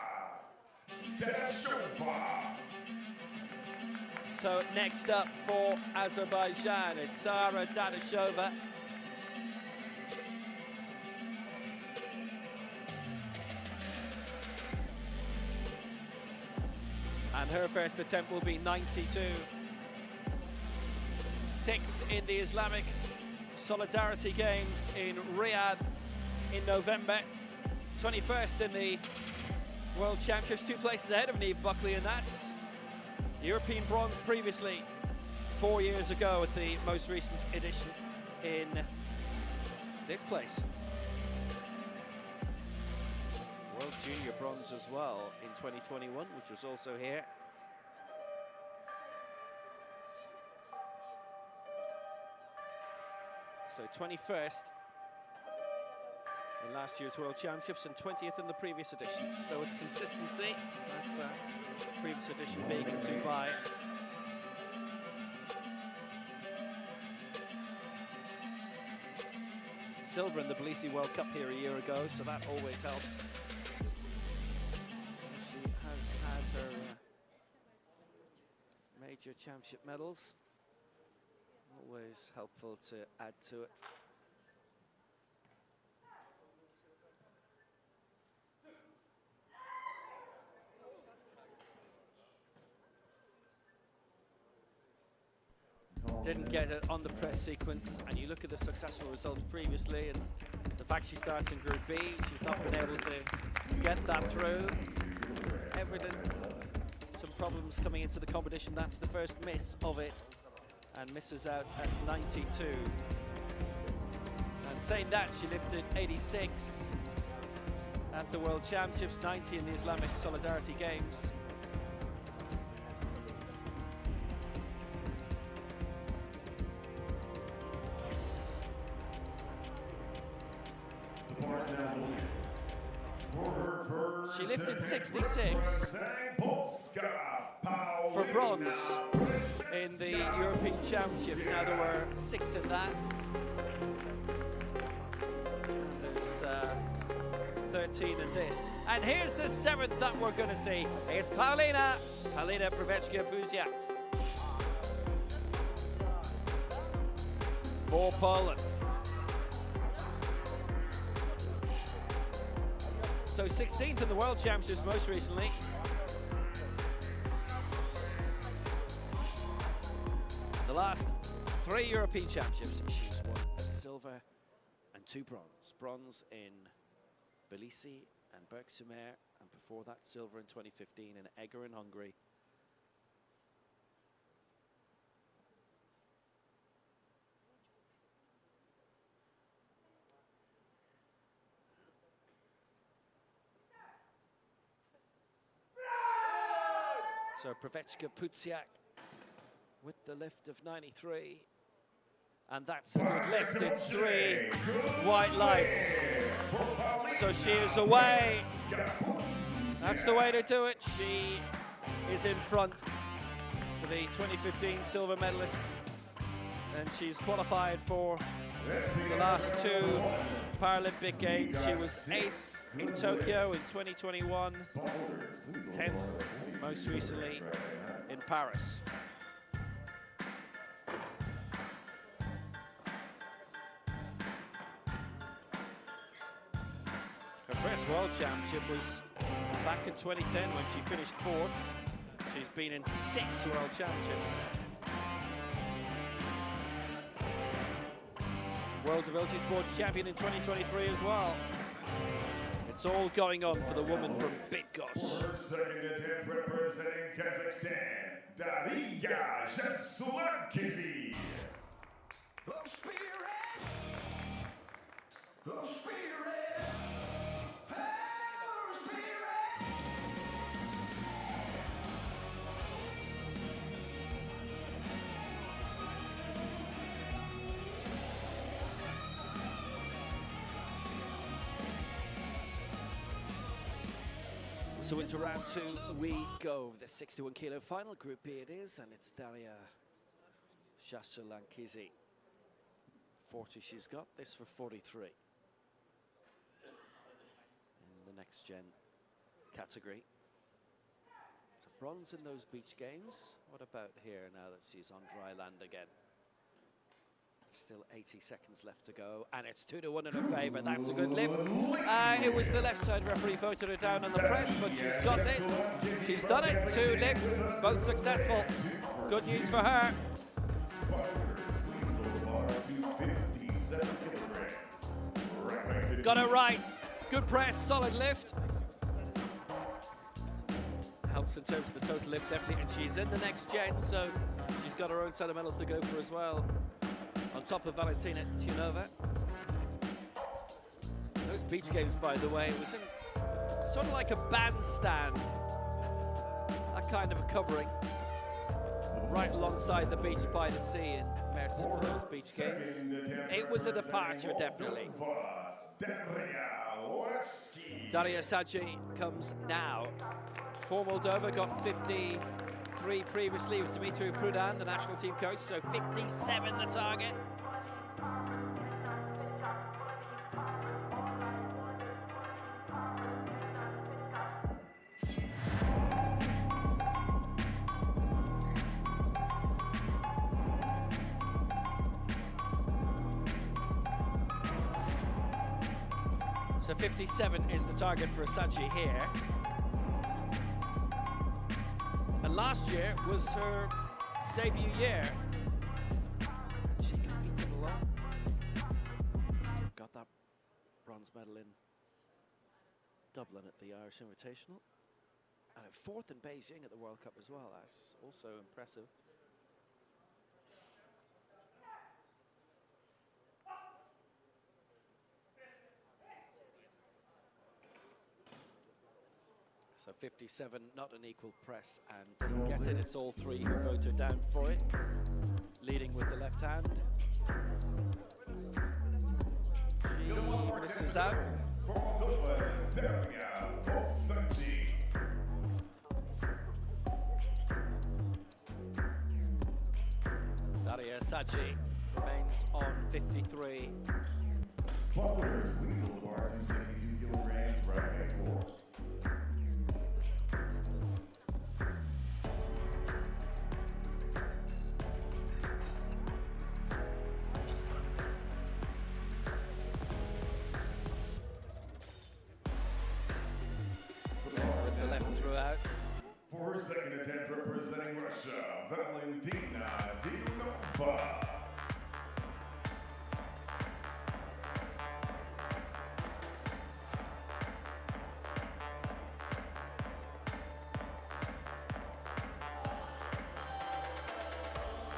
So next up for Azerbaijan, it's Sara Dadashova. And her first attempt will be 92. 6th in the Islamic Solidarity Games in Riyadh in November. 21st in the World Championships, 2 places ahead of Niamh Buckley, and that's European bronze previously, 4 years ago at the most recent edition in this place. World junior bronze as well in 2021, which was also here. So 21st in last year's World Championships and 20th in the previous edition. So it's consistency, that previous edition being in Dubai. Silver in the Tbilisi World Cup here a year ago, so that always helps. So she has had her major championship medals. Always helpful to add to it. Didn't get it on the press sequence, and you look at the successful results previously and the fact she starts in Group B, she's not been able to get that through. Evident some problems coming into the competition. That's the first miss of it, and misses out at 92. And saying that, she lifted 86 at the World Championships, 90 in the Islamic Solidarity Games. She lifted 66 for bronze in the European Championships. Now there were 6 in that. And there's 13 in this. And here's the 7th that we're going to see. It's Paulina Prevecka-Puziak for Poland. So 16th in the World Championships most recently. The last 3 European Championships, she's won a silver and 2 bronze. Bronze in Tbilisi and Bergsumer, and before that silver in 2015 in Eger in Hungary. So Prevecka-Puziak with the lift of 93. And that's a good lift. It's 3 white lights. So she is away. That's the way to do it. She is in front for the 2015 silver medalist. And she's qualified for the last 2 Paralympic Games. She was 8th in Tokyo in 2021, 10th most recently in Paris. Her first World Championship was back in 2010 when she finished 4th. She's been in 6 World Championships. World Ability Sports Champion in 2023 as well. It's all going on for the woman from Bydgoszcz. For second attempt representing Kazakhstan, Daria Jasulakizi. Of spirit, of spirit, power of spirit. So into round 2 we go. The 61 kilo final, Group B it is, and it's Daria Jasulakizi. 40 she's got, this for 43. In the next gen category. So bronze in those beach games. What about here now that she's on dry land again? Still 80 seconds left to go, and it's 2-1 in her favour. That's a good lift. It was the left side referee voted her down on the press, but she's got it. She's done it. 2 lifts, both successful. Good news for her. Got it right. Good press, solid lift. Helps in terms of the total lift, definitely. And she's in the next gen, so she's got her own set of medals to go for as well. On top of Valentina Tunova. Those beach games, by the way, it was in Sort of like a bandstand, that kind of a covering, right alongside the beach by the sea in Mersin for those beach games. It was a departure, definitely. Daria Sadji comes now. For Moldova, got 53 previously with Dumitru Prudan, the national team coach, so 57 the target. So 57 is the target for Asaji here. And last year was her debut year. She competed alone. Got that bronze medal in Dublin at the Irish Invitational. And a fourth in Beijing at the World Cup as well. That's also impressive. So 57, not an equal press, and doesn't get it. It's all three who voted down for it. Leading with the left hand. She misses out. Daria Sadji remains on 53. Spoilers, please hold the bar 262 kilograms, right hand floor. With the left throughout. For her second attempt representing Russia, Valentina Dinova.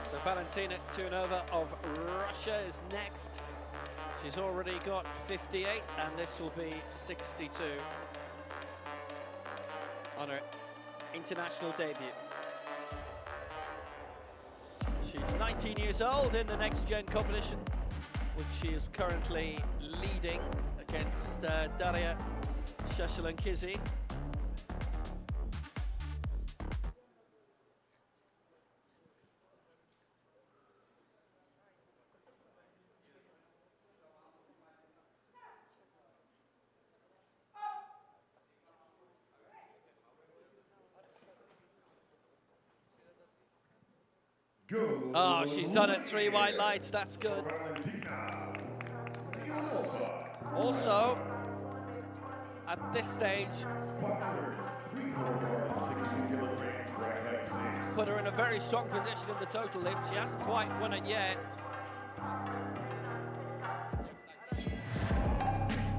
So Valentina Tunova of Russia is next. She's already got 58, and this will be 62 on her international debut. She's 19 years old in the next gen competition, which she is currently leading against Daria Shashalankizi. Go. Oh, she's done it. 3 white lights. That's good. Valentina Dinova. Also, at this stage, Spoilers, please hold the bar 62 kilograms, right height 6. put her in a very strong position in the total lift. She hasn't quite won it yet.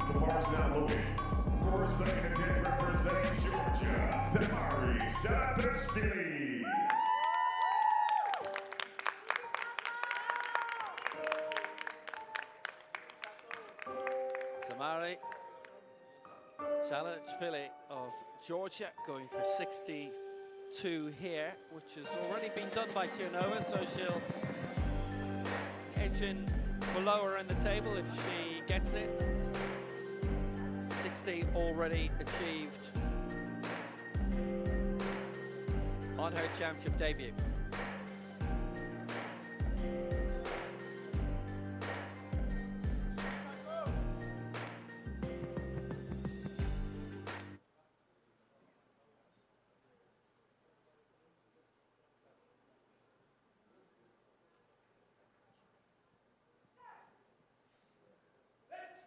The bar's now loaded. For her second attempt representing Georgia, Tamari Shatashvili. Samari Shalachvili of Georgia going for 62 here, which has already been done by Tunova, so she'll edge in below her in the table if she gets it. 60 already achieved on her championship debut.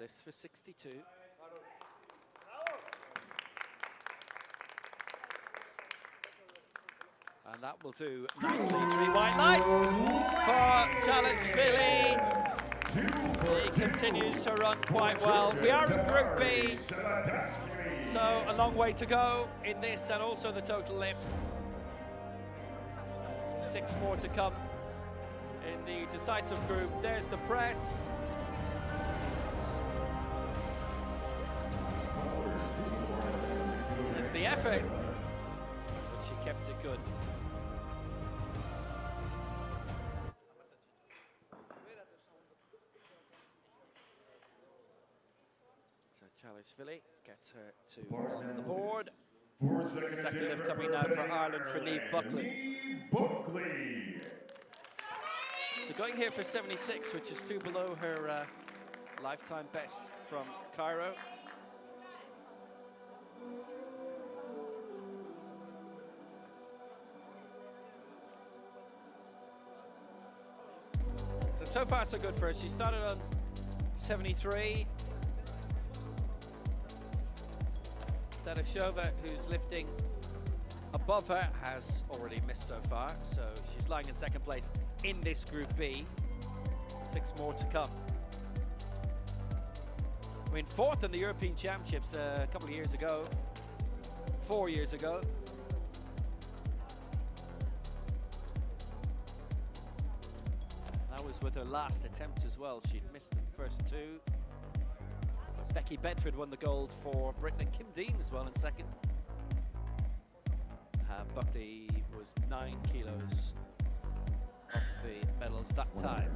This for 62. And that will do nicely. 3 white lights for Chalachvili. He continues to run quite well. We are in Group B, so a long way to go in this and also the total lift. 6 more to come in the decisive group. There's the press. the effort, but she kept it good. So Chalishvili gets her to the board. Second lift coming now for Ireland for Niamh Buckley. So going here for 76, which is 2 below her lifetime best from Cairo. So far so good for her. She started on 73. Dadashova, who's lifting above her, has already missed so far, so she's lying in second place in this Group B. 6 more to come. I mean, 4th in the European Championships a couple of years ago, 4 years ago. That was with her last attempt as well. She'd missed the first 2. Becky Bedford won the gold for Britain, and Kim Dean as well in second. Buckley was 9 kilos off the medals that time.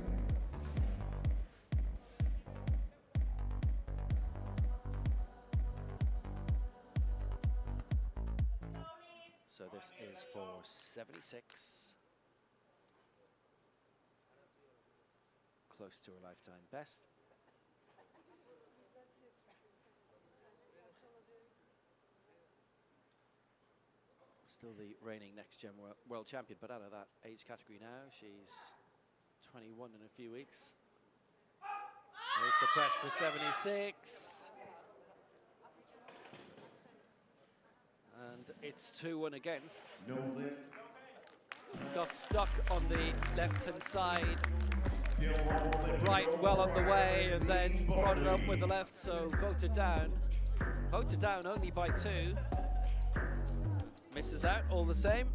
So this is for 76. Close to her lifetime best. Still the reigning next gen world champion, but out of that age category now. She's 21 in a few weeks. There's the press for 76. And it's 2-1 against. No lift. Got stuck on the left-hand side. Right, well on the way, and then brought it up with the left, so voted down. Voted down only by 2. Misses out all the same.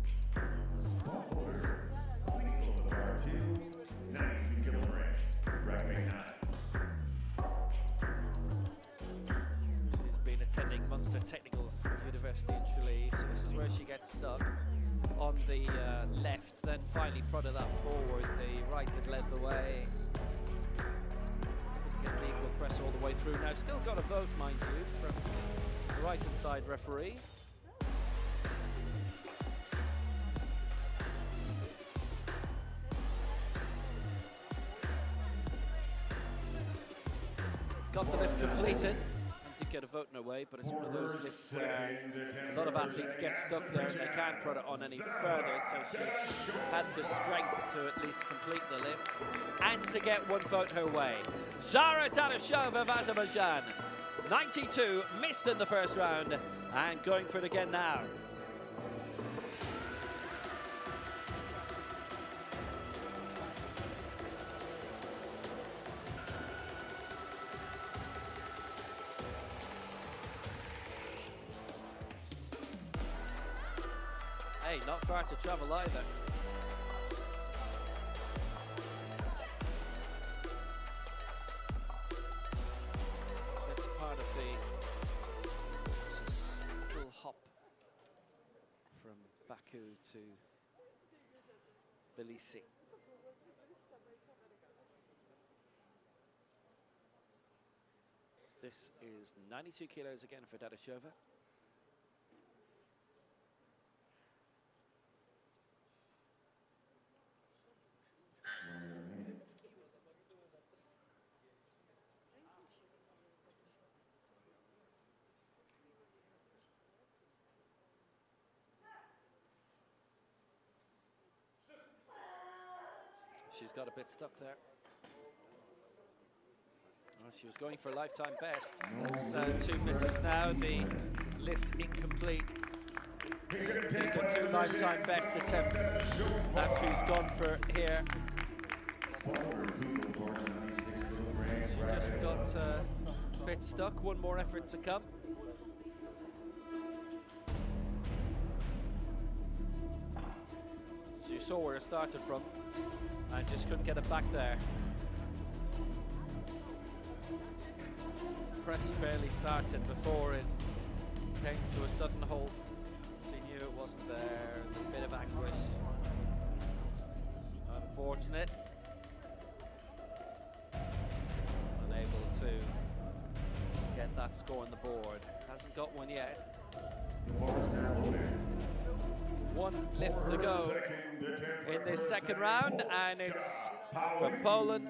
She's been attending Munster Technical University in Tralee, so this is where she gets stuck on the left, then finally prodded that forward. The right had led the way. Get the equal press all the way through. Now still got a vote, mind you, from the right-hand side referee. Got the lift completed. Did get a vote in her way, but it's one of those lifts where a lot of athletes get stuck there and they can't prod it on any further, so she had the strength to at least complete the lift and to get one vote her way. Zara Dadashova of Azerbaijan, 92, missed in the first round, and going for it again now. Hey, not far to travel either. This part of this is a little hop from Baku to Tbilisi. This is 92 kilos again for Dadashova. She's got a bit stuck there. Well, she was going for a lifetime best. It's 2 misses now. The lift incomplete. These are 2 lifetime best attempts that she's gone for here. She just got a bit stuck. One more effort to come. So you saw where it started from. And just couldn't get it back there. Press barely started before it came to a sudden halt. She knew it wasn't there. A bit of anguish. Unfortunate. Unable to get that score on the board. Hasn't got one yet. One lift to go in this second round, and it's for Poland.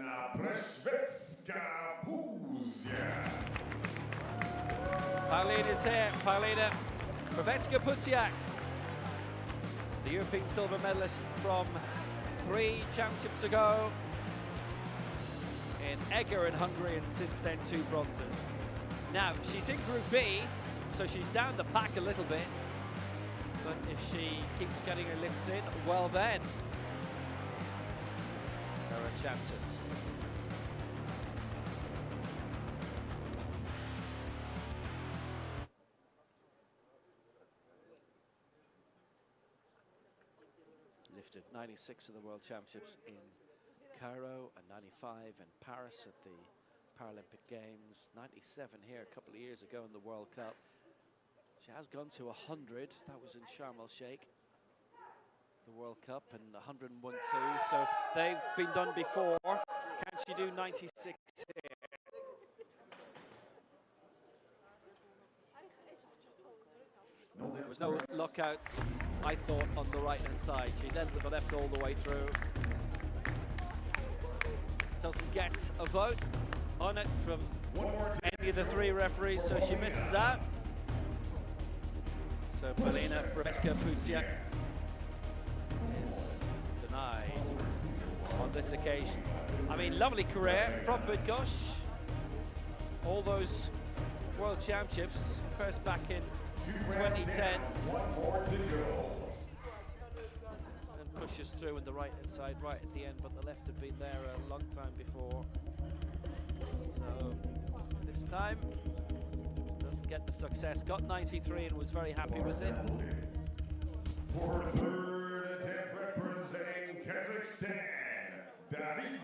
Paulina's here. Paulina Przewiecka-Puciak, the European silver medalist from 3 championships ago in Eger in Hungary, and since then 2 bronzes. Now, she's in Group B, so she's down the pack a little bit. But if she keeps getting her lifts in, well then, there are chances. Lifted 96 of the World Championships in Cairo and 95 in Paris at the Paralympic Games, 97 here a couple of years ago in the World Cup. She has gone to 100, that was in Sharm el-Sheikh, the World Cup, and 101 too, so they've been done before. Can she do 96 here? There was no lockout, I thought, on the right-hand side. She led with the left all the way through. Doesn't get a vote on it from any of the 3 referees, so she misses out. So Paulina Przewiecka-Puciak is denied on this occasion. I mean, lovely career from Bydgoszcz. All those World Championships, first back in 2010. And pushes through in the right-hand side right at the end, but the left had been there a long time before. So this time, doesn't get the success. Got 93 and was very happy with it. For third attempt representing Kazakhstan, Daria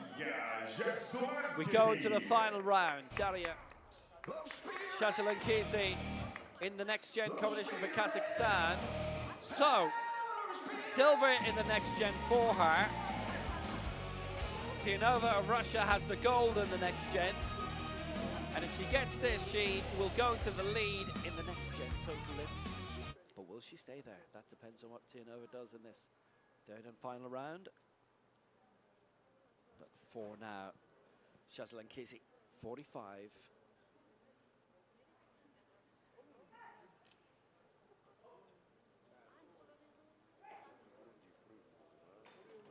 Jasulankisi. We go into the final round. Daria Jasulankisi in the next gen competition for Kazakhstan. So, silver in the next gen for her. Tianova of Russia has the gold in the next gen. And if she gets this, she will go into the lead in the next gen total lift. But will she stay there? That depends on what Tianova does in this third and final round. But for now, Jasulankisi, 45.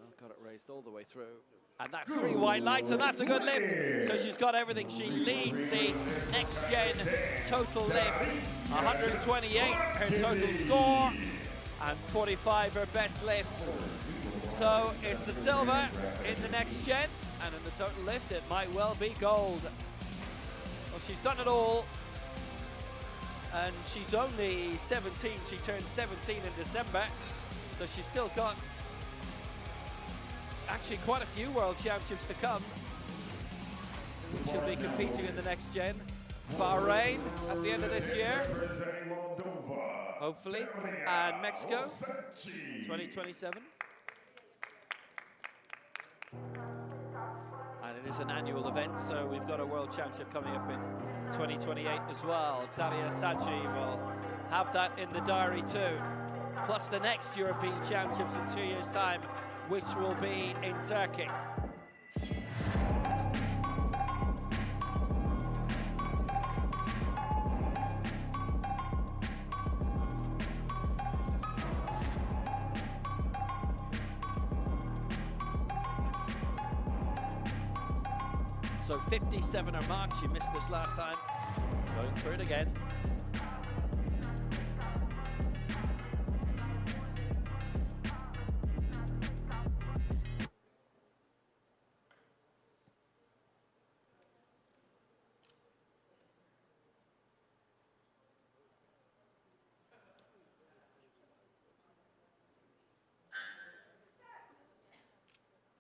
Well, got it raised all the way through. And that's 3 white lights, and that's a good lift. So she's got everything. She leads the next gen total lift. 128 her total score, and 45 her best lift. So it's a silver in the next gen, and in the total lift it might well be gold. Well, she's done it all, and she's only 17. She turned 17 in December, so she's still got actually quite a few World Championships to come. She'll be competing in the next gen. Bahrain at the end of this year, hopefully, and Mexico 2027. And it is an annual event, so we've got a World Championship coming up in 2028 as well. Daria Saji will have that in the diary too, plus the next European Championships in 2 years' time, which will be in Turkey. So 57 her mark, she missed this last time. Going for it again.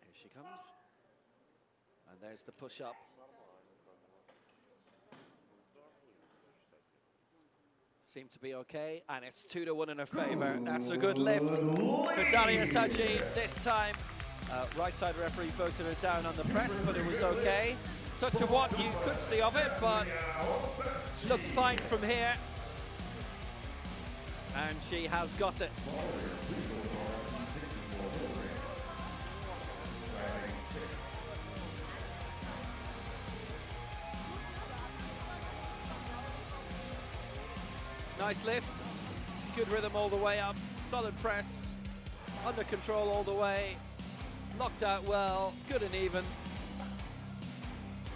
Here she comes. And there's the push-up. seem to be okay, and it's 2-1 in her favour. That's a good lift for Dalia Saji this time. Right side referee voted her down on the press, but it was okay. Such a what you could see of it, but looked fine from here. And she has got it. Nice lift, good rhythm all the way up, solid press, under control all the way, locked out well, good and even,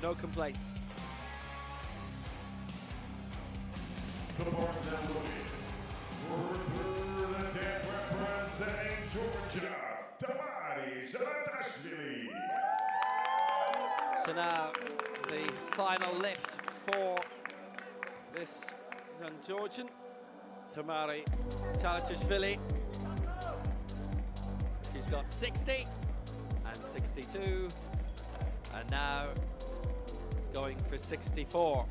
no complaints. The bars now loaded. Representing Georgia, WPPO. So now the final lift for this young Georgian, Tamari Talatishvili. She's got 60 and 62, and now going for 64.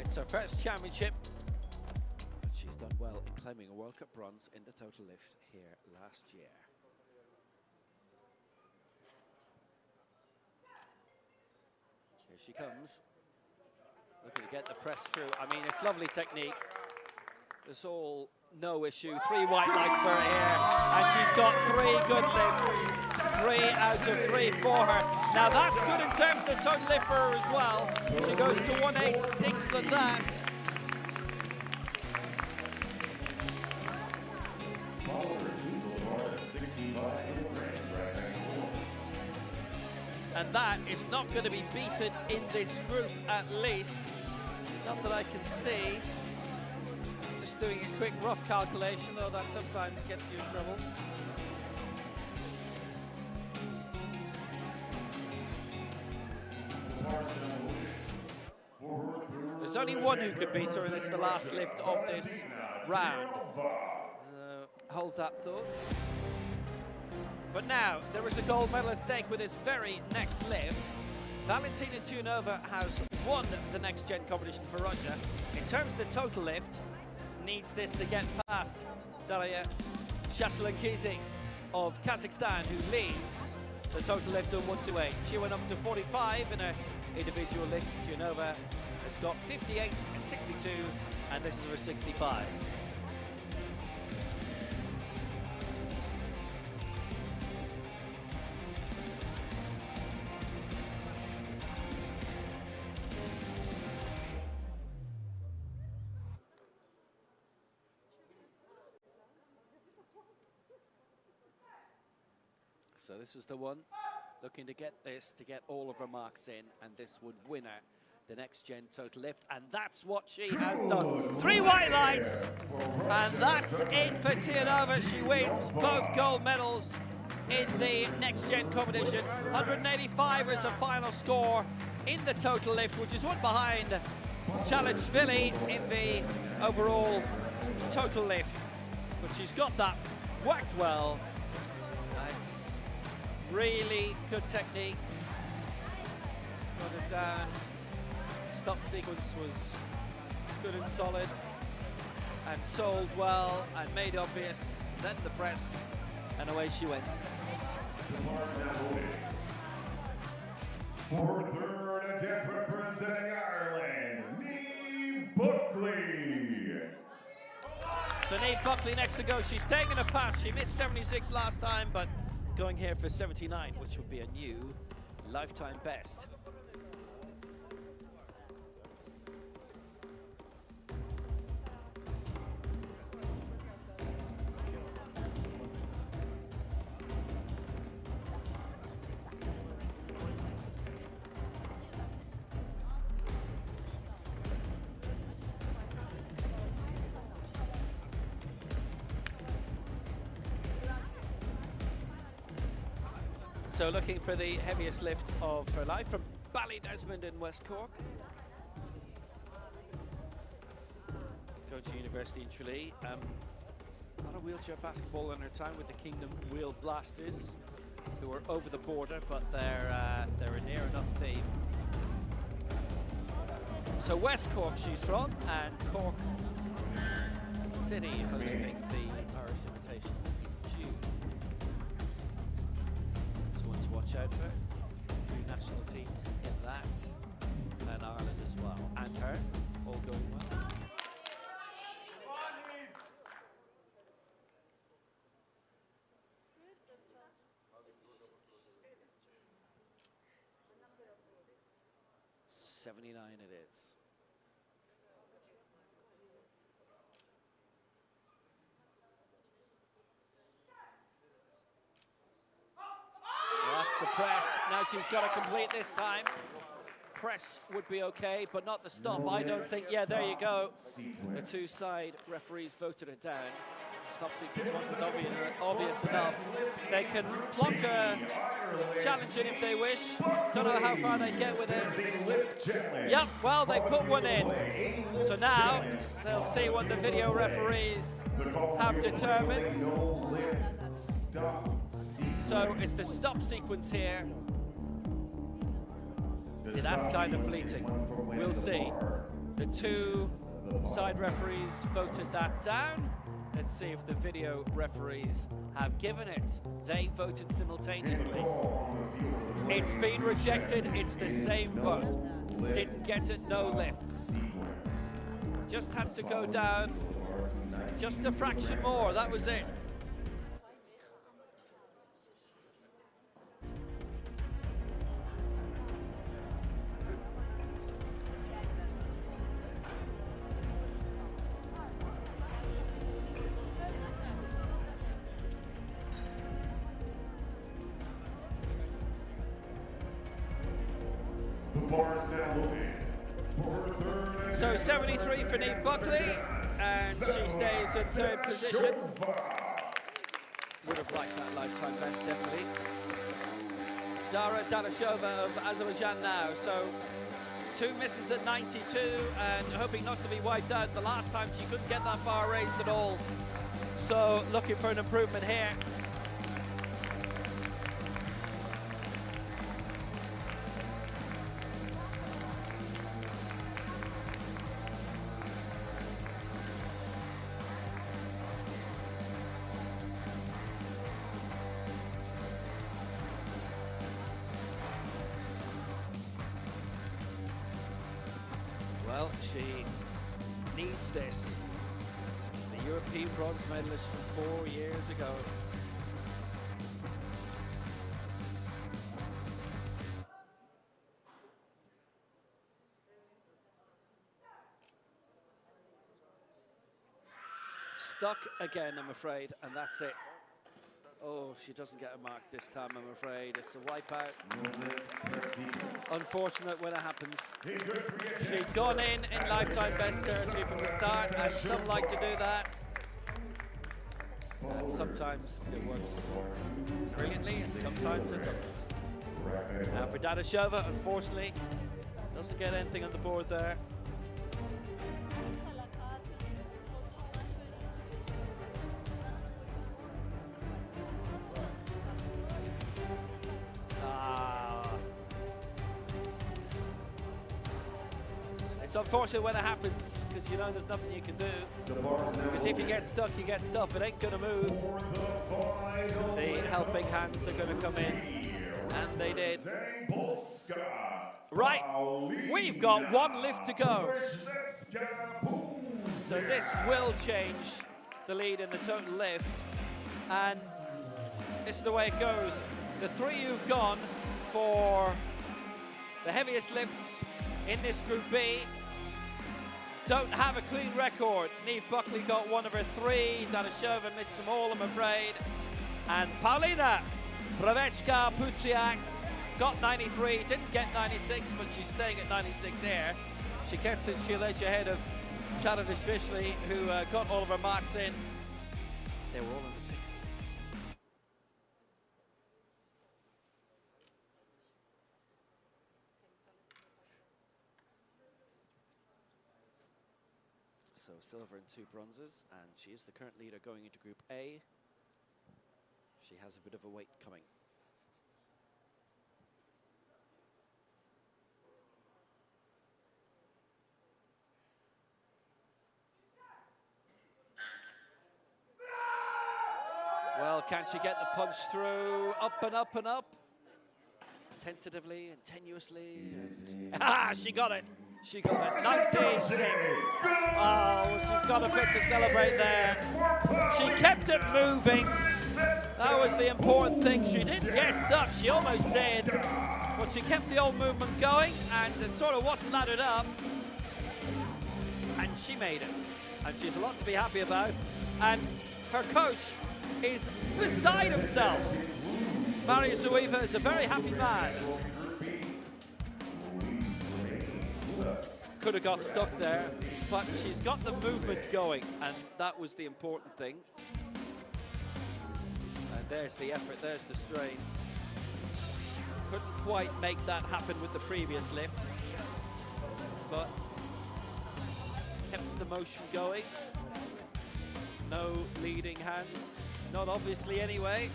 It's her first championship, but she's done well in claiming a World Cup bronze in the total lift here last year. Here she comes, looking to get the press through. I mean, it's lovely technique. It's all no issue. 3 white lights for her here, and she's got 3 good lifts. 3 out of 3 for her. Now that's good in terms of the total lift for her as well. She goes to 186 on that. And that is not going to be beaten in this group, at least. Not that I can see. Just doing a quick rough calculation, though that sometimes gets you in trouble. There's only one who could beat her, and it's the last lift of this round. Hold that thought. But now, there is a gold medal at stake with this very next lift. Valentina Tunova has won the Next Gen competition for Russia. In terms of the total lift, needs this to get past Daria Shaslankizi of Kazakhstan, who leads the total lift of 128. She went up to 45 in her individual lifts. Tunova has got 58 and 62, and this is her 65. So this is the one looking to get this, to get all of her marks in, and this would win her the Next Gen total lift, and that's what she has done. 3 white lights, and that's it for Tianova. She wins both gold medals in the Next Gen competition. 185 is the final score in the total lift, which is one behind Chalachvili in the overall total lift. But she's got that whacked well. It's really good technique. Got it down. Stop sequence was good and solid, and sold well and made obvious. Then the press, and away she went. For third attempt representing Ireland, Niamh Buckley. So Niamh Buckley next to go. She's staying in a path. She missed 76 last time, but going here for 79, which would be a new lifetime best. So looking for the heaviest lift of her life from Ballydesmond in West Cork. Toronto University in Tralee. A lot of wheelchair basketball in her time with the Kingdom Wheel Blasters, who are over the border, but they're a near enough team. So West Cork she's from, and Cork City hosting the Irish Invitation in June. It's one to watch out for. A few national teams in that, and Ireland as well. And her, all going well. $79 it is. That's the press. Now she's got to complete this time. Press would be okay, but not the stop. I don't think. Yeah, there you go. The two side referees voted it down. Stop sequence wasn't obvious enough. They can plonk a challenge in if they wish. Don't know how far they get with it. Yep, well, they put one in. So now they'll see what the video referees have determined. So it's the stop sequence here. See, that's kind of fleeting. We'll see. The two side referees voted that down. Let's see if the video referees have given it. They voted simultaneously. It's been rejected. It's the same vote. Didn't get it, no lift. Just had to go down just a fraction more. That was it. So 73 for Neve Buckley, and she stays in third position. Would have liked that lifetime best, definitely. Zara Dalashova of Azerbaijan now, so 2 misses at 92 and hoping not to be wiped out. The last time she couldn't get that bar raised at all, so looking for an improvement here. Well, she needs this. The European bronze medalist from 4 years ago. Stuck again, I'm afraid, and that's it. Oh, she doesn't get a mark this time, I'm afraid. It's a wipeout. Unfortunate when it happens. She'd gone in lifetime best territory from the start, and some like to do that. And sometimes it works brilliantly, and sometimes it doesn't. Now for Dadashova, unfortunately, doesn't get anything on the board there. It's unfortunate when it happens, because you know there's nothing you can do. Because if you get stuck, you get stuff. It ain't going to move. The helping hands are going to come in, and they did. Right, we've got one lift to go. So this will change the lead in the total lift, and this is the way it goes. The three who've gone for the heaviest lifts in this Group B don't have a clean record. Neve Buckley got one of her three. Dadashova missed them all, I'm afraid. And Paulina Pravechka-Putsiak got 93, didn't get 96, but she's staying at 96 here. She gets in, she'll edge ahead of Chadovishvili, who got all of her marks in. They were all in the 60s. So silver and 2 bronzes, and she is the current leader going into Group A. She has a bit of a wait coming. Well, can she get the punch through? Up and up and up. Tentatively and tenuously. Ah, she got it. She got it. 96. Oh, she's got a bit to celebrate there. She kept it moving. That was the important thing. She didn't get stuck. She almost did. But she kept the old movement going, and it sort of wasn't laddered up. And she made it. And she's a lot to be happy about. And her coach is beside himself. Mario Zuiva is a very happy man. Could have got stuck there, but she's got the movement going, and that was the important thing. And there's the effort, there's the strain. Couldn't quite make that happen with the previous lift, but kept the motion going. No leading hands, not obviously anyway.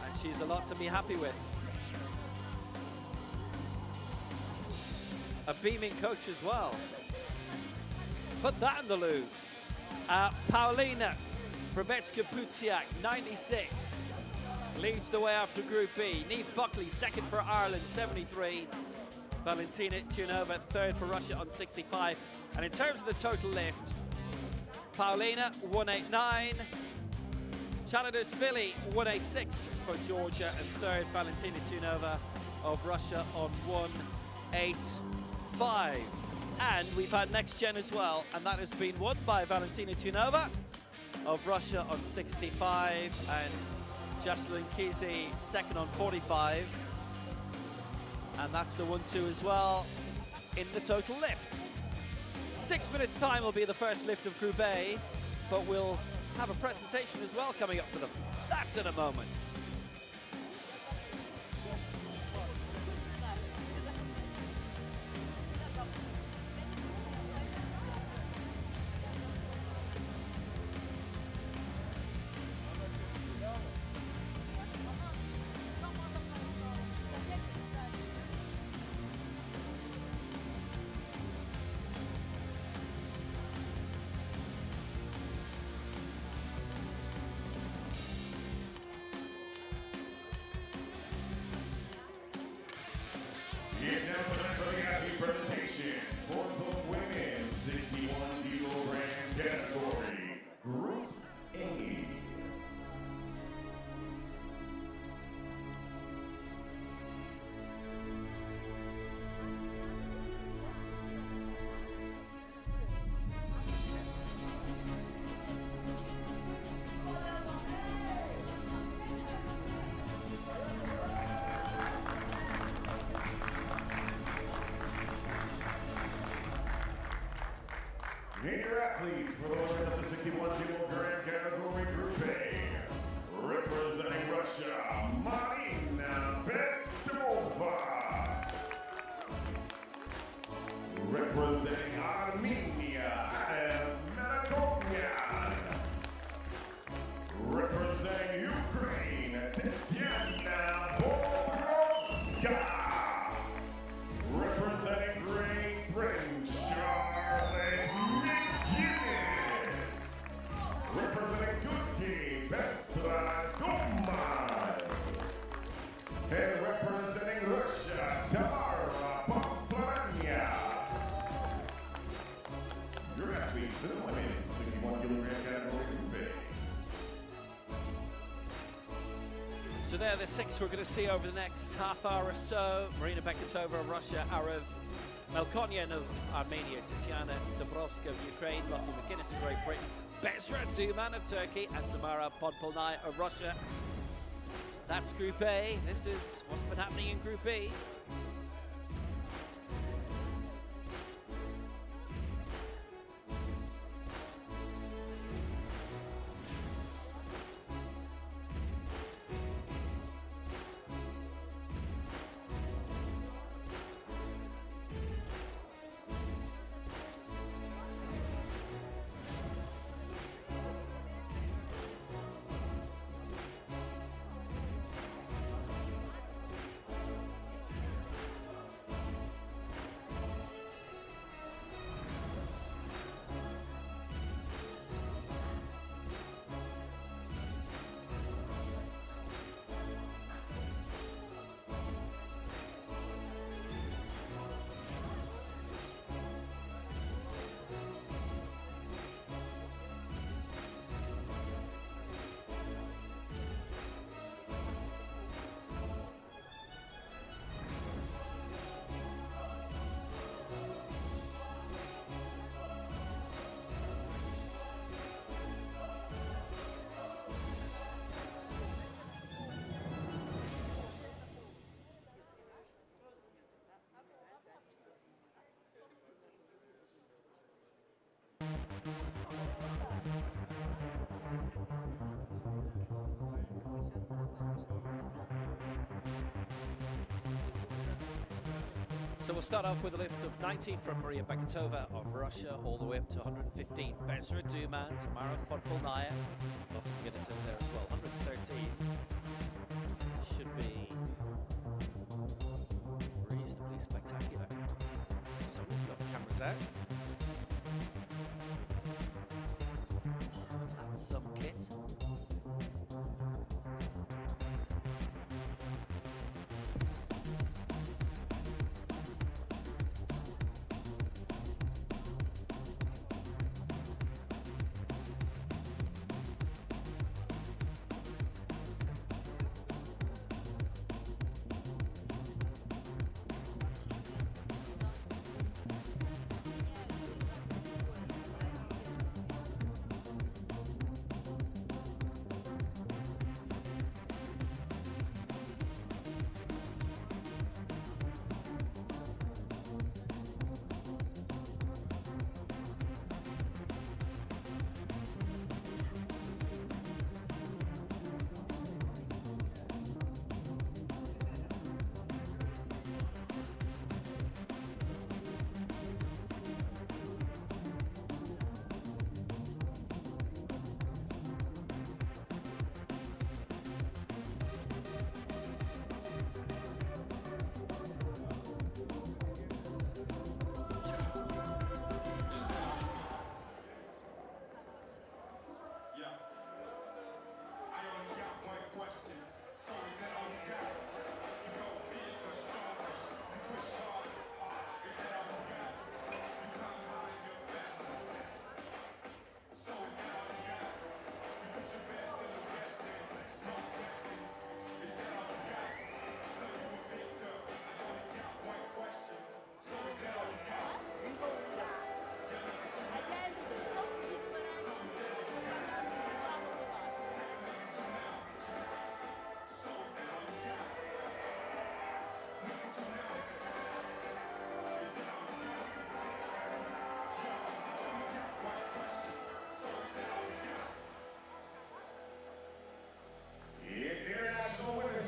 And she's a lot to be happy with. A beaming coach as well. Put that in the Louvre. Paulina Brebecka-Puciak, 96. Leads the way after Group B. Niamh Buckley, second for Ireland, 73. Valentina Tunova, third for Russia on 65. And in terms of the total lift, Paulina, 189. Chaladashvili, 186 for Georgia. And third, Valentina Tunova of Russia on 185. And we've had next gen as well, and that has been won by Valentina Tunova of Russia on 65, and Jocelyn Kizi second on 45. And that's the 1-2 as well in the total lift. 6 minutes time will be the first lift of Group A, but we'll have a presentation as well coming up for them. That's in a moment. It's now time for the athlete presentation for the women's 61 kilogram category, Group A. And your athletes for the women's up to 61 kilogram category, Group A. Representing Russia, Marina Petrová. Representing Armenia, Melakovian. Representing Ukraine, Tatiana Bobrovska. Representing Great Britain, Charlotte McGuinness. Representing Turkey, Vesra Duman. And representing Russia, Tamara Poplania. Your athletes in the women's 61 kilogram category, Group A. So they're the 6 we're going to see over the next half hour or so. Marina Beketova of Russia, Arav Melkonyan of Armenia, Tatiana Dobrovska of Ukraine, Lottie McGuinness of Great Britain, Besra Duman of Turkey, and Tamara Podpolnai of Russia. That's Group A. This is what's been happening in Group B. So we'll start off with a lift of 90 from Maria Beketova of Russia, all the way up to 115. Besra Duman, Tamara Podpolnaya, lots of Guinness in there as well. 113 should be reasonably spectacular. Someone's got the cameras out. That's some kit.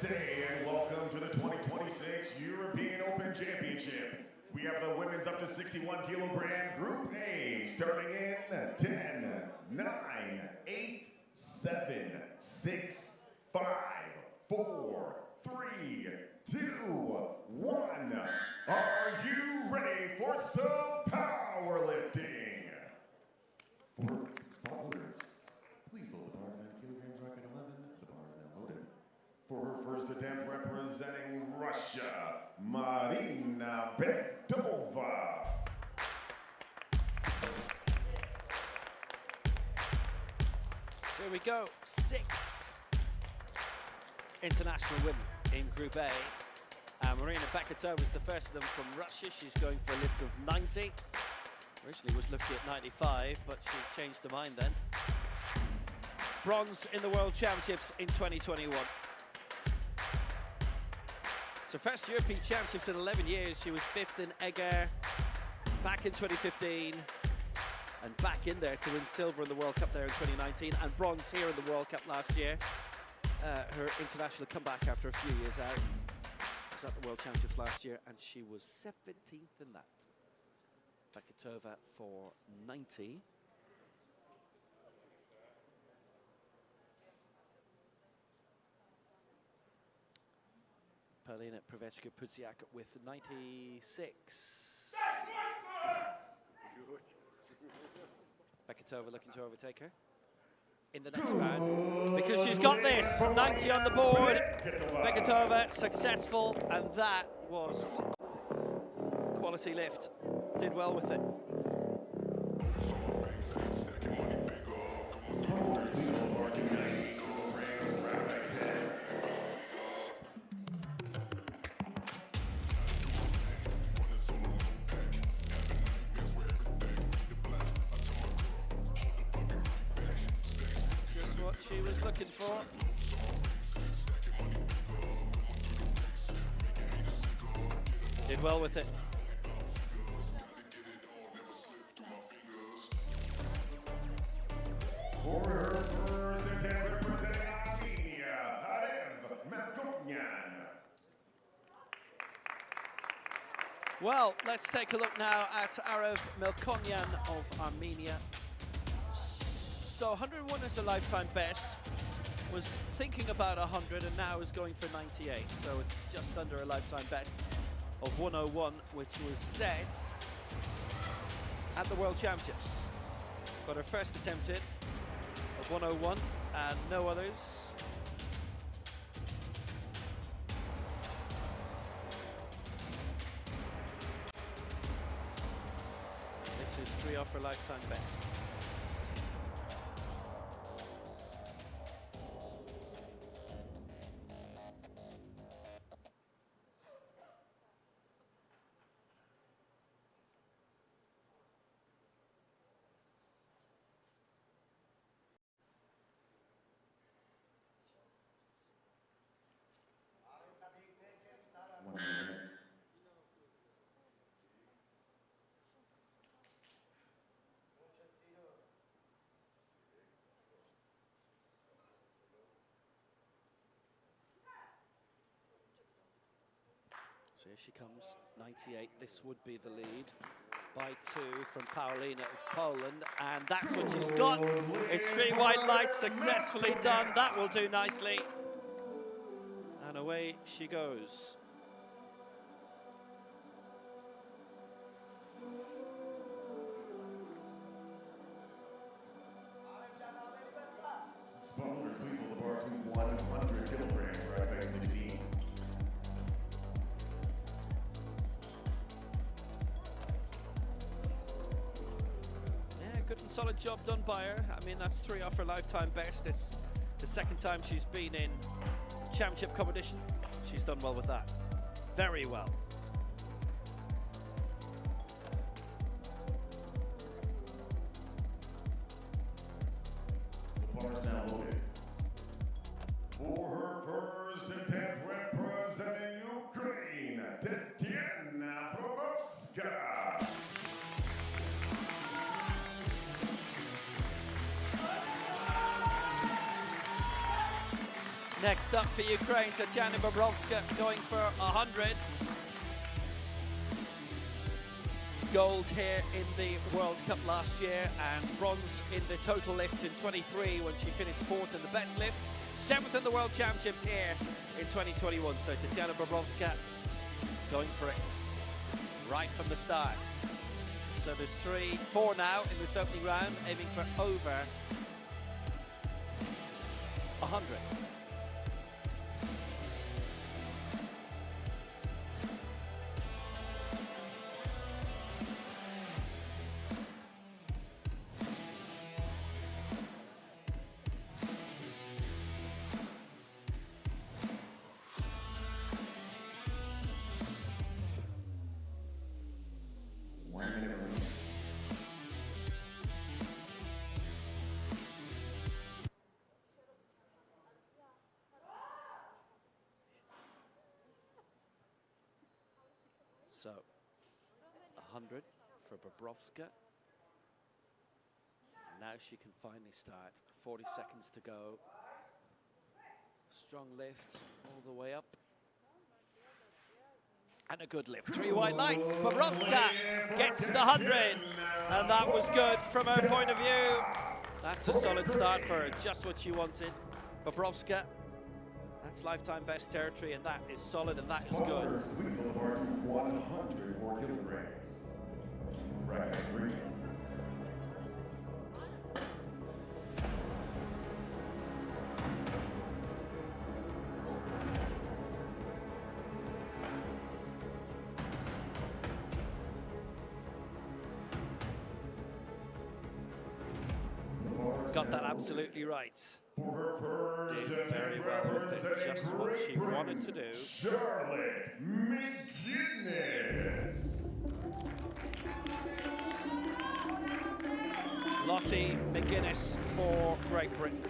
Day and welcome to the 2026 European Open Championship. We have the women's up to 61 kilogram Group A starting in 10, 9, 8, 7, 6, 5, 4, 3, 2, 1. Are you ready for some powerlifting? For spot loaders, please load the bar 9 kilograms rack at 11. The bar is now loaded. For her first attempt representing Russia, Marina Beketova. So here we go, 6 international women in Group A. Marina Beketova is the first of them from Russia. She's going for a lift of 90. Originally was looking at 95, but she changed her mind then. Bronze in the World Championships in 2021. So first European Championships in 11 years. She was 5th in Eger back in 2015 and back in there to win silver in the World Cup there in 2019 and bronze here in the World Cup last year. Her international comeback after a few years out was at the World Championships last year and she was 17th in that. Beketova for 90. Paulina Prevechka-Pudziak with 96. Beketova looking to overtake her in the next round because she's got this. 90 on the board. Beketova successful, and that was quality lift. Did well with it. What she was looking for. Did well with it. For her first attempt representing Armenia, Arev Melkonyan. Well, let's take a look now at Arav Melkonyan of Armenia. So 101 is a lifetime best. Was thinking about 100 and now is going for 98. So it's just under a lifetime best of 101, which was set at the World Championships. Got her first attempt in of 101 and no others. This is 3 off her lifetime best. So here she comes, 98. This would be the lead by 2 from Paulina of Poland, and that's what she's got. It's 3 white lights successfully done. That will do nicely. And away she goes. Sponsors, please hold the bar to 100 kilograms, right back 16. Yeah, good and solid job done by her. I mean, that's 3 off her lifetime best. It's the second time she's been in championship competition. She's done well with that. Very well. The bar is now loaded. For her first attempt, representing Ukraine, Tatiana Bobrovska. Next up for Ukraine, Tatiana Bobrovska going for 100. Gold here in the World Cup last year and bronze in the total lift in 23 when she finished 4th in the best lift. 7th in the World Championships here in 2021. So Tatiana Bobrovska going for it right from the start. So there's 4 now in this opening round, aiming for over 100. So, 100 for Bobrovska. Now she can finally start. 40 seconds to go. Strong lift all the way up. And a good lift. 3 white lights. Bobrovska gets the 100. And that was good from her point of view. That's a solid start for her. Just what she wanted. Bobrovska. That's lifetime best territory, and that is solid, and that is good. Please hold the bar to 104 kilograms. Bracket 3. Got that absolutely right. For her first Did very well with it, just what she wanted to do. Charlotte McGuinness. It's Lottie McGuinness for Great Britain.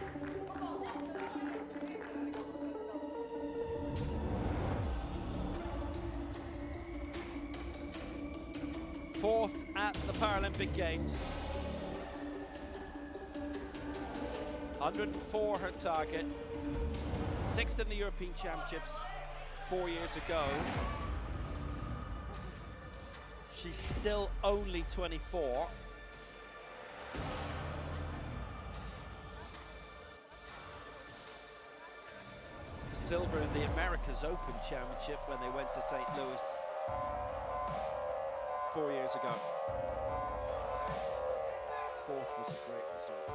Fourth at the Paralympic Games. 104 her target. 6th in the European Championships 4 years ago. She's still only 24. Silver in the America's Open Championship when they went to St. Louis 4 years ago. Fourth was a great result.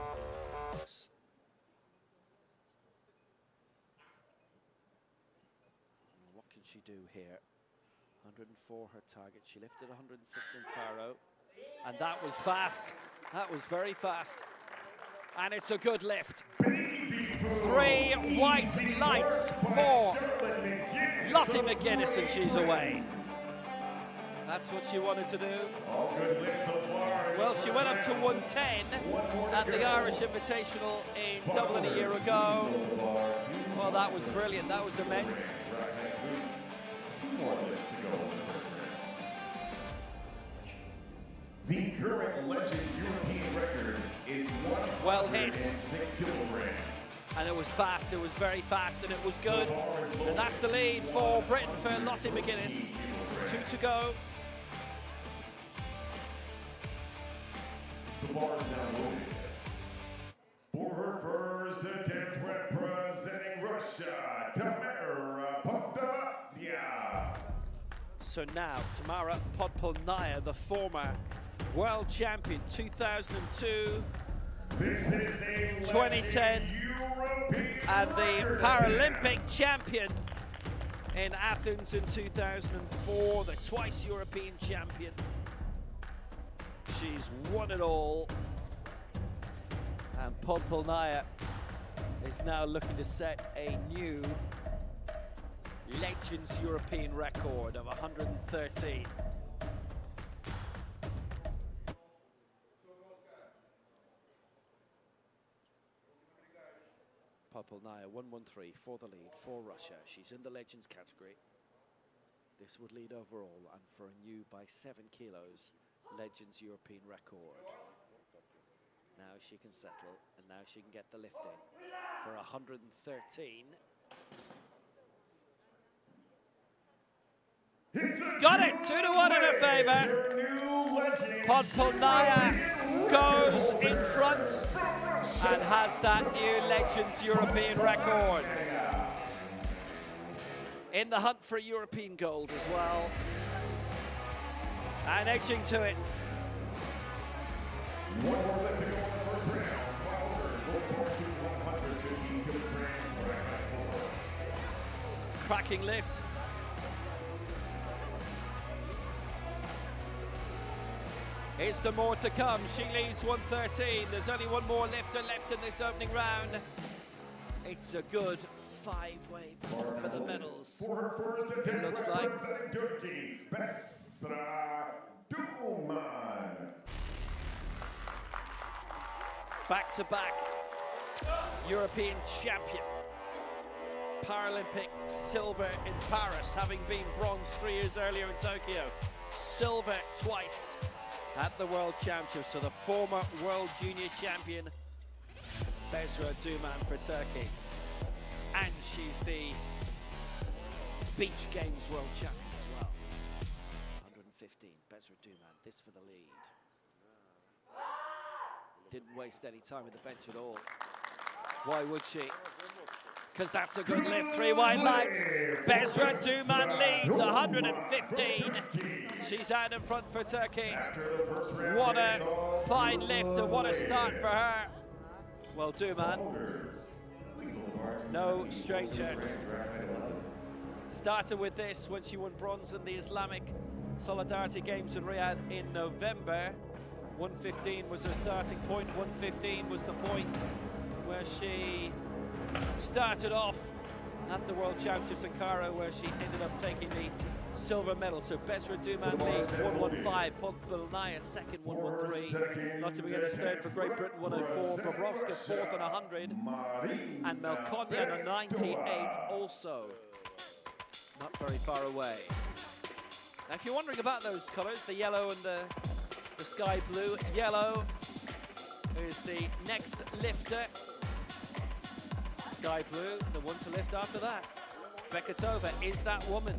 Yes. What can she do here? 104 her target. She lifted 106 in Cairo. And that was fast. That was very fast. And it's a good lift. 3 white lights for Lottie McGuinness, and she's away. That's what she wanted to do. All good lifts so far. Well, she went up to 110 at the Irish Invitational in Dublin a year ago. Well, that was brilliant. That was immense. 2 more lifts to go. The current legend European record is Well hit. 106 kilograms. And it was fast, it was very fast, and it was good. And that's the lead for Britain for Lottie McGuinness. 2 to go. The bar is now loaded. For her first attempt, representing Russia, Tamara Podpolnaya. So now, Tamara Podpolnaya, the former world champion, 2002, This is a 2010, European and the record Paralympic champion in Athens in 2004, the twice European champion. She's won it all. And Podpolnaya is now looking to set a new Legends European record of 113. Podpolnaya 113 for the lead for Russia. She's in the Legends category. This would lead overall and for a new by 7 kilos Legends European record. Now she can settle, and now she can get the lift in for 113. Got it! 2-1 in her favour. Podpolnaya goes in front and has that new Legends European record. In the hunt for European gold as well. And edging to it. 1 more lift to go in the first round. Small orders will go to 115 kilograms for round 4. Cracking lift. Is there more to come? She leads 113. There's only 1 more lifter left in this opening round. It's a good 5-way pull for the medals. For her first attempt, Looks like. representing Turkey, Besra Duman. Back-to-back European champion. Paralympic silver in Paris, having been bronze 3 years earlier in Tokyo. Silver twice at the World Championships. So the former World Junior Champion, Besra Duman for Turkey. And she's the Beach Games World Champion as well. 115, Besra Duman, this for the lead. Didn't waste any time at the bench at all. Why would she? Because that's a good lift. 3 white lights. Besra Duman leads 115. She's out in front for Turkey. What a fine lift and what a start for her. Well, Duman, no stranger. Started with this when she won bronze in the Islamic Solidarity Games in Riyadh in November. 115 was her starting point. 115 was the point where she started off at the World Championships in Cairo, where she ended up taking the silver medal. So Besra Duman leads 115, Podpolnaya second 113, Lottie McGuinness third for Great Britain 104, Bobrovska fourth on 100, and Melkonyan on 98 also not very far away. Now if you're wondering about those colours, the yellow and the sky blue, yellow is the next lifter. Sky blue, the one to lift after that. Beketova is that woman.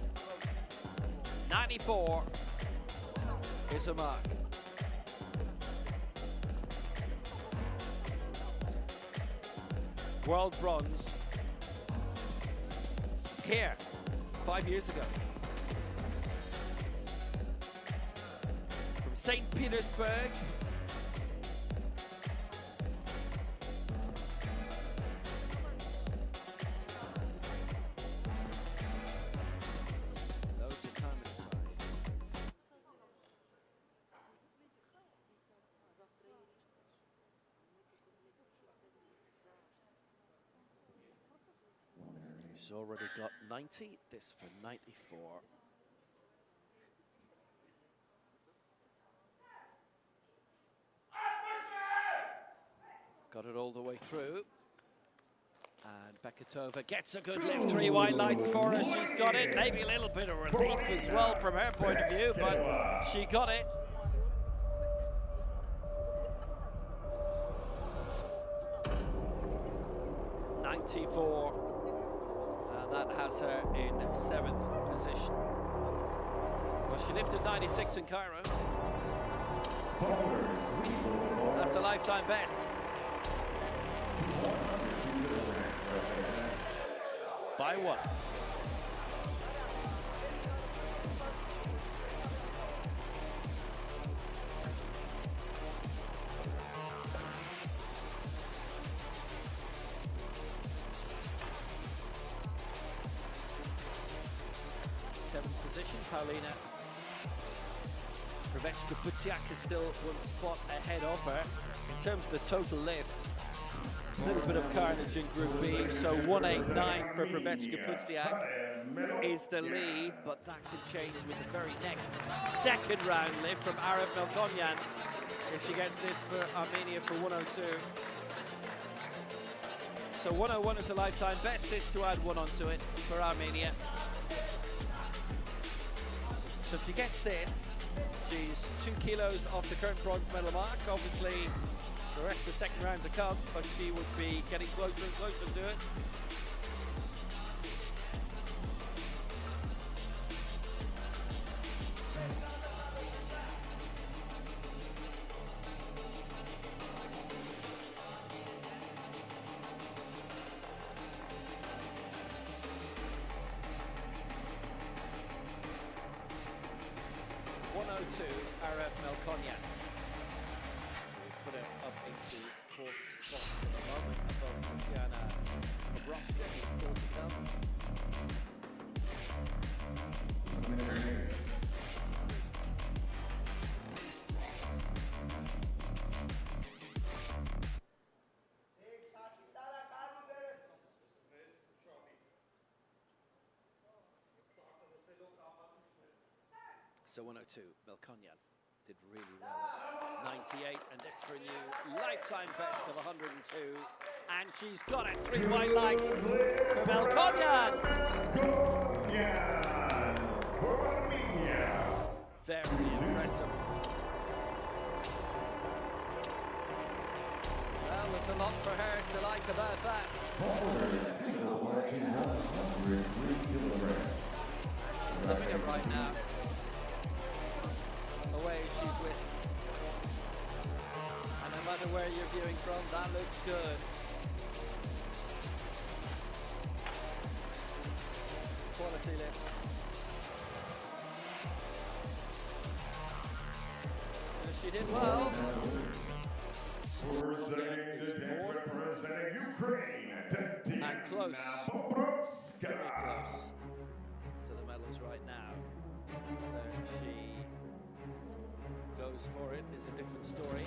94. Here's a mark. World bronze here 5 years ago. From St. Petersburg. Loads of time on the side. He's already got 90, this for 94. Got it all the way through. And Beketova gets a good lift, 3 white lights for her. She's got it. Maybe a little bit of relief as well from her point of view, but she got it. '94. That has her in 7th position. Well, she lifted 96 in Cairo. That's a lifetime best. By 1. Seventh position, Paulina. Prevechka-Putsiak is still 1 spot ahead of her. In terms of the total lift, a little bit of carnage in Group B, so 189 for Prevechka-Putsiak is the lead, but that could change with the very next second round lift from Arif Melkonyan if she gets this for Armenia for 102. So 101 is a lifetime best, this to add 1 onto it for Armenia. So if she gets this, she's 2 kilos off the current bronze medal mark. Obviously, the rest of the second round to come, but she would be getting closer and closer to it. Arif Melkonyan. Put it up into 4th spot at the moment above Tatiana Bobrovska, who's still to come. So 102, Melkonyan did really well at 98, and this for a new lifetime best of 102. And she's got it, 3 white lights for Melkonyan. Very impressive. Well, there's a lot for her to like about that. She's loving it right now. Away she's whisked. And no matter where you're viewing from, that looks good. Quality lift. And she did well. Representing Ukraine, and close. Very close to the medals right now. Whether she goes for it is a different story.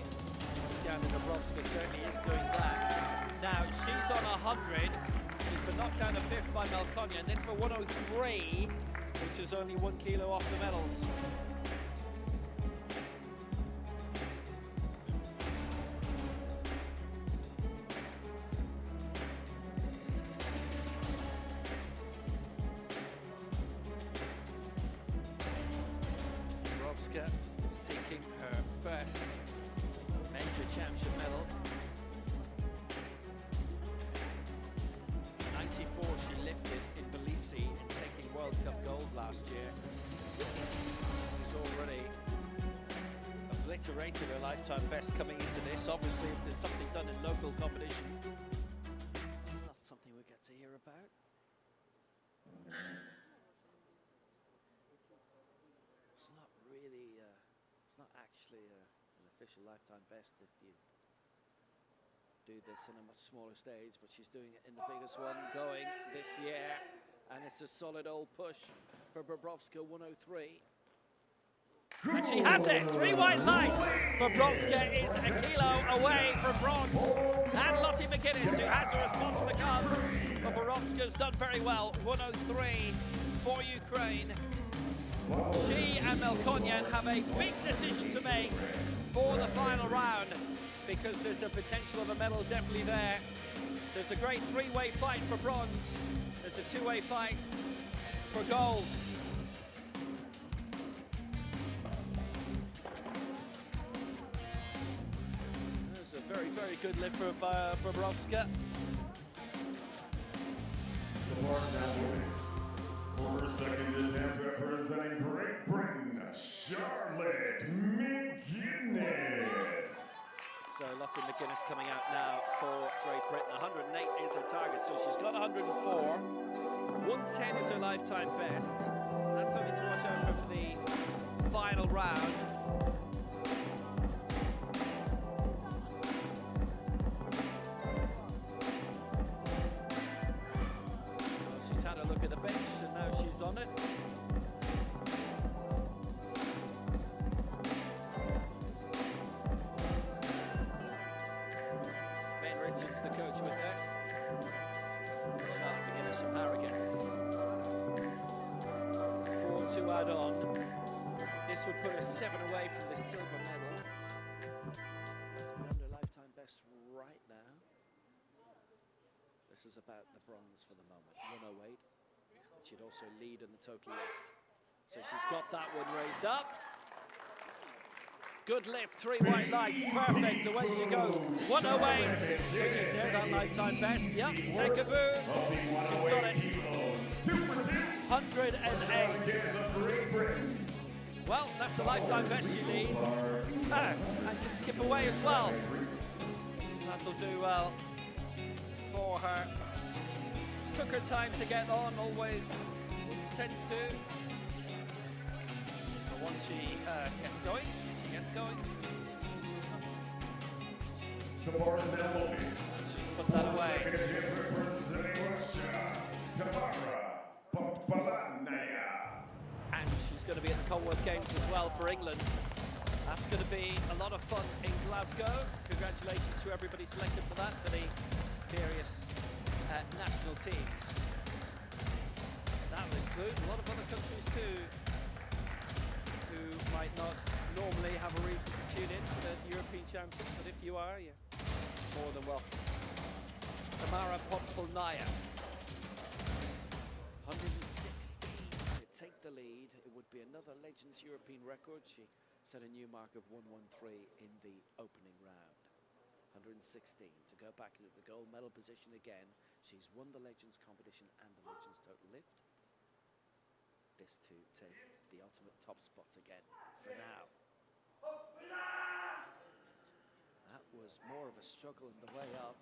Tatiana Bobrovska certainly is doing that. Now she's on 100. She's been knocked down to 5th by Melkonyan. This for 103, which is only 1 kilo off the medals. Bobrovska seeking her first major championship medal. 94 she lifted in Tbilisi in taking World Cup gold last year. She's already obliterated her lifetime best coming into this. Obviously, if there's something done in local competition, it's not something we get to hear about. It's not really, it's not actually an official lifetime best if you do this in a much smaller stage, but she's doing it in the biggest one going this year, and it's a solid old push for Bobrovska, 103. And she has it, 3 white lights. Bobrovska is a kilo away from bronze. And Lottie McGuinness, who has a response to come. But Bobrovska's done very well, 103 for Ukraine. She and Melkonyan have a big decision to make for the final round, because there's the potential of a medal definitely there. There's a great 3-way fight for bronze. There's a 2-way fight for gold. There's a very, very good lift for Bobrovska. The bar now moving. For her second attempt, representing Great Britain, Charlotte McGuinness. So Lottie McGuinness coming out now for Great Britain. 108 is her target, so she's got 104. 110 is her lifetime best. So that's something to watch out for the final round. Well, she's had a look at the bench and now she's on it. The coach with her. Charlotte McGuinness from Harrogates. 4 to add on. This would put her 7 away from the silver medal. That's beyond her lifetime best right now. This is about the bronze for the moment. 108. She'd also lead in the total lift. So she's got that one raised up. Good lift, 3 white lights, perfect, away she goes. 108, so she's there, that lifetime best. Yep, take a boo. She's got it. 108. Well, that's the lifetime best she leads. And can skip away as well. That'll do well for her. Took her time to get on, always tends to. But once she gets going, gets going. The bar is now loading. She's put that away. And she's going to be at the Commonwealth Games as well for England. That's going to be a lot of fun in Glasgow. Congratulations to everybody selected for that, for the various national teams. That will include a lot of other countries too, who might not normally have a reason to tune in for the European Championships, but if you are, you're more than welcome. Tamara Pompolnaya, 116 to take the lead. It would be another Legends European record. She set a new mark of 113 in the opening round. 116 to go back into the gold medal position again. She's won the Legends competition and the Legends total lift. This to take the ultimate top spots again for now. That was more of a struggle in the way up.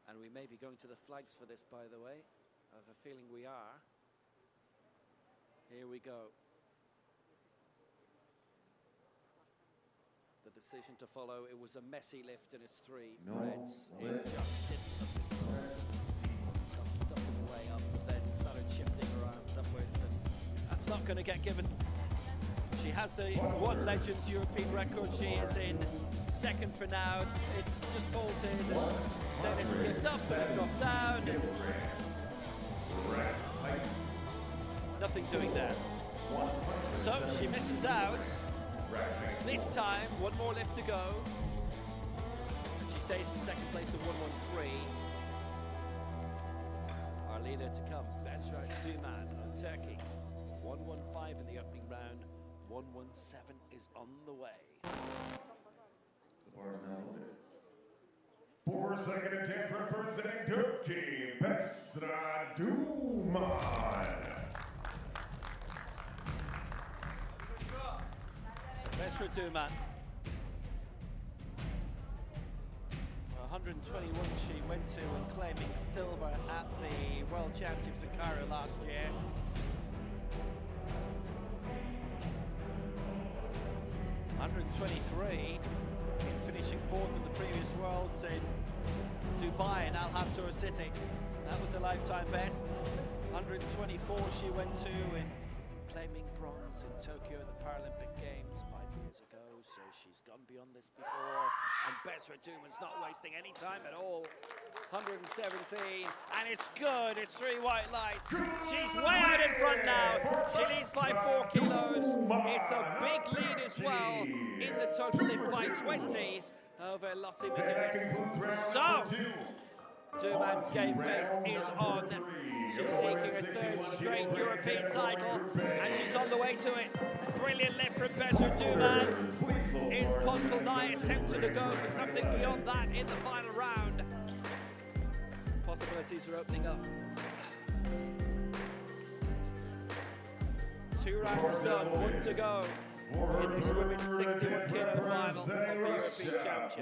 And we may be going to the flags for this, by the way. I have a feeling we are. Here we go. The decision to follow, it was a messy lift and it's 3 reds. It just didn't. Got stuck in the way up, then started shifting her arms upwards, and that's not going to get given. She has the one Legends European record. She is in second for now. It's just halted, then it's skipped up and dropped down. Nothing doing there. So she misses out. This time, one more lift to go. And she stays in second place at 113. Our leader to come, Besra Duman of Turkey. 115 in the opening round. 117 is on the way. The bar is now loaded. For second attempt representing Turkey, Besra Duman. Besra Duman. 121 she went to and claiming silver at the World Championships in Cairo last year. (123) in finishing fourth in the previous Worlds in Dubai and Al Habtour City. That was a lifetime best. 124 she went to in claiming bronze in Tokyo at the Paralympic Games 5 years ago. So she's gone beyond this before. And Besra Duman's not wasting any time at all. 117, and it's good. It's 3 white lights. She's way out in front now. She leads by 4 kilos. It's a big lead as well in the total lift by 20 over Lottie McGuinness. So, Duman's game face is on. She's seeking a 3rd straight European title, and she's on the way to it. Brilliant lift from Besra Duman. Is Podkolnaya attempting to go for something beyond that in the final round? Possibilities are opening up. 2 rounds done, 1 to go in this women's 61 kilo final of the European Championships.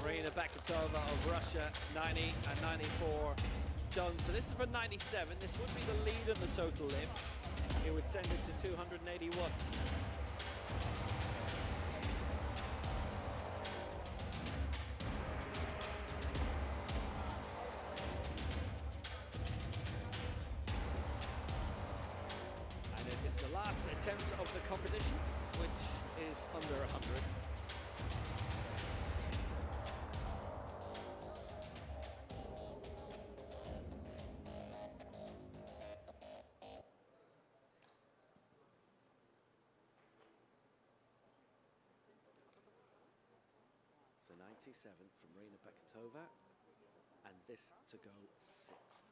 Marina Beketova of Russia, 90 and 94 done. So this is for 97. This would be the lead of the total lift. It would send it to 281. And it is the last attempt of the competition, which is under 100. So 97 from Marina Beketova, and this to go 6th.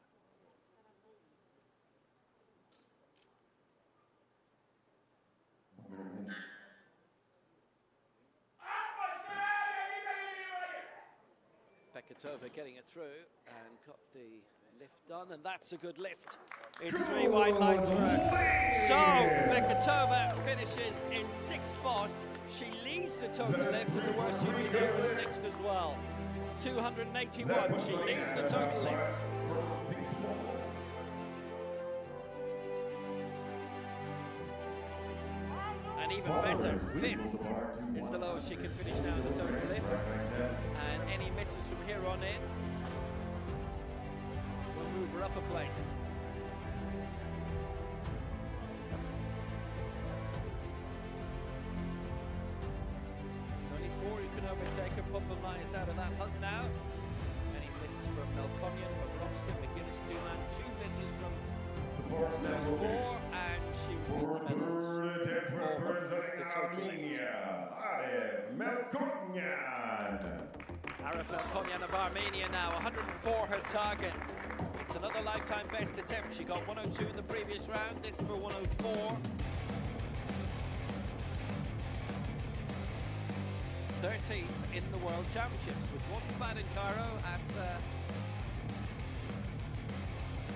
Beketova getting it through and got the lift done, and that's a good lift. It's 3 white lights for her. So Beketova finishes in 6th spot. She leads the total lift, and the worst she did here was 6th as well. 281, she leads the total lift. And even better, 5th is the lowest she can finish now in the total lift. And any misses from here on in will move her up a place. Overtaker. Podkolnaya is out of that hunt now. Any miss from Melkonyan, Bobrovska, McGuinness, Duman. 2 misses from those 4, and she won the medals for the total lift. Arif Melkonyan of Armenia now, 104 her target. It's another lifetime best attempt. She got 102 in the previous round, this for 104. 13th in the World Championships, which wasn't bad in Cairo at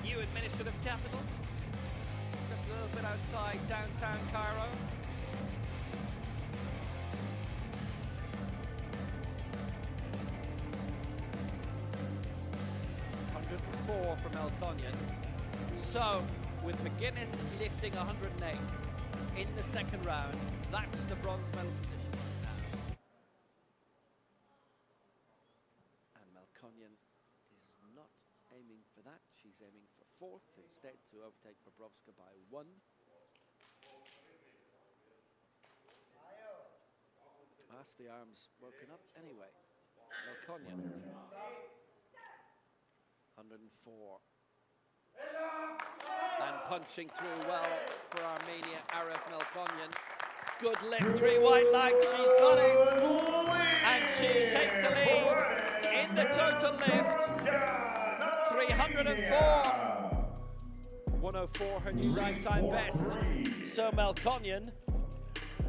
new administrative capital, just a little bit outside downtown Cairo. (104 from Melkonyan). So, with McGuinness lifting 108 in the 2nd round, that's the bronze medal position. Is not aiming for that. She's aiming for 4th instead to overtake Bobrovska by 1. That's the arms woken up anyway. Melkonyan, 104. And punching through well for Armenia, Arif Melkonyan. Good lift, 3 white lights, she's got it. And she takes the lead in the total lift. 304. 104, her new lifetime best. So Melkonyan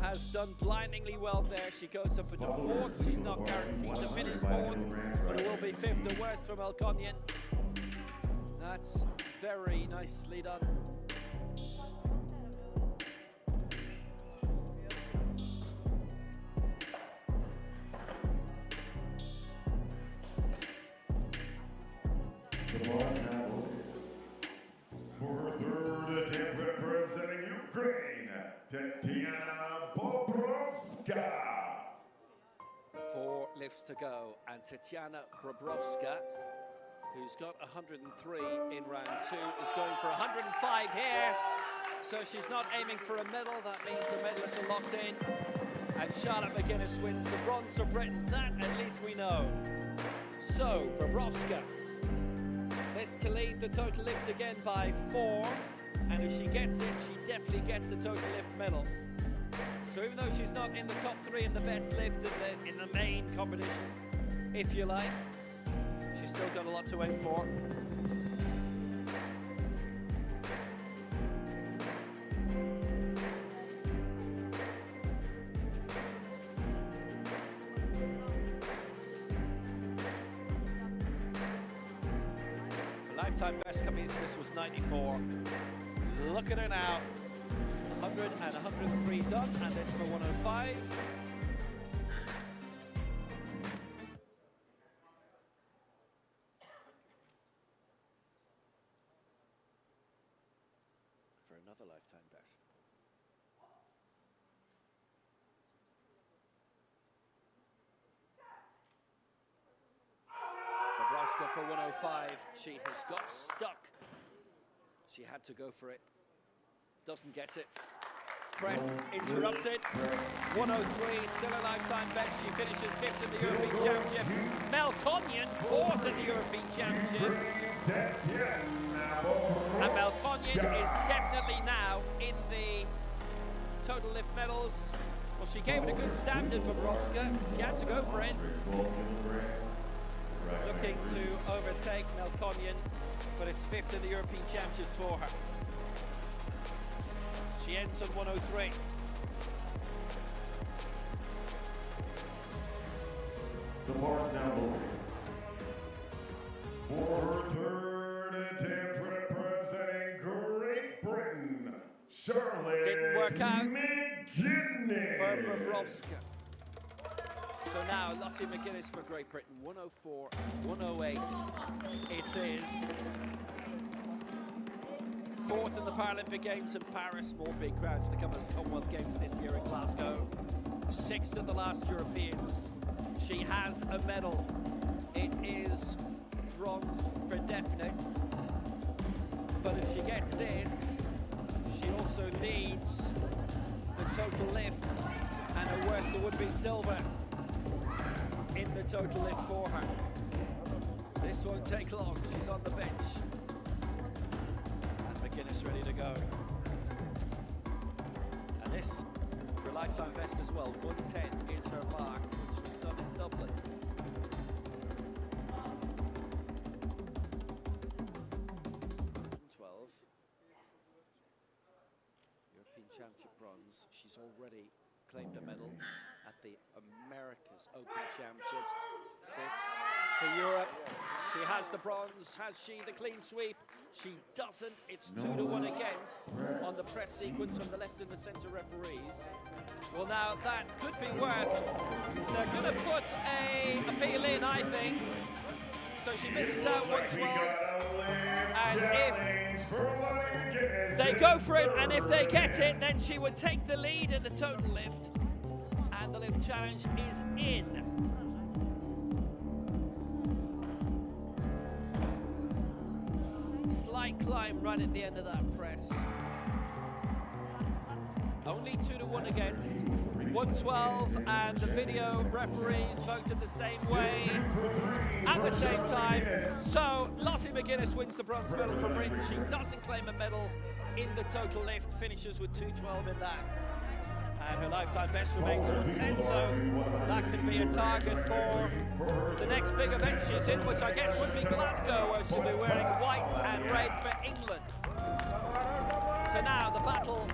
has done blindingly well there. She goes up into 4th. She's not guaranteed to finish 4th, but it will be 5th, the worst for Melkonyan. That's very nicely done. The ball is now loaded. For her third attempt representing Ukraine, Tatiana Bobrovska. 4 lifts to go, and Tatiana Bobrovska, who's got 103 in round 2, is going for 105 here. So she's not aiming for a medal. That means the medalists are locked in. And Charlotte McGuinness wins the bronze for Britain. That at least we know. So Bobrovska, this to lead the total lift again by 4. And if she gets it, she definitely gets a total lift medal. So even though she's not in the top 3 in the best lift in the main competition, if you like, she's still got a lot to aim for. The lifetime best coming into this was 94. Look at her now. 100 and 103 done, and this for 105. For another lifetime best. Bobrovska for 105. She has got stuck. She had to go for it. Doesn't get it. Press interrupted. 103, still a lifetime best. She finishes 5th in the European Championship. Mel Conyon, 4th in the European Championship. And Mel Conyon is definitely now in the total lift medals. Well, she gave it a good standard for Bobrovska. She had to go for it. Looking to overtake Mel Conyon, but it's 5th in the European Championships for her. She ends on 103. The bar is now loaded. For her third attempt representing Great Britain, Charlotte Didn't work out McGuinness. for Bobrovska. So now Lottie McGuinness for Great Britain, 104, 108. It is 4th in the Paralympic Games in Paris. More big crowds to come at the Commonwealth Games this year in Glasgow. 6th at the last Europeans. She has a medal. It is bronze for definite. But if she gets this, she also needs the total lift. And at worst, there would be silver in the total lift for her. This won't take long. She's on the bench. McGuinness ready to go. And this for a lifetime best as well. 110 is her mark, which was done in Dublin. European Championship bronze. She's already claimed a medal at the America's Open Championships. This for Europe. She has the bronze. Has she the clean sweep? She doesn't. It's 2-1 against on the press sequence from the left and the centre referees. Well, now that could be worth. They're going to put a appeal in, I think. So she misses out 112. And if they go for it, and if they get it, then she would take the lead in the total lift. And the lift challenge is in. Slight climb right at the end of that press. Only 2-1 against. 112, and the video referees voted the same way at the same time. So Lottie McGuinness wins the bronze medal for Britain. She doesn't claim a medal in the total lift, finishes with 212 in that. And her lifetime best remains 110, so that could be a target for the next big event she's in, which I guess would be Glasgow, where she'll be wearing white and red for England. So now the battle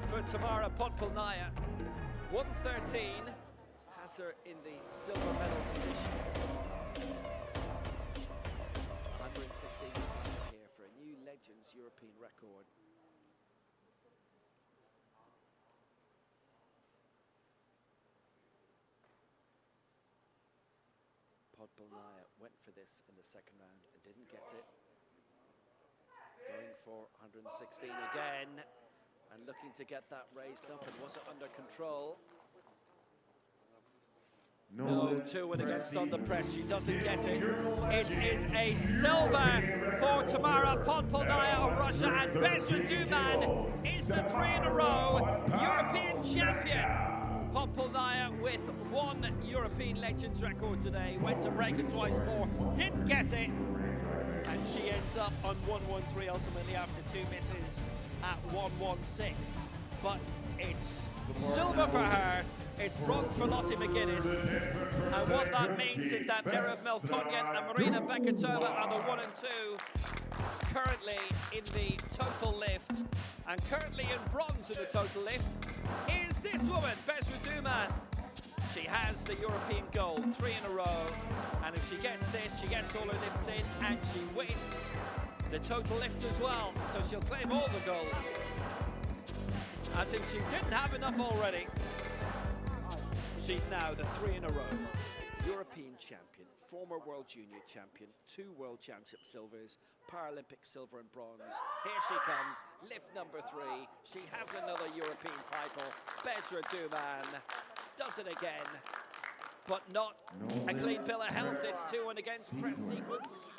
for Tamara Podpolnaya. 113 has her in the silver medal position. record. Podpolnaya went for this in the second round and didn't get it. Going for 116 again and looking to get that raised up, and was it under control? No, 2-1 against on the press. She doesn't get it. It is a silver for Tamara Podpolnaya of Russia, and Besra Duman is the 3 in a row European champion. Podpolnaya with 1 European Legends record today. Went to break it twice more, didn't get it. And she ends up on 1-1-3 ultimately after 2 misses at 1-1-6. But it's silver for her. It's bronze for Lottie McGuinness. And what that means is that Nerev Melkonyan and Marina Beketova are the 1 and 2 currently in the total lift. And currently in bronze in the total lift is this woman, Besra Duman. She has the European gold, 3 in a row. And if she gets this, she gets all her lifts in and she wins the total lift as well. So she'll claim all the golds, as if she didn't have enough already. She's now the 3 in a row European champion, former World Junior champion, 2 World Championship silvers, Paralympic silver and bronze. Here she comes, lift number 3. She has another European title. Besra Duman does it again, but not a clean bill of health. It's 2-1 against press sequence.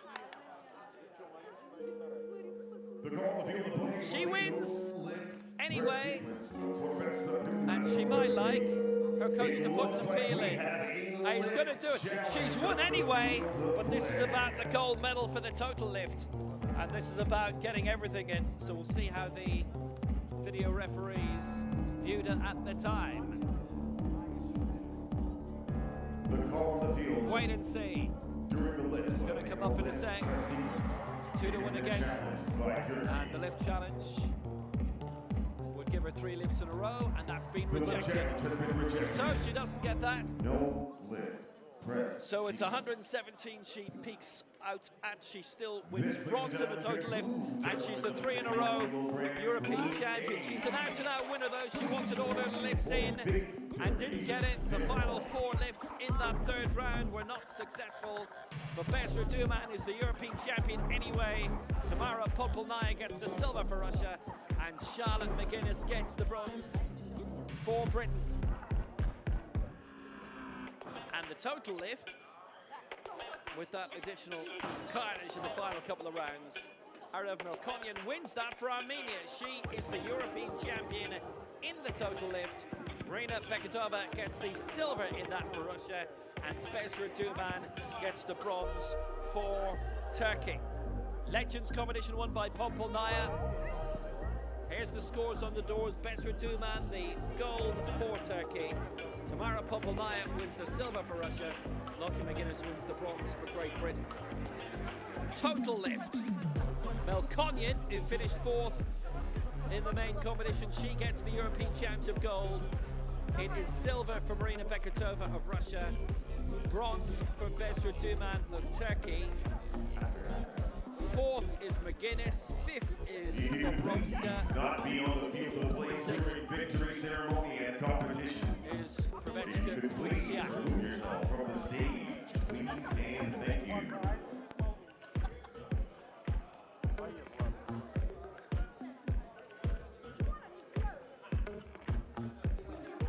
She wins anyway, and she might like her coach to put some peel in. He's going to do it. She's won anyway, but this is about the gold medal for the total lift, and this is about getting everything in. So we'll see how the video referees viewed it at the time. The call on the field. Wait and see. During the lift. It's going to come up in a sec. 2-1 against, and the lift challenge would give her 3 lifts in a row, and that's been rejected. So she doesn't get that. No lift. Press. So it's 117 she peaks out at. She still wins bronze in the total lift, and she's the 3 in a row European champion. She's an out-and-out winner though. She wanted all her lifts in and didn't get it. The final 4 lifts in that 3rd round were not successful. But Besra Duman is the European champion anyway. Tamara Podpolnaya gets the silver for Russia, and Charlotte McGuinness gets the bronze for Britain. And the total lift, with that additional carnage in the final couple of rounds, Nerev Melkonyan wins that for Armenia. She is the European champion in the total lift. Marina Beketova gets the silver in that for Russia, and Besra Duman gets the bronze for Turkey. Legends competition won by Podpolnaya. Here's the scores on the doors. Besra Duman, the gold for Turkey. Tamara Podpolnaya wins the silver for Russia. Lottie McGuinness wins the bronze for Great Britain. Total lift. Melkonyan, who finished 4th in the main competition, she gets the European Championship gold. It is silver for Marina Beketova of Russia. Bronze for Besra Duman of Turkey. 4th is McGuinness. 5th is Bobrovska. Not be on the field to play during victory ceremony and competition. Is Prevechka Please remove yourself from the stage. Please and thank you.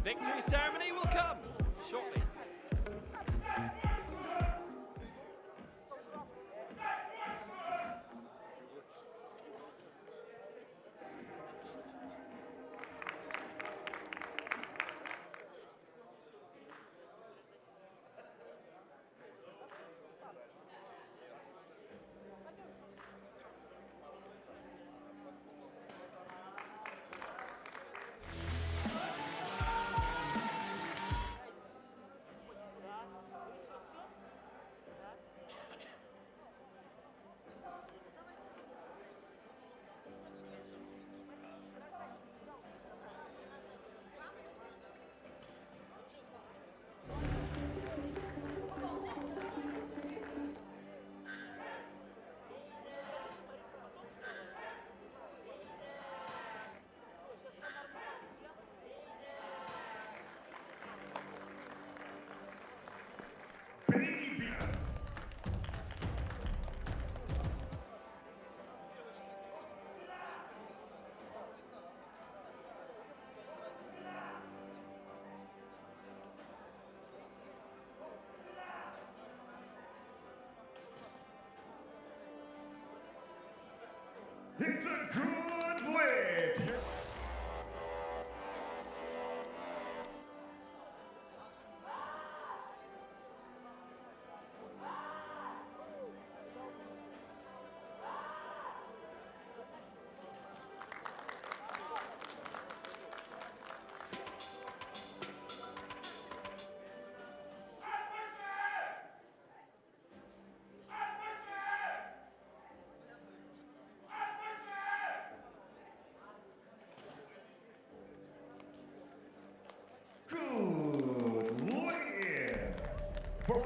Victory ceremony will come shortly. It's a good lift. Good lift. For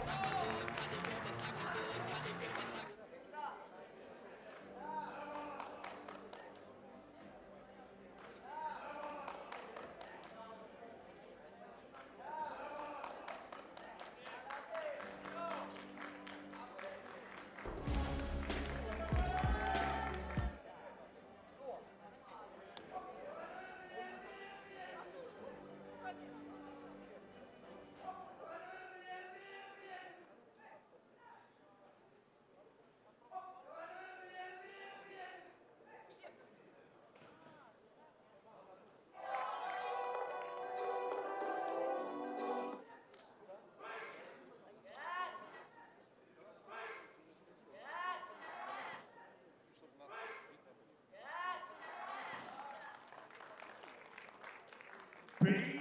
baby.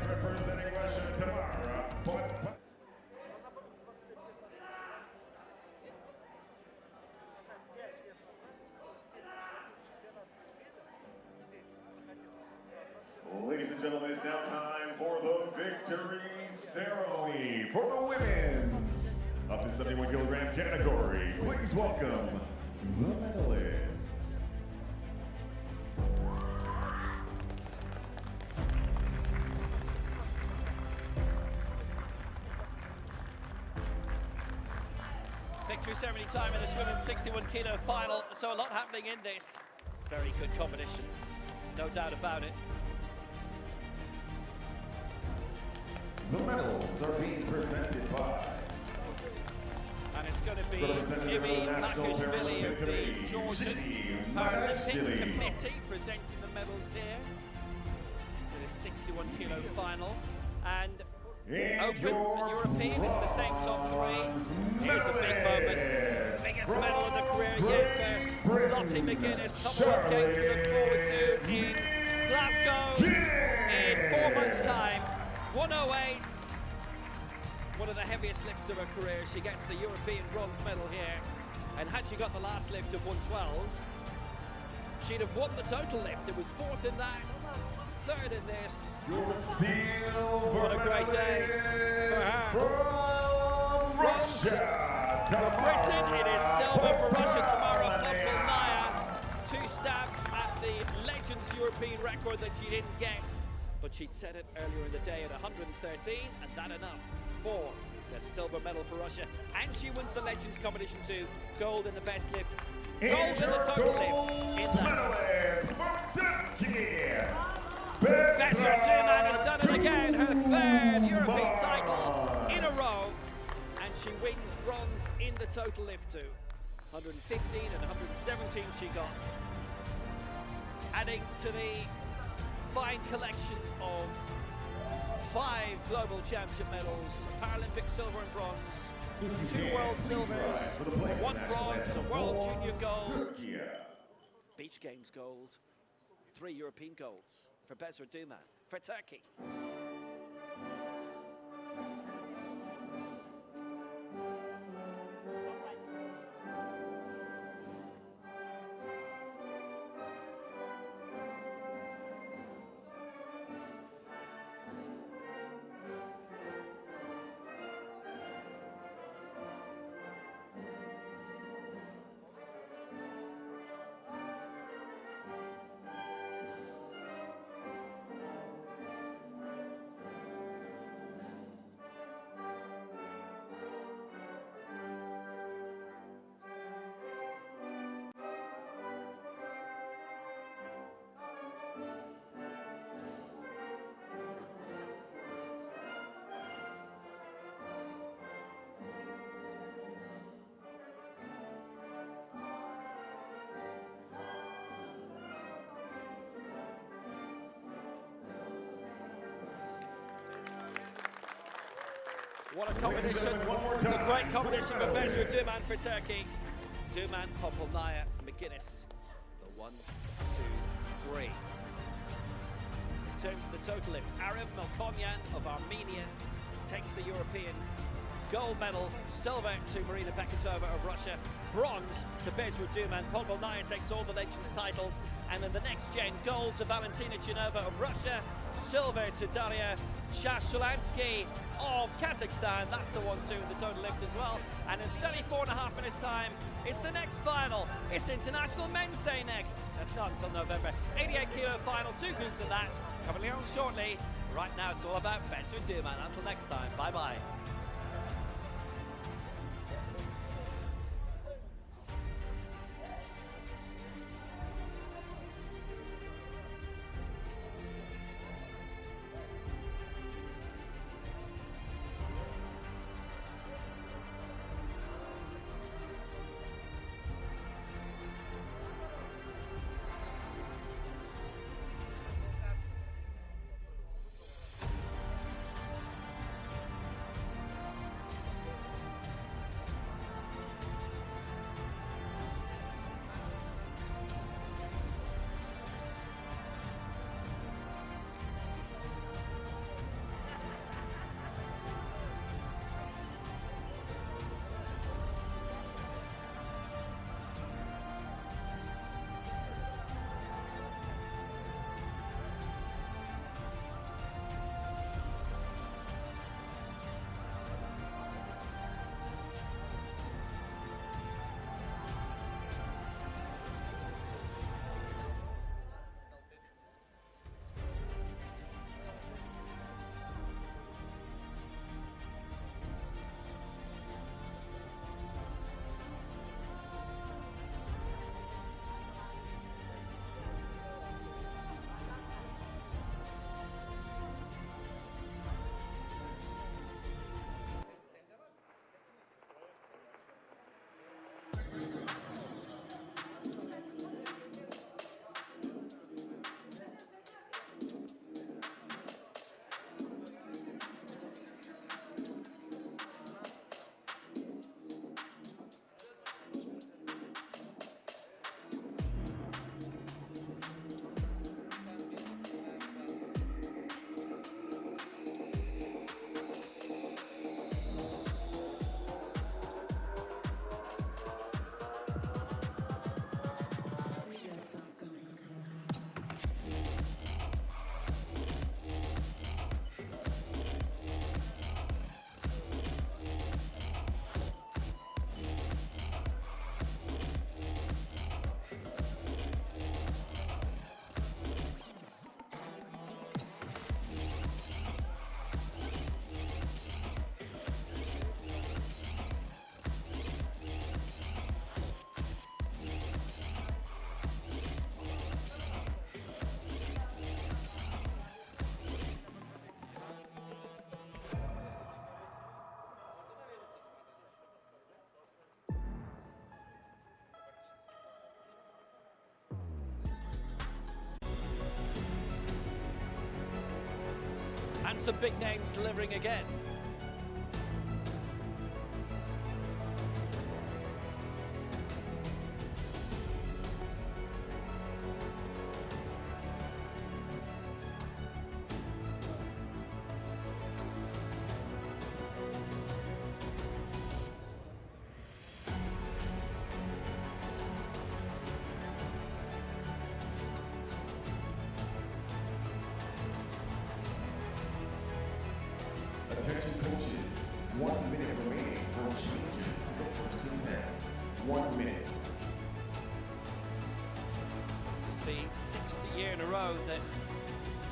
Representing Russia, Tamara. Ladies and gentlemen, it's now time for the victory ceremony for the women's up to 71 kilogram category. Please welcome the medalists. Victory ceremony time in this women's 61 kilo final. So a lot happening in this. Very good competition, no doubt about it. The medals are being presented by, and it's going to be Jimmy Makashvili of the Georgian Paralympic Committee presenting the medals here for this 61 kilo final. And Open and European, it's the same top three. Here's a big moment. Biggest medal in the career yet for Lottie McGuinness. Couple of games to look forward to in Glasgow in 4 months' time. 108. One of the heaviest lifts of her career. She gets the European bronze medal here. And had she got the last lift of 112, she'd have won the total lift. It was fourth in that, third in this. Your silver What a great day for her. from Russia, For Britain, it is silver for Russia tomorrow. Podpolnaya, 2 stabs at the Legends European record that she didn't get, but she'd set it earlier in the day at 113, and that enough for the silver medal for Russia. And she wins the Legends competition too. Gold in the best lift, gold in the total lift in that. medalist from Turkey, Besra Tuman has done it again, her third European title in a row, and she wins bronze in the total lift too. 115 and 117 she got, adding to the fine collection of 5 global championship medals, Paralympic silver and bronze, 2 world silvers, 1 bronze, a world junior gold, beach games gold, 3 European golds for Besra Tuman for Turkey. What a competition, a great competition for Besra Tuman for Turkey. Tuman, Podpolnaya, McGuinness, the 1, 2, 3. In terms of the total lift, Arif Melkonyan of Armenia takes the European gold medal, silver to Marina Beketova of Russia, bronze to Besra Tuman. Podpolnaya takes all the Legends titles, and in the next gen, gold to Valentina Chinova of Russia, silver to Daria Shashulansky of Kazakhstan. That's the 1-2 in the total lift as well. And in 34.5 minutes time, it's the next final. It's International Men's Day next. That's not until November. 88 kilo final, 2 groups of that. Coming on shortly. Right now, it's all about Besra Tuman. Until next time, bye-bye. And some big names delivering again. Attention coaches, 1 minute remaining for changes to the first attempt. 1 minute. This is the 60th year in a row that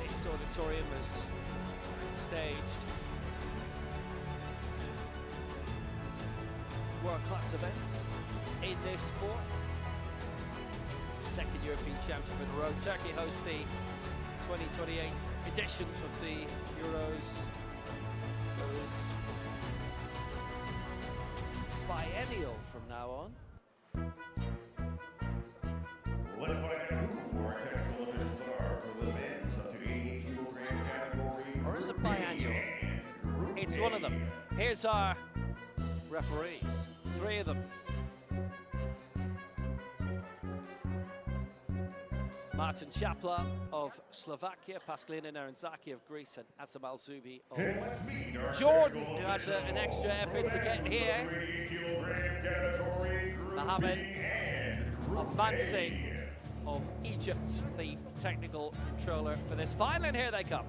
this auditorium has staged world-class events in this sport. Second European Championship in a row. Turkey hosts the 2028 edition of the Euros. Biennial from now on. Let's find out who our technical officials are for the men's up to 80 kilogram category. Or is it biannual? It's one of them. Here's our referees, 3 of them. Martin Chapla of Slovakia, Paskalina Naranzaki of Greece, and Azam Al-Zubi of And let's meet our Jordan, technical who had an extra effort to get here. Up to 80 kilogram category, Group Mohamed B and Group Amansi A. of Egypt, the technical controller for this final, and here they come.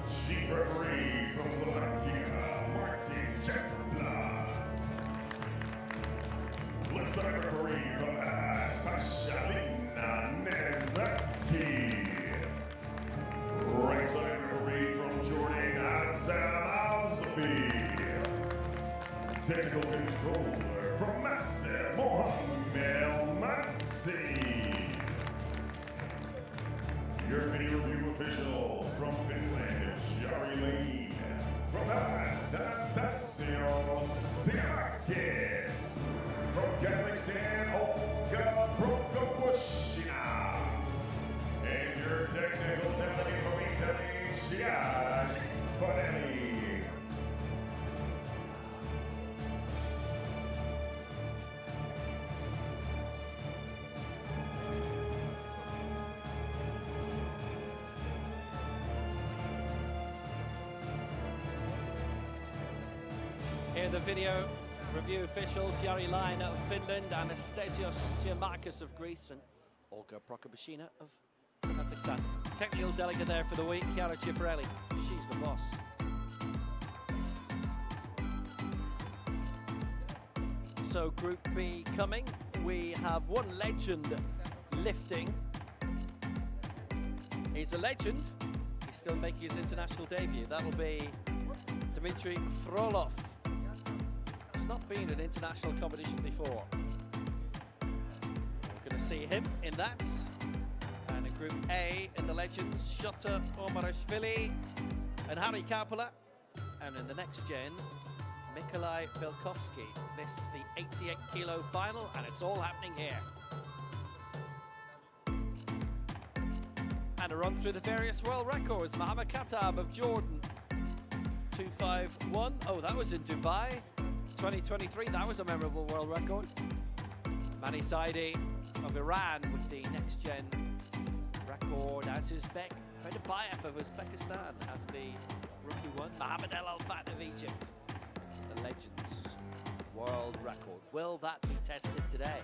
Chief referee from Slovakia, Martin Chapla. Left side referee from Paskalina Naranzaki. Right side referee from Jordan, Azam Al-Zubi. Technical controller from Nasser, Mohammed El-Mansi. Your video review officials from Finland, Jari Lane. From Anastasio Siamakis. From Kazakhstan, Olga Prokopushina. And your technical delegate from Italy, Giada Schiaparelli. Here are the video review officials, Jari Laine of Finland, Anastasios Tsiamakis of Greece, and Olga Prokopushina of Kazakhstan. Technical delegate there for the week, Chiara Cifarelli. She's the boss. So Group B coming. We have one legend lifting. He's a legend. He's still making his international debut. That'll be Dmitry Frolov. He's not been in an international competition before. We're going to see him in that. And in Group A, in the legends, Shota Omarashvili and Harry Karpala. And in the next gen, Mikolai Velkovsky. This the 88 kilo final, and it's all happening here. And a run through the various world records. Mohammed Khattab of Jordan, 251. Oh, that was in Dubai. 2023, that was a memorable world record. Mani Saidi of Iran with the next gen record. That's Uzbek. Bayev of Uzbekistan has the rookie one. Mohammed El Al-Fat of Egypt. The legends world record. Will that be tested today?